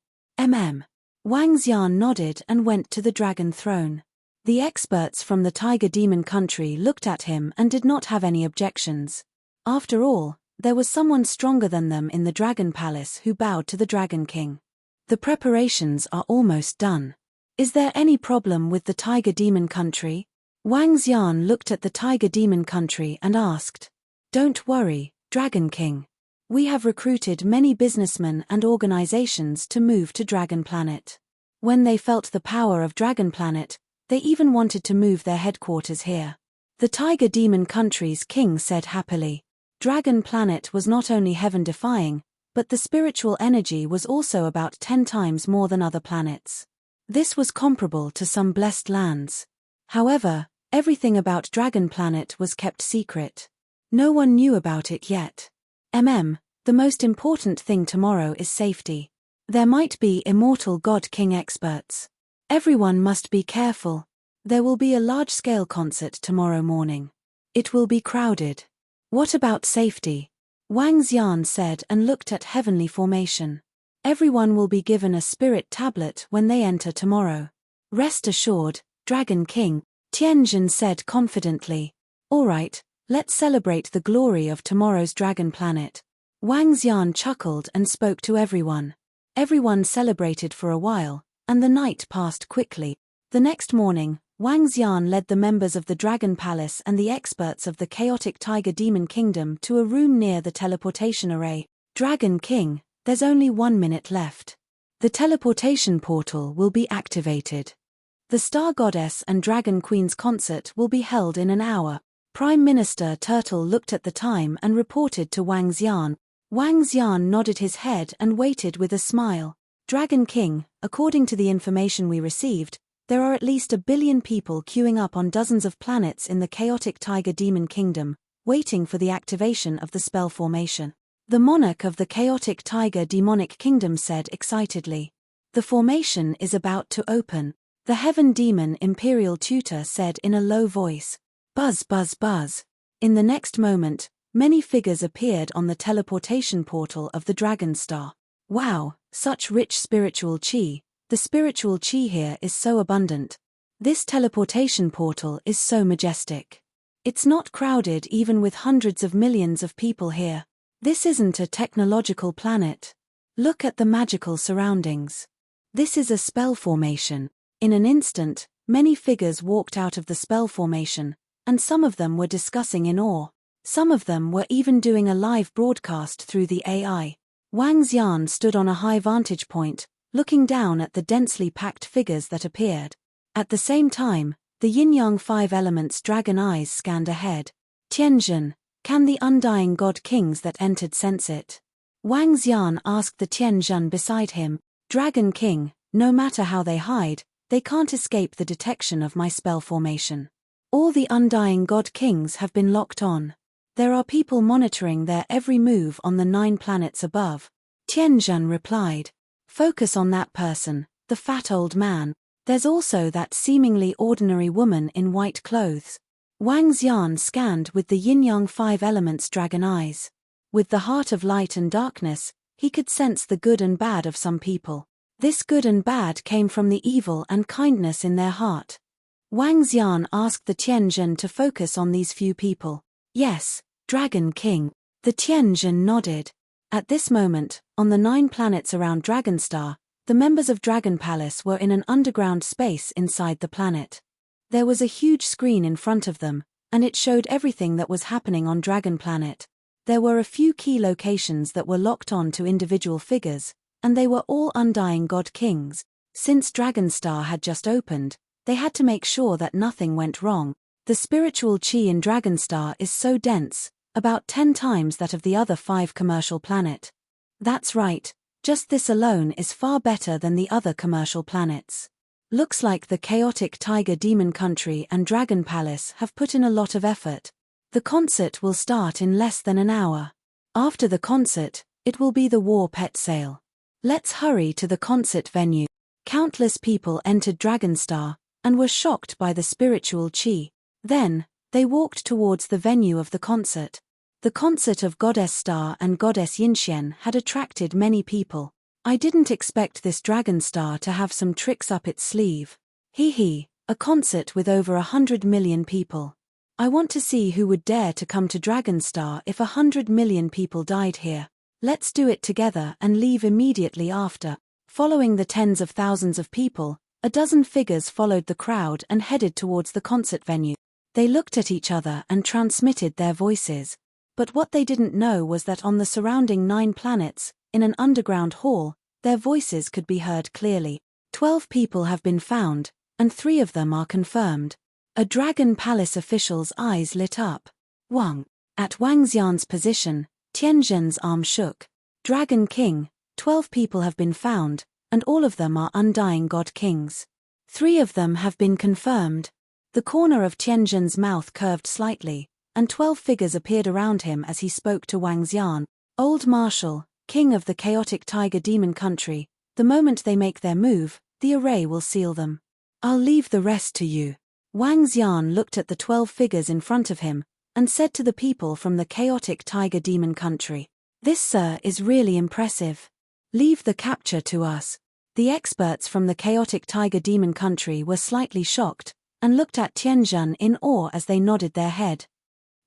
Wang Xian nodded and went to the Dragon Throne. The experts from the Tiger Demon country looked at him and did not have any objections. After all, there was someone stronger than them in the Dragon Palace who bowed to the Dragon King. "The preparations are almost done. Is there any problem with the Tiger Demon country?" Wang Xian looked at the Tiger Demon country and asked. "Don't worry, Dragon King. We have recruited many businessmen and organizations to move to Dragon Planet. When they felt the power of Dragon Planet, they even wanted to move their headquarters here," the Tiger Demon country's king said happily. Dragon Planet was not only heaven-defying, but the spiritual energy was also about 10 times more than other planets. This was comparable to some blessed lands. However, everything about Dragon Planet was kept secret. No one knew about it yet. The most important thing tomorrow is safety. There might be immortal God King experts. Everyone must be careful. There will be a large-scale concert tomorrow morning. It will be crowded. What about safety? Wang Xian said and looked at Heavenly Formation. Everyone will be given a spirit tablet when they enter tomorrow. Rest assured, Dragon King, Tianjin said confidently. All right, let's celebrate the glory of tomorrow's Dragon Planet. Wang Xian chuckled and spoke to everyone. Everyone celebrated for a while, and the night passed quickly. The next morning, Wang Xian led the members of the Dragon Palace and the experts of the chaotic Tiger Demon Kingdom to a room near the teleportation array. Dragon King, there's only 1 minute left. The teleportation portal will be activated. The Star Goddess and Dragon Queen's concert will be held in an hour. Prime Minister Turtle looked at the time and reported to Wang Xian. Wang Xian nodded his head and waited with a smile. Dragon King, according to the information we received, there are at least 1 billion people queuing up on dozens of planets in the chaotic Tiger Demon Kingdom, waiting for the activation of the spell formation. The monarch of the chaotic Tiger Demonic Kingdom said excitedly. The formation is about to open. The Heaven Demon Imperial Tutor said in a low voice. Buzz, buzz, buzz. In the next moment, many figures appeared on the teleportation portal of the Dragon Star. Wow, such rich spiritual chi. The spiritual chi here is so abundant. This teleportation portal is so majestic. It's not crowded even with hundreds of millions of people here. This isn't a technological planet. Look at the magical surroundings. This is a spell formation. In an instant, many figures walked out of the spell formation, and some of them were discussing in awe. Some of them were even doing a live broadcast through the AI. Wang Xian stood on a high vantage point, looking down at the densely packed figures that appeared. At the same time, the yin-yang five elements dragon eyes scanned ahead. Tianzhen, can the undying god kings that entered sense it? Wang Xian asked the Tianzhen beside him. Dragon King, no matter how they hide, they can't escape the detection of my spell formation. All the undying god kings have been locked on. There are people monitoring their every move on the 9 planets above. Tianzhen replied. Focus on that person, the fat old man. There's also that seemingly ordinary woman in white clothes. Wang Xian scanned with the yin-yang five elements dragon eyes. With the heart of light and darkness, he could sense the good and bad of some people. This good and bad came from the evil and kindness in their heart. Wang Xian asked the Tianzhen to focus on these few people. Yes, Dragon King. The Tianzhen nodded. At this moment, on the 9 planets around Dragonstar, the members of Dragon Palace were in an underground space inside the planet. There was a huge screen in front of them, and it showed everything that was happening on Dragon Planet. There were a few key locations that were locked on to individual figures, and they were all undying god kings. Since Dragonstar had just opened, they had to make sure that nothing went wrong. The spiritual chi in Dragonstar is so dense, about 10 times that of the other 5 commercial planet. That's right, just this alone is far better than the other commercial planets. Looks like the chaotic Tiger Demon Country and Dragon Palace have put in a lot of effort. The concert will start in less than an hour. After the concert, it will be the war pet sale. Let's hurry to the concert venue. Countless people entered Dragonstar, and were shocked by the spiritual chi. Then, they walked towards the venue of the concert. The concert of Goddess Star and Goddess Yinxian had attracted many people. I didn't expect this Dragon Star to have some tricks up its sleeve. A concert with over 100 million people. I want to see who would dare to come to Dragon Star if 100 million people died here. Let's do it together and leave immediately after. Following the tens of thousands of people, a dozen figures followed the crowd and headed towards the concert venue. They looked at each other and transmitted their voices. But what they didn't know was that on the surrounding 9 planets, in an underground hall, their voices could be heard clearly. 12 people have been found, and 3 of them are confirmed. A Dragon Palace official's eyes lit up. Wang. At Wang Xian's position, Tianzhen's arm shook. Dragon King, 12 people have been found, and all of them are undying god kings. 3 of them have been confirmed. The corner of Tianzhen's mouth curved slightly, and 12 figures appeared around him as he spoke to Wang Xian. Old Marshal, King of the chaotic Tiger Demon Country, the moment they make their move, the array will seal them. I'll leave the rest to you. Wang Xian looked at the 12 figures in front of him, and said to the people from the chaotic Tiger Demon Country, "This, sir, is really impressive. Leave the capture to us." The experts from the chaotic Tiger Demon Country were slightly shocked, and looked at Tianzhen in awe as they nodded their head.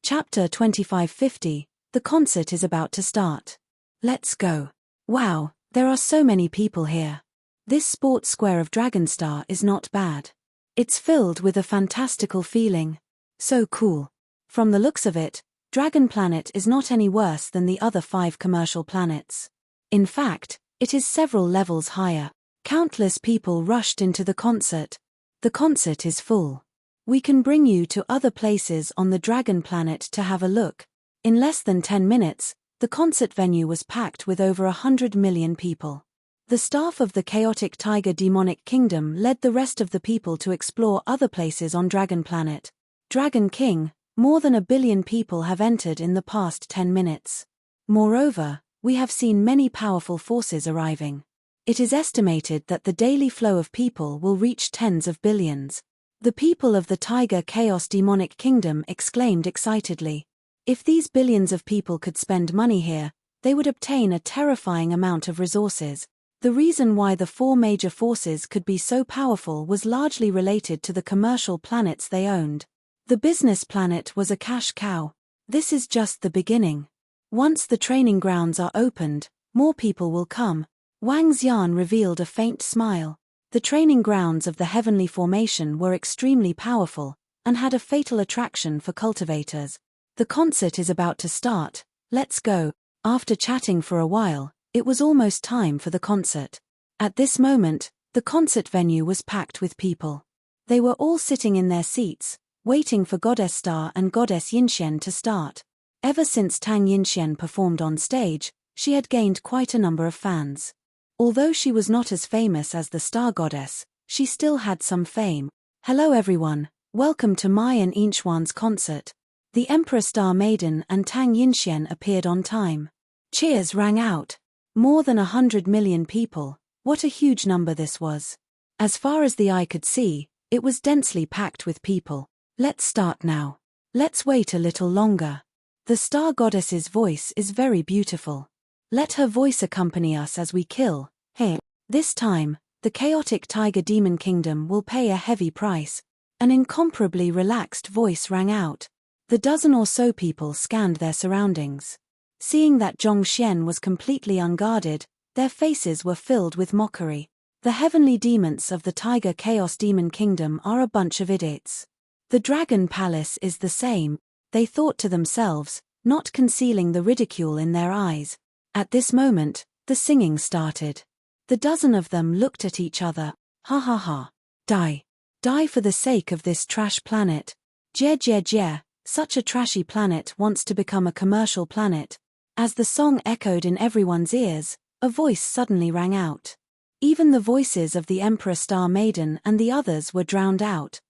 Chapter 2550, the concert is about to start. Let's go. Wow, there are so many people here. This sports square of Dragonstar is not bad. It's filled with a fantastical feeling. So cool. From the looks of it, Dragon Planet is not any worse than the other 5 commercial planets. In fact, it is several levels higher. Countless people rushed into the concert. The concert is full. We can bring you to other places on the Dragon Planet to have a look. In less than 10 minutes, the concert venue was packed with over 100 million people. The staff of the chaotic Tiger Demonic Kingdom led the rest of the people to explore other places on Dragon Planet. Dragon King, more than 1 billion people have entered in the past 10 minutes. Moreover, we have seen many powerful forces arriving. It is estimated that the daily flow of people will reach tens of billions. The people of the Tiger Chaos Demonic Kingdom exclaimed excitedly. If these billions of people could spend money here, they would obtain a terrifying amount of resources. The reason why the four major forces could be so powerful was largely related to the commercial planets they owned. The business planet was a cash cow. This is just the beginning. Once the training grounds are opened, more people will come. Wang Xian revealed a faint smile. The training grounds of the heavenly formation were extremely powerful, and had a fatal attraction for cultivators. The concert is about to start, let's go. After chatting for a while, it was almost time for the concert. At this moment, the concert venue was packed with people. They were all sitting in their seats, waiting for Goddess Star and Goddess Yinxian to start. Ever since Tang Yinxian performed on stage, she had gained quite a number of fans. Although she was not as famous as the Star Goddess, she still had some fame. Hello everyone, welcome to Mai and Yinchuan's concert. The Emperor Star Maiden and Tang Yinxian appeared on time. Cheers rang out. More than 100 million people, what a huge number this was. As far as the eye could see, it was densely packed with people. Let's start now. Let's wait a little longer. The Star Goddess's voice is very beautiful. Let her voice accompany us as we kill. Hey. This time, the chaotic Tiger Demon Kingdom will pay a heavy price. An incomparably relaxed voice rang out. The dozen or so people scanned their surroundings. Seeing that Zhong Xian was completely unguarded, their faces were filled with mockery. The heavenly demons of the Tiger Chaos Demon Kingdom are a bunch of idiots. The Dragon Palace is the same, they thought to themselves, not concealing the ridicule in their eyes. At this moment, the singing started. The dozen of them looked at each other. Ha ha ha. Die. Die for the sake of this trash planet. Jie jie jie, such a trashy planet wants to become a commercial planet. As the song echoed in everyone's ears, a voice suddenly rang out. Even the voices of the Emperor Star Maiden and the others were drowned out.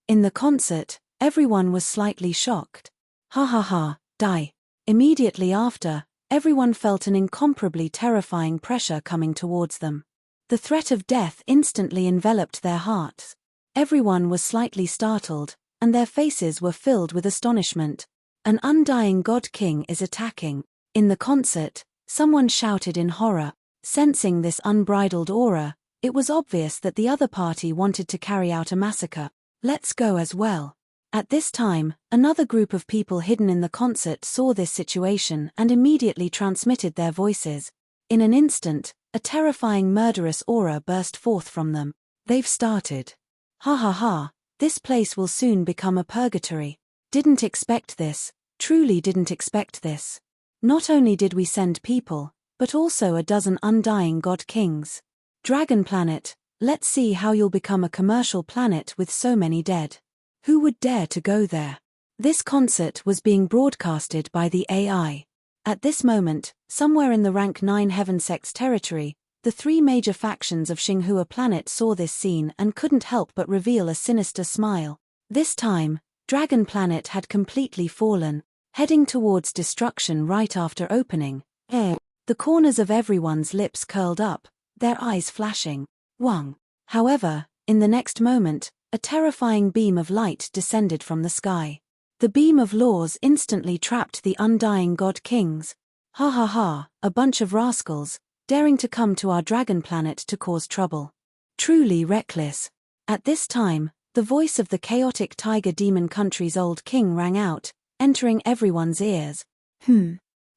In the concert, everyone was slightly shocked. Ha ha ha, die. Immediately after, everyone felt an incomparably terrifying pressure coming towards them. The threat of death instantly enveloped their hearts. Everyone was slightly startled, and their faces were filled with astonishment. An undying God King is attacking. In the concert, someone shouted in horror. Sensing this unbridled aura, it was obvious that the other party wanted to carry out a massacre. Let's go as well. At this time, another group of people hidden in the concert saw this situation and immediately transmitted their voices. In an instant, a terrifying murderous aura burst forth from them. They've started. Ha ha ha, this place will soon become a purgatory. Didn't expect this, truly didn't expect this. Not only did we send people, but also a dozen undying god kings. Dragon Planet, let's see how you'll become a commercial planet with so many dead. Who would dare to go there? This concert was being broadcasted by the AI. At this moment, somewhere in the Rank 9 Heaven Sect's territory, the three major factions of Xinghua Planet saw this scene and couldn't help but reveal a sinister smile. This time, Dragon Planet had completely fallen, heading towards destruction right after opening. The corners of everyone's lips curled up, their eyes flashing. Wang. However, in the next moment, a terrifying beam of light descended from the sky. The beam of laws instantly trapped the undying god kings. Ha ha ha, a bunch of rascals, daring to come to our dragon planet to cause trouble. Truly reckless. At this time, the voice of the chaotic tiger demon country's old king rang out, entering everyone's ears.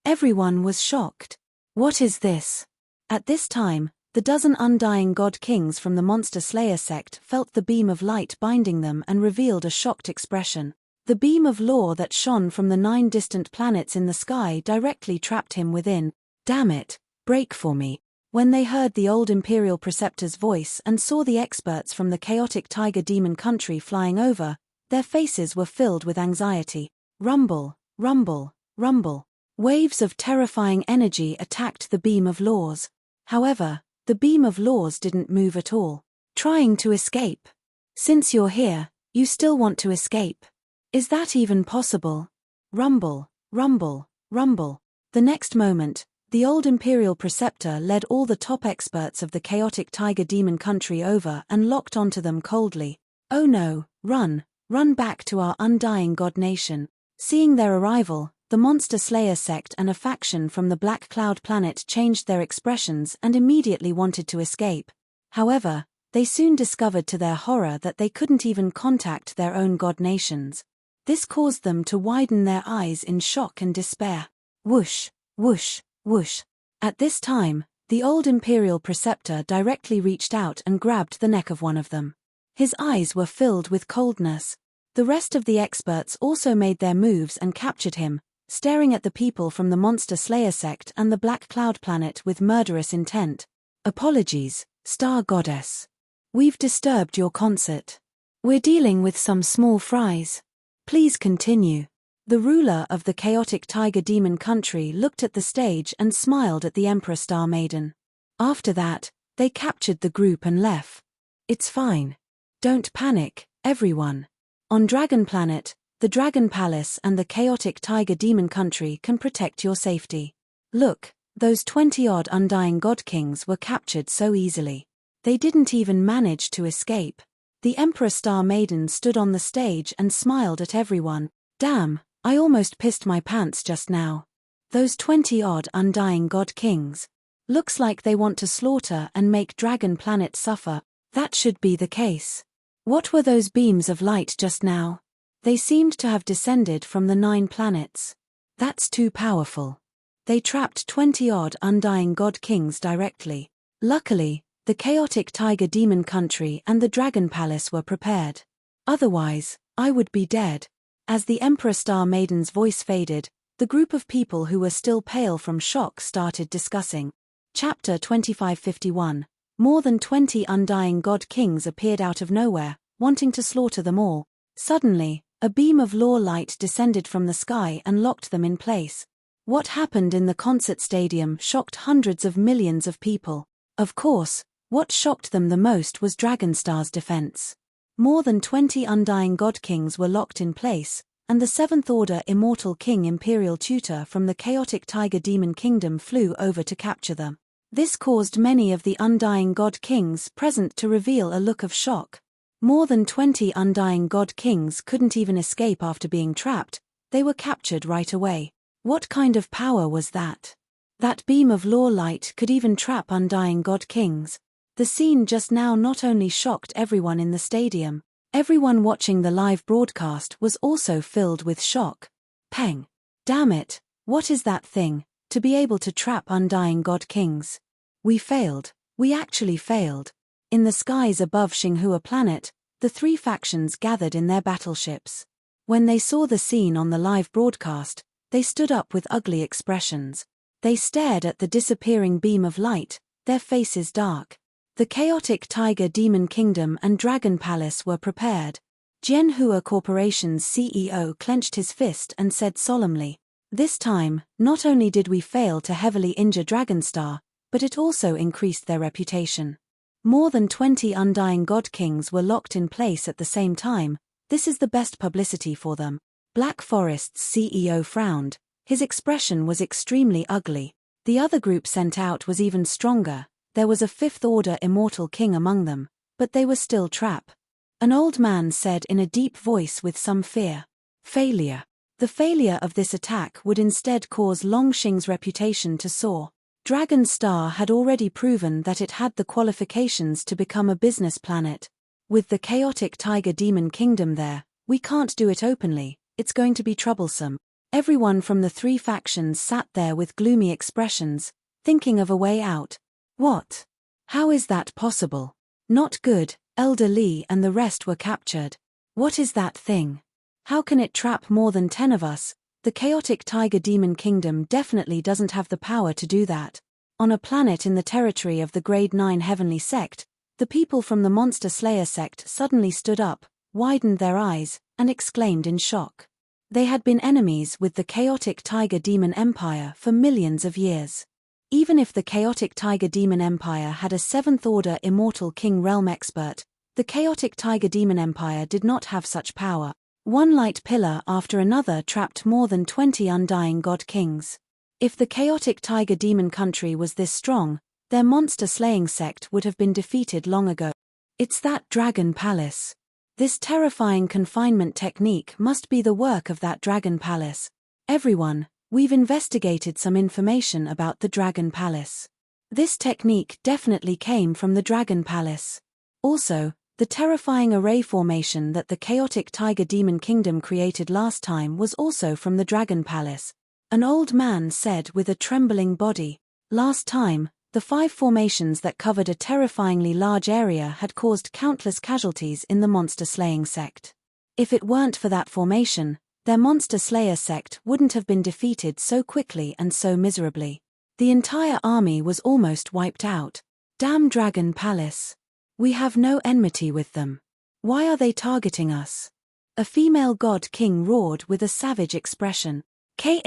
Everyone was shocked. What is this? At this time, the dozen undying god kings from the Monster Slayer sect felt the beam of light binding them and revealed a shocked expression. The beam of law that shone from the 9 distant planets in the sky directly trapped him within. Damn it, break for me. When they heard the old imperial preceptor's voice and saw the experts from the chaotic tiger demon country flying over, their faces were filled with anxiety. Rumble, rumble, rumble. Waves of terrifying energy attacked the beam of laws. However, the beam of laws didn't move at all. Trying to escape. Since you're here, you still want to escape. Is that even possible? Rumble, rumble, rumble. The next moment, The old imperial preceptor led all the top experts of the chaotic tiger demon country over and locked onto them coldly. "Oh no, run back to our undying god nation." Seeing their arrival, the Monster Slayer sect and a faction from the Black Cloud planet changed their expressions and immediately wanted to escape. However, they soon discovered to their horror that they couldn't even contact their own god nations. This caused them to widen their eyes in shock and despair. Whoosh, whoosh, whoosh. At this time, the old imperial preceptor directly reached out and grabbed the neck of one of them. His eyes were filled with coldness. The rest of the experts also made their moves and captured him, staring at the people from the Monster Slayer sect and the Black Cloud planet with murderous intent. "Apologies, Star Goddess. We've disturbed your concert. We're dealing with some small fries. Please continue." The ruler of the chaotic tiger demon country looked at the stage and smiled at the Emperor Star Maiden. After that, they captured the group and left. "It's fine. Don't panic, everyone. On Dragon Planet, the Dragon Palace and the chaotic tiger demon country can protect your safety. Look, those 20-odd undying god kings were captured so easily. They didn't even manage to escape." The Emperor Star Maiden stood on the stage and smiled at everyone. "Damn, I almost pissed my pants just now. Those 20-odd undying god kings. Looks like they want to slaughter and make Dragon Planet suffer." That should be the case. What were those beams of light just now? They seemed to have descended from the 9 planets. That's too powerful. They trapped 20-odd undying god kings directly. Luckily, the chaotic tiger demon country and the Dragon Palace were prepared. Otherwise, I would be dead. As the Emperor Star Maiden's voice faded, the group of people who were still pale from shock started discussing. Chapter 2551. More than 20 undying god kings appeared out of nowhere, wanting to slaughter them all. Suddenly, a beam of law light descended from the sky and locked them in place. What happened in the concert stadium shocked hundreds of millions of people. Of course, what shocked them the most was Dragonstar's defense. More than 20 undying god kings were locked in place, and the 7th Order Immortal King Imperial Tutor from the chaotic tiger demon kingdom flew over to capture them. This caused many of the undying god kings present to reveal a look of shock. More than 20 undying god kings couldn't even escape after being trapped, they were captured right away. What kind of power was that? That beam of law light could even trap undying god kings. The scene just now not only shocked everyone in the stadium, everyone watching the live broadcast was also filled with shock. Peng. Damn it, what is that thing? To be able to trap undying god kings. We failed. We actually failed. In the skies above Xinghua planet, the 3 factions gathered in their battleships. When they saw the scene on the live broadcast, they stood up with ugly expressions. They stared at the disappearing beam of light, their faces dark. The chaotic tiger demon kingdom and Dragon Palace were prepared. Jianhua Corporation's CEO clenched his fist and said solemnly, "This time, not only did we fail to heavily injure Dragonstar, but it also increased their reputation." More than 20 undying god kings were locked in place at the same time. This is the best publicity for them. Black Forest's CEO frowned. His expression was extremely ugly. The other group sent out was even stronger. There was a 5th Order Immortal King among them, but they were still trapped. An old man said in a deep voice with some fear. "Failure. The failure of this attack would instead cause Longxing's reputation to soar. Dragonstar had already proven that it had the qualifications to become a business planet. With the chaotic tiger demon kingdom there, we can't do it openly, it's going to be troublesome." Everyone from the 3 factions sat there with gloomy expressions, thinking of a way out. What? How is that possible? Not good. Elder Li and the rest were captured. What is that thing? How can it trap more than 10 of us? The chaotic tiger demon kingdom definitely doesn't have the power to do that. On a planet in the territory of the Grade 9 Heavenly Sect, the people from the Monster Slayer sect suddenly stood up, widened their eyes, and exclaimed in shock. They had been enemies with the chaotic tiger demon empire for millions of years. Even if the chaotic tiger demon empire had a 7th Order Immortal King realm expert, the chaotic tiger demon empire did not have such power. One light pillar after another trapped more than 20 undying god kings. If the chaotic tiger demon country was this strong, their monster-slaying sect would have been defeated long ago. It's that dragon palace. This terrifying confinement technique must be the work of that dragon palace. Everyone, we've investigated some information about the dragon palace. This technique definitely came from the dragon palace. Also, the terrifying array formation that the chaotic tiger demon kingdom created last time was also from the dragon palace. An old man said with a trembling body. Last time, the 5 formations that covered a terrifyingly large area had caused countless casualties in the monster-slaying sect. If it weren't for that formation, their monster-slayer sect wouldn't have been defeated so quickly and so miserably. The entire army was almost wiped out. Damn Dragon Palace. We have no enmity with them. Why are they targeting us? A female god king roared with a savage expression. Ka.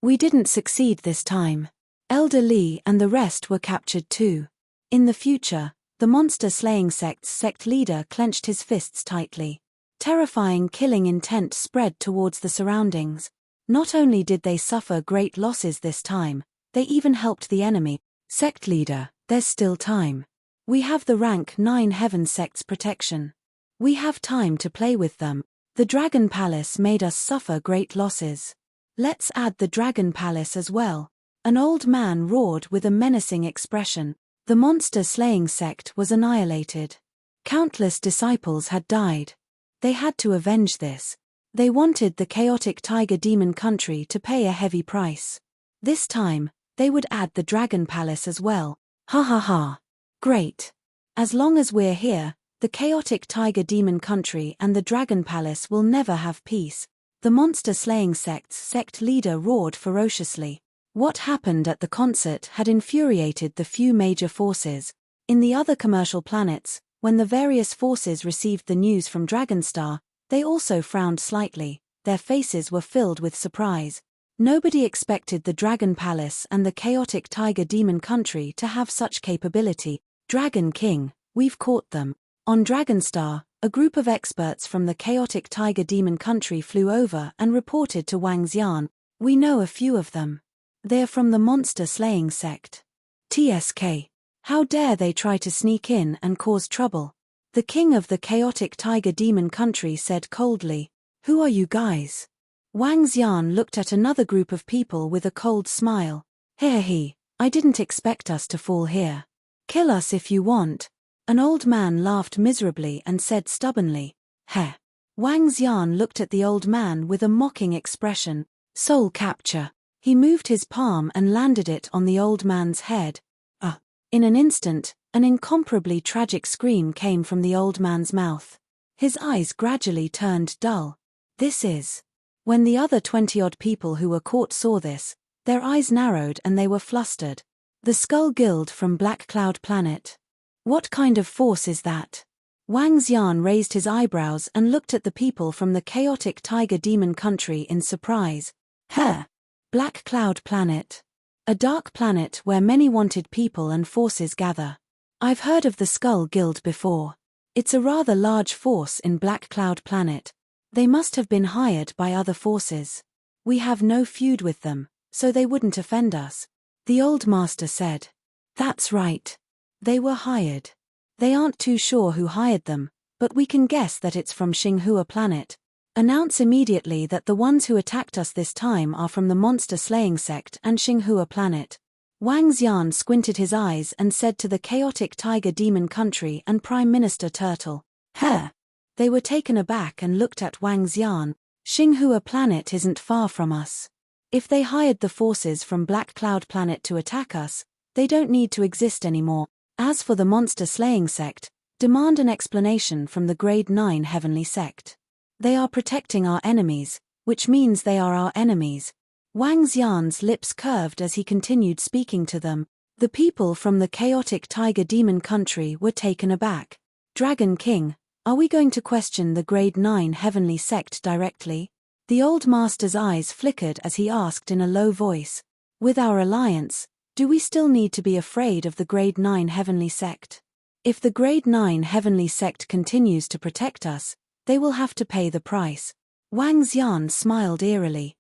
We didn't succeed this time. Elder Li and the rest were captured too. In the future, the monster-slaying sect's sect leader clenched his fists tightly. Terrifying killing intent spread towards the surroundings. Not only did they suffer great losses this time, they even helped the enemy. Sect leader, there's still time. We have the rank 9 Heaven sect's protection. We have time to play with them. The Dragon Palace made us suffer great losses. Let's add the Dragon Palace as well. An old man roared with a menacing expression. The monster-slaying sect was annihilated. Countless disciples had died. They had to avenge this. They wanted the chaotic tiger demon country to pay a heavy price. This time, they would add the Dragon Palace as well. Ha ha ha. Great. As long as we're here, the chaotic tiger demon country and the Dragon Palace will never have peace. The monster-slaying sect's sect leader roared ferociously. What happened at the concert had infuriated the few major forces. In the other commercial planets, when the various forces received the news from Dragonstar, they also frowned slightly. Their faces were filled with surprise. Nobody expected the Dragon Palace and the chaotic tiger demon country to have such capability. Dragon King, we've caught them. On Dragonstar, a group of experts from the chaotic tiger demon country flew over and reported to Wang Xian. We know a few of them. They're from the monster-slaying sect. TSK. How dare they try to sneak in and cause trouble? The king of the chaotic tiger demon country said coldly. Who are you guys? Wang Xian looked at another group of people with a cold smile. He, I didn't expect us to fall here. Kill us if you want. An old man laughed miserably and said stubbornly. Heh. Wang Xian looked at the old man with a mocking expression. Soul capture. He moved his palm and landed it on the old man's head. In an instant, an incomparably tragic scream came from the old man's mouth. His eyes gradually turned dull. This is. When the other 20-odd people who were caught saw this, their eyes narrowed and they were flustered. The Skull Guild from Black Cloud Planet. What kind of force is that? Wang Xian raised his eyebrows and looked at the people from the chaotic tiger demon country in surprise. Black Cloud Planet. A dark planet where many wanted people and forces gather. I've heard of the Skull Guild before. It's a rather large force in Black Cloud Planet. They must have been hired by other forces. We have no feud with them, so they wouldn't offend us. The old master said. That's right. They were hired. They aren't too sure who hired them, but we can guess that it's from Xinghua Planet. Announce immediately that the ones who attacked us this time are from the monster-slaying sect and Xinghua Planet. Wang Xian squinted his eyes and said to the chaotic tiger demon country and Prime Minister Turtle. They were taken aback and looked at Wang Xian. Xinghua Planet isn't far from us. If they hired the forces from Black Cloud Planet to attack us, they don't need to exist anymore. As for the monster-slaying sect, demand an explanation from the Grade 9 Heavenly Sect. They are protecting our enemies, which means they are our enemies. Wang Xian's lips curved as he continued speaking to them. The people from the chaotic tiger demon country were taken aback. Dragon King, are we going to question the Grade 9 Heavenly Sect directly? The old master's eyes flickered as he asked in a low voice. With our alliance, do we still need to be afraid of the Grade 9 Heavenly Sect? If the Grade 9 Heavenly Sect continues to protect us, they will have to pay the price. Wang Xian smiled eerily.